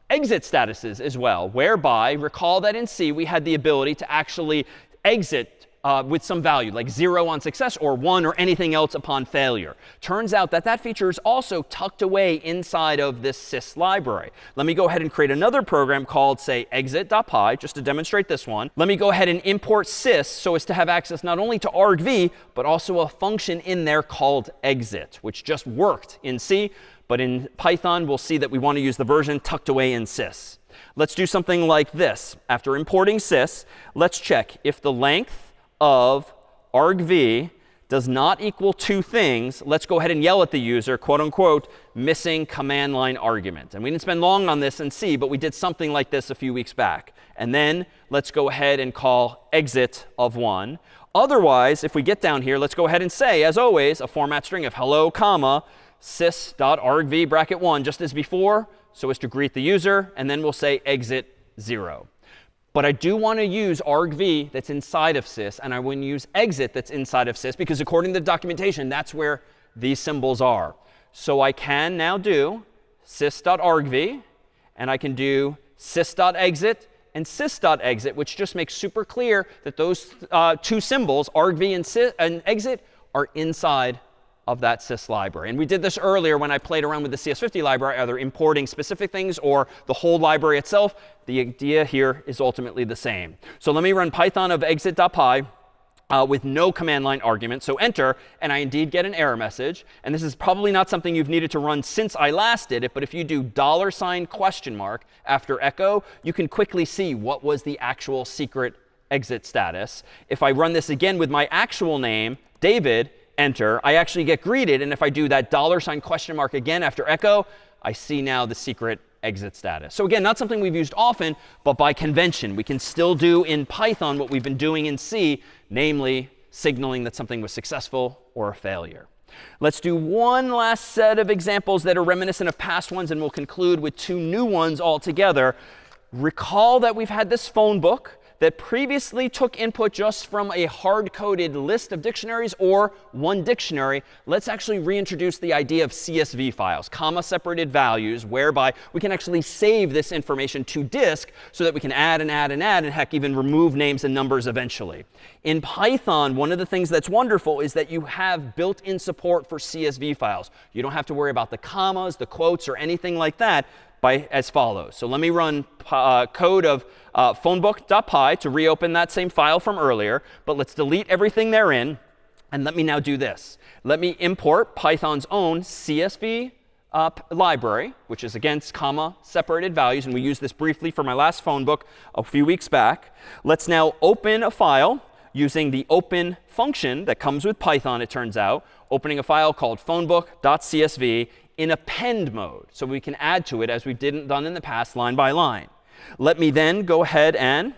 exit statuses as well, whereby, recall that in C we had the ability to actually exit with some value, like 0 on success or 1 or anything else upon failure. Turns out that that feature is also tucked away inside of this sys library. Let me go ahead and create another program called, say, exit.py, just to demonstrate this one. Let me go ahead and import sys so as to have access not only to argv, but also a function in there called exit, which just worked in C. But in Python, we'll see that we want to use the version tucked away in sys. Let's do something like this. After importing sys, let's check if the length of argv does not equal 2 things. Let's go ahead and yell at the user, quote unquote, missing command line argument. And we didn't spend long on this in C, but we did something like this a few weeks back. And then let's go ahead and call exit of 1. Otherwise, if we get down here, let's go ahead and say, as always, a format string of hello, comma, sys.argv bracket 1, just as before, so as to greet the user. And then we'll say exit 0. But I do want to use argv that's inside of sys, and I want to use exit that's inside of sys, because according to the documentation, that's where these symbols are. So I can now do sys.argv, and I can do sys.exit and sys.exit, which just makes super clear that those 2 symbols, argv and exit, are inside of that sys library. And we did this earlier when I played around with the CS50 library, either importing specific things or the whole library itself. The idea here is ultimately the same. So let me run Python of exit.py with no command line argument. So enter, and I indeed get an error message. And this is probably not something you've needed to run since I last did it. But if you do $? after echo, you can quickly see what was the actual secret exit status. If I run this again with my actual name, David, enter, I actually get greeted. And if I do that $? again after echo, I see now the secret exit status. So again, not something we've used often, but by convention, we can still do in Python what we've been doing in C, namely signaling that something was successful or a failure. Let's do one last set of examples that are reminiscent of past ones, and we'll conclude with 2 new ones altogether. Recall that we've had this phone book that previously took input just from a hard-coded list of dictionaries or one dictionary. Let's actually reintroduce the idea of CSV files, comma-separated values, whereby we can actually save this information to disk so that we can add and add and add, and heck, even remove names and numbers eventually. In Python, one of the things that's wonderful is that you have built-in support for CSV files. You don't have to worry about the commas, the quotes, or anything like that. As follows. So let me run code of phonebook.py to reopen that same file from earlier. But let's delete everything therein. And let me now do this. Let me import Python's own CSV library, which is against comma separated values. And we used this briefly for my last phone book a few weeks back. Let's now open a file using the open function that comes with Python, it turns out, opening a file called phonebook.csv in append mode. So we can add to it, as we've done in the past, line by line. Let me then go ahead and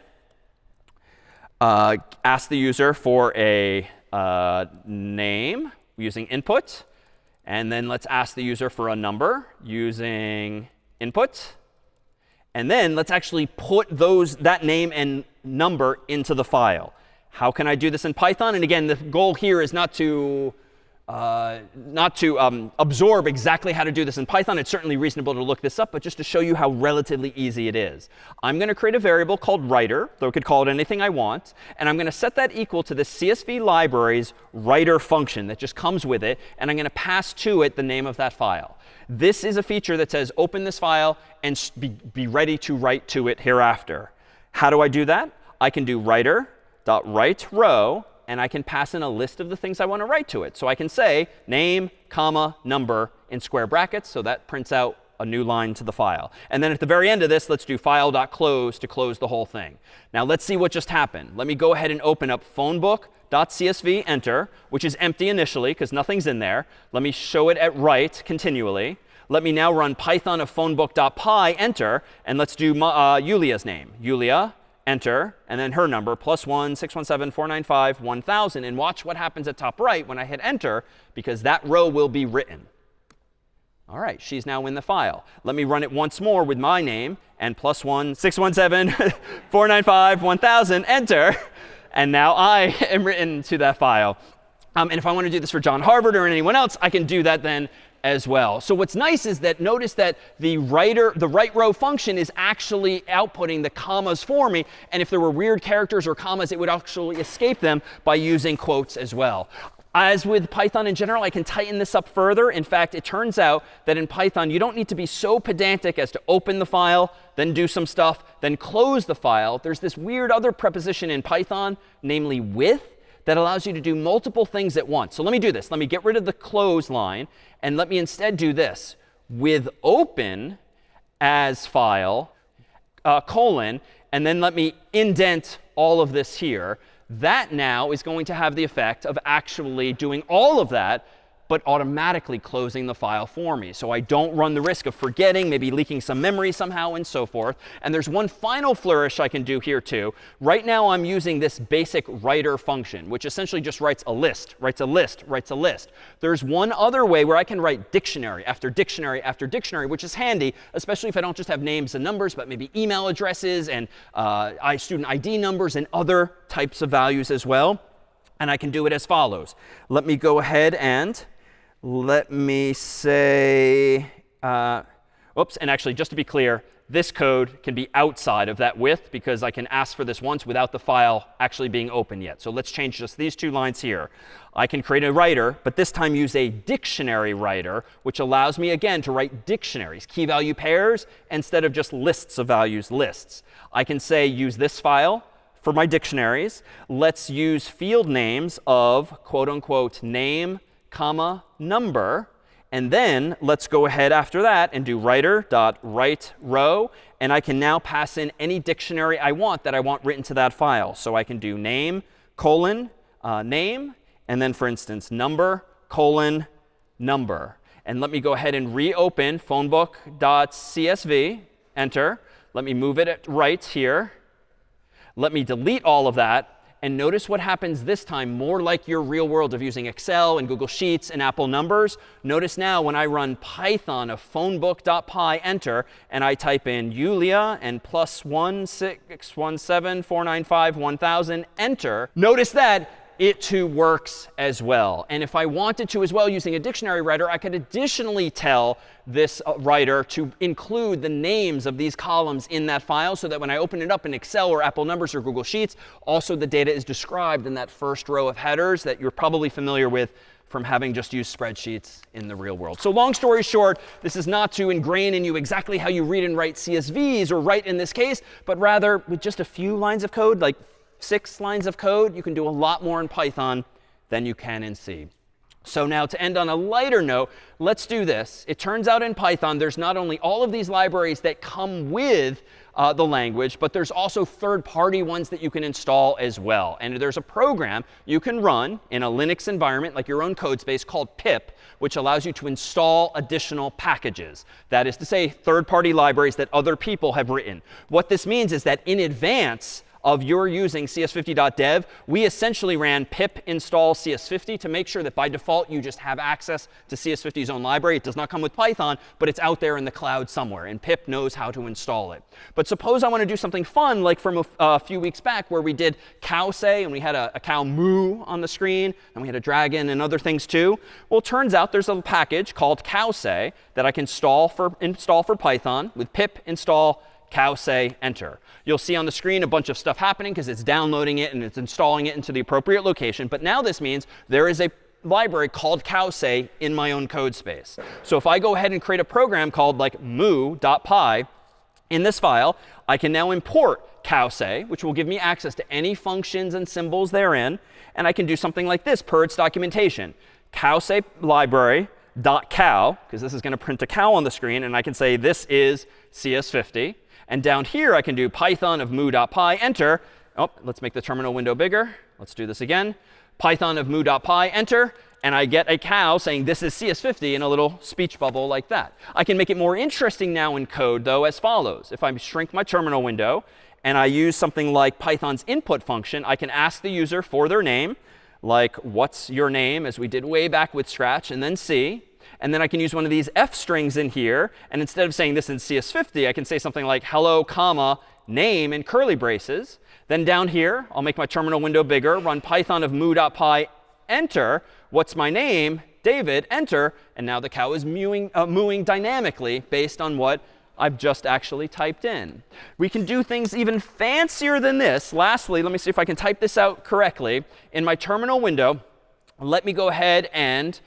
ask the user for a name using input. And then let's ask the user for a number using input. And then let's actually put that name and number into the file. How can I do this in Python? And again, the goal here is not to absorb exactly how to do this in Python. It's certainly reasonable to look this up, but just to show you how relatively easy it is. I'm going to create a variable called writer, though I could call it anything I want. And I'm going to set that equal to the CSV library's writer function that just comes with it. And I'm going to pass to it the name of that file. This is a feature that says open this file and be ready to write to it hereafter. How do I do that? I can do writer.writeRow, and I can pass in a list of the things I want to write to it. So I can say name, comma, number in square brackets. So that prints out a new line to the file. And then at the very end of this, let's do file.close to close the whole thing. Now let's see what just happened. Let me go ahead and open up phonebook.csv, enter, which is empty initially because nothing's in there. Let me show it at write continually. Let me now run Python of phonebook.py, enter, and let's do Yulia's name. Yulia, enter, and then her number, +1 617 495 1000. And watch what happens at top right when I hit enter, because that row will be written. All right, she's now in the file. Let me run it once more with my name and +1 617 495 1000, enter. and now I am written to that file. And if I want to do this for John Harvard or anyone else, I can do that then as well. So what's nice is that notice that the right row function is actually outputting the commas for me. And if there were weird characters or commas, it would actually escape them by using quotes as well. As with Python in general, I can tighten this up further. In fact, it turns out that in Python, you don't need to be so pedantic as to open the file, then do some stuff, then close the file. There's this weird other preposition in Python, namely with, that allows you to do multiple things at once. So let me do this. Let me get rid of the close line, and let me instead do this. With open as file, colon, and then let me indent all of this here. That now is going to have the effect of actually doing all of that, but automatically closing the file for me. So I don't run the risk of forgetting, maybe leaking some memory somehow, and so forth. And there's one final flourish I can do here too. Right now I'm using this basic writer function, which essentially just writes a list, writes a list, writes a list. There's one other way where I can write dictionary after dictionary after dictionary, which is handy, especially if I don't just have names and numbers, but maybe email addresses and student ID numbers and other types of values as well. And I can do it as follows. Let me go ahead and let me say, oops, and actually, just to be clear, this code can be outside of that with, because I can ask for this once without the file actually being open yet. So let's change just these two lines here. I can create a writer, but this time use a dictionary writer, which allows me, again, to write dictionaries, key value pairs, instead of just lists of values, lists. I can say use this file for my dictionaries. Let's use field names of quote unquote name, comma, number, and then let's go ahead after that and do writer.writeRow, and I can now pass in any dictionary I want written to that file. So I can do name, colon, name, and then for instance number, colon, number. And let me go ahead and reopen phonebook.csv, enter. Let me move it at right here. Let me delete all of that. And notice what happens this time, more like your real world of using Excel and Google Sheets and Apple numbers. Notice now when I run Python of phonebook.py, enter, and I type in Yulia and +16174951000, enter. Notice that it too works as well. And if I wanted to as well using a dictionary writer, I could additionally tell this writer to include the names of these columns in that file so that when I open it up in Excel or Apple Numbers or Google Sheets, also the data is described in that first row of headers that you're probably familiar with from having just used spreadsheets in the real world. So long story short, this is not to ingrain in you exactly how you read and write CSVs or write in this case, but rather with just a few lines of code, like 6 lines of code, you can do a lot more in Python than you can in C. So now to end on a lighter note, let's do this. It turns out in Python, there's not only all of these libraries that come with the language, but there's also third-party ones that you can install as well. And there's a program you can run in a Linux environment, like your own code space, called pip, which allows you to install additional packages. That is to say, third-party libraries that other people have written. What this means is that in advance of your using CS50.dev, we essentially ran pip install CS50 to make sure that by default you just have access to CS50's own library. It does not come with Python, but it's out there in the cloud somewhere, and pip knows how to install it. But suppose I want to do something fun, like from a few weeks back where we did cow say, and we had a cow moo on the screen, and we had a dragon and other things too. Well, it turns out there's a package called cow say that I can install for Python with pip install cow say enter. You'll see on the screen a bunch of stuff happening because it's downloading it and it's installing it into the appropriate location. But now this means there is a library called cow say in my own code space. So if I go ahead and create a program called like moo.py in this file, I can now import cow say, which will give me access to any functions and symbols therein. And I can do something like this per its documentation. Cow say library .cow, because this is going to print a cow on the screen, and I can say this is CS50. And down here, I can do Python of moo.py, enter. Oh, let's make the terminal window bigger. Let's do this again. Python of moo.py, enter. And I get a cow saying this is CS50 in a little speech bubble like that. I can make it more interesting now in code, though, as follows. If I shrink my terminal window and I use something like Python's input function, I can ask the user for their name, like what's your name, as we did way back with Scratch, and then C. And then I can use one of these F strings in here. And instead of saying this in CS50, I can say something like hello, comma, name in curly braces. Then down here, I'll make my terminal window bigger, run python of moo.py, enter. What's my name? David, enter. And now the cow is mooing dynamically based on what I've just actually typed in. We can do things even fancier than this. Lastly, let me see if I can type this out correctly. In my terminal window, let me go ahead and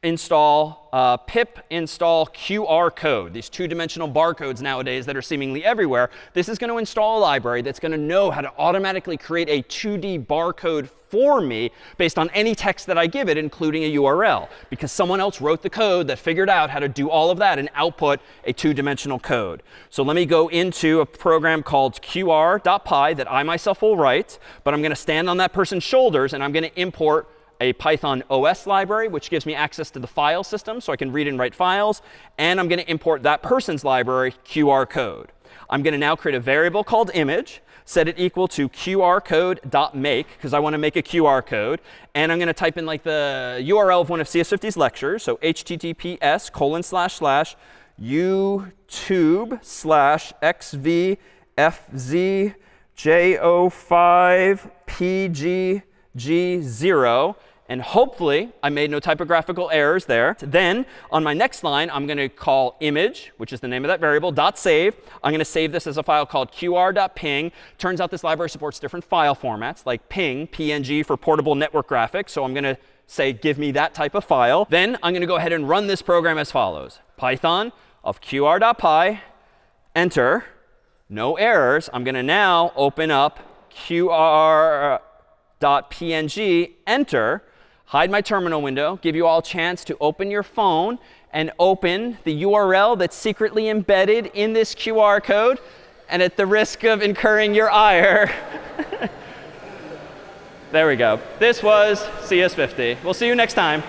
install pip install QR code, these two-dimensional barcodes nowadays that are seemingly everywhere. This is going to install a library that's going to know how to automatically create a 2D barcode for me based on any text that I give it, including a URL, because someone else wrote the code that figured out how to do all of that and output a two-dimensional code. So let me go into a program called qr.py that I myself will write, but I'm going to stand on that person's shoulders, and I'm going to import a Python OS library, which gives me access to the file system so I can read and write files. And I'm going to import that person's library, QR code. I'm going to now create a variable called image, set it equal to qrcode.make, because I want to make a QR code. And I'm going to type in like the URL of one of CS50's lectures. So https://youtube/xv-jo5pgg0. And hopefully, I made no typographical errors there. Then, on my next line, I'm going to call image, which is the name of that variable, .save. I'm going to save this as a file called qr.ping. Turns out this library supports different file formats, like ping, PNG for portable network graphics. So I'm going to say, give me that type of file. Then, I'm going to go ahead and run this program as follows. Python of qr.py, enter, no errors. I'm going to now open up qr.png, enter. Hide my terminal window, give you all a chance to open your phone and open the URL that's secretly embedded in this QR code. And at the risk of incurring your ire, there we go. This was CS50. We'll see you next time.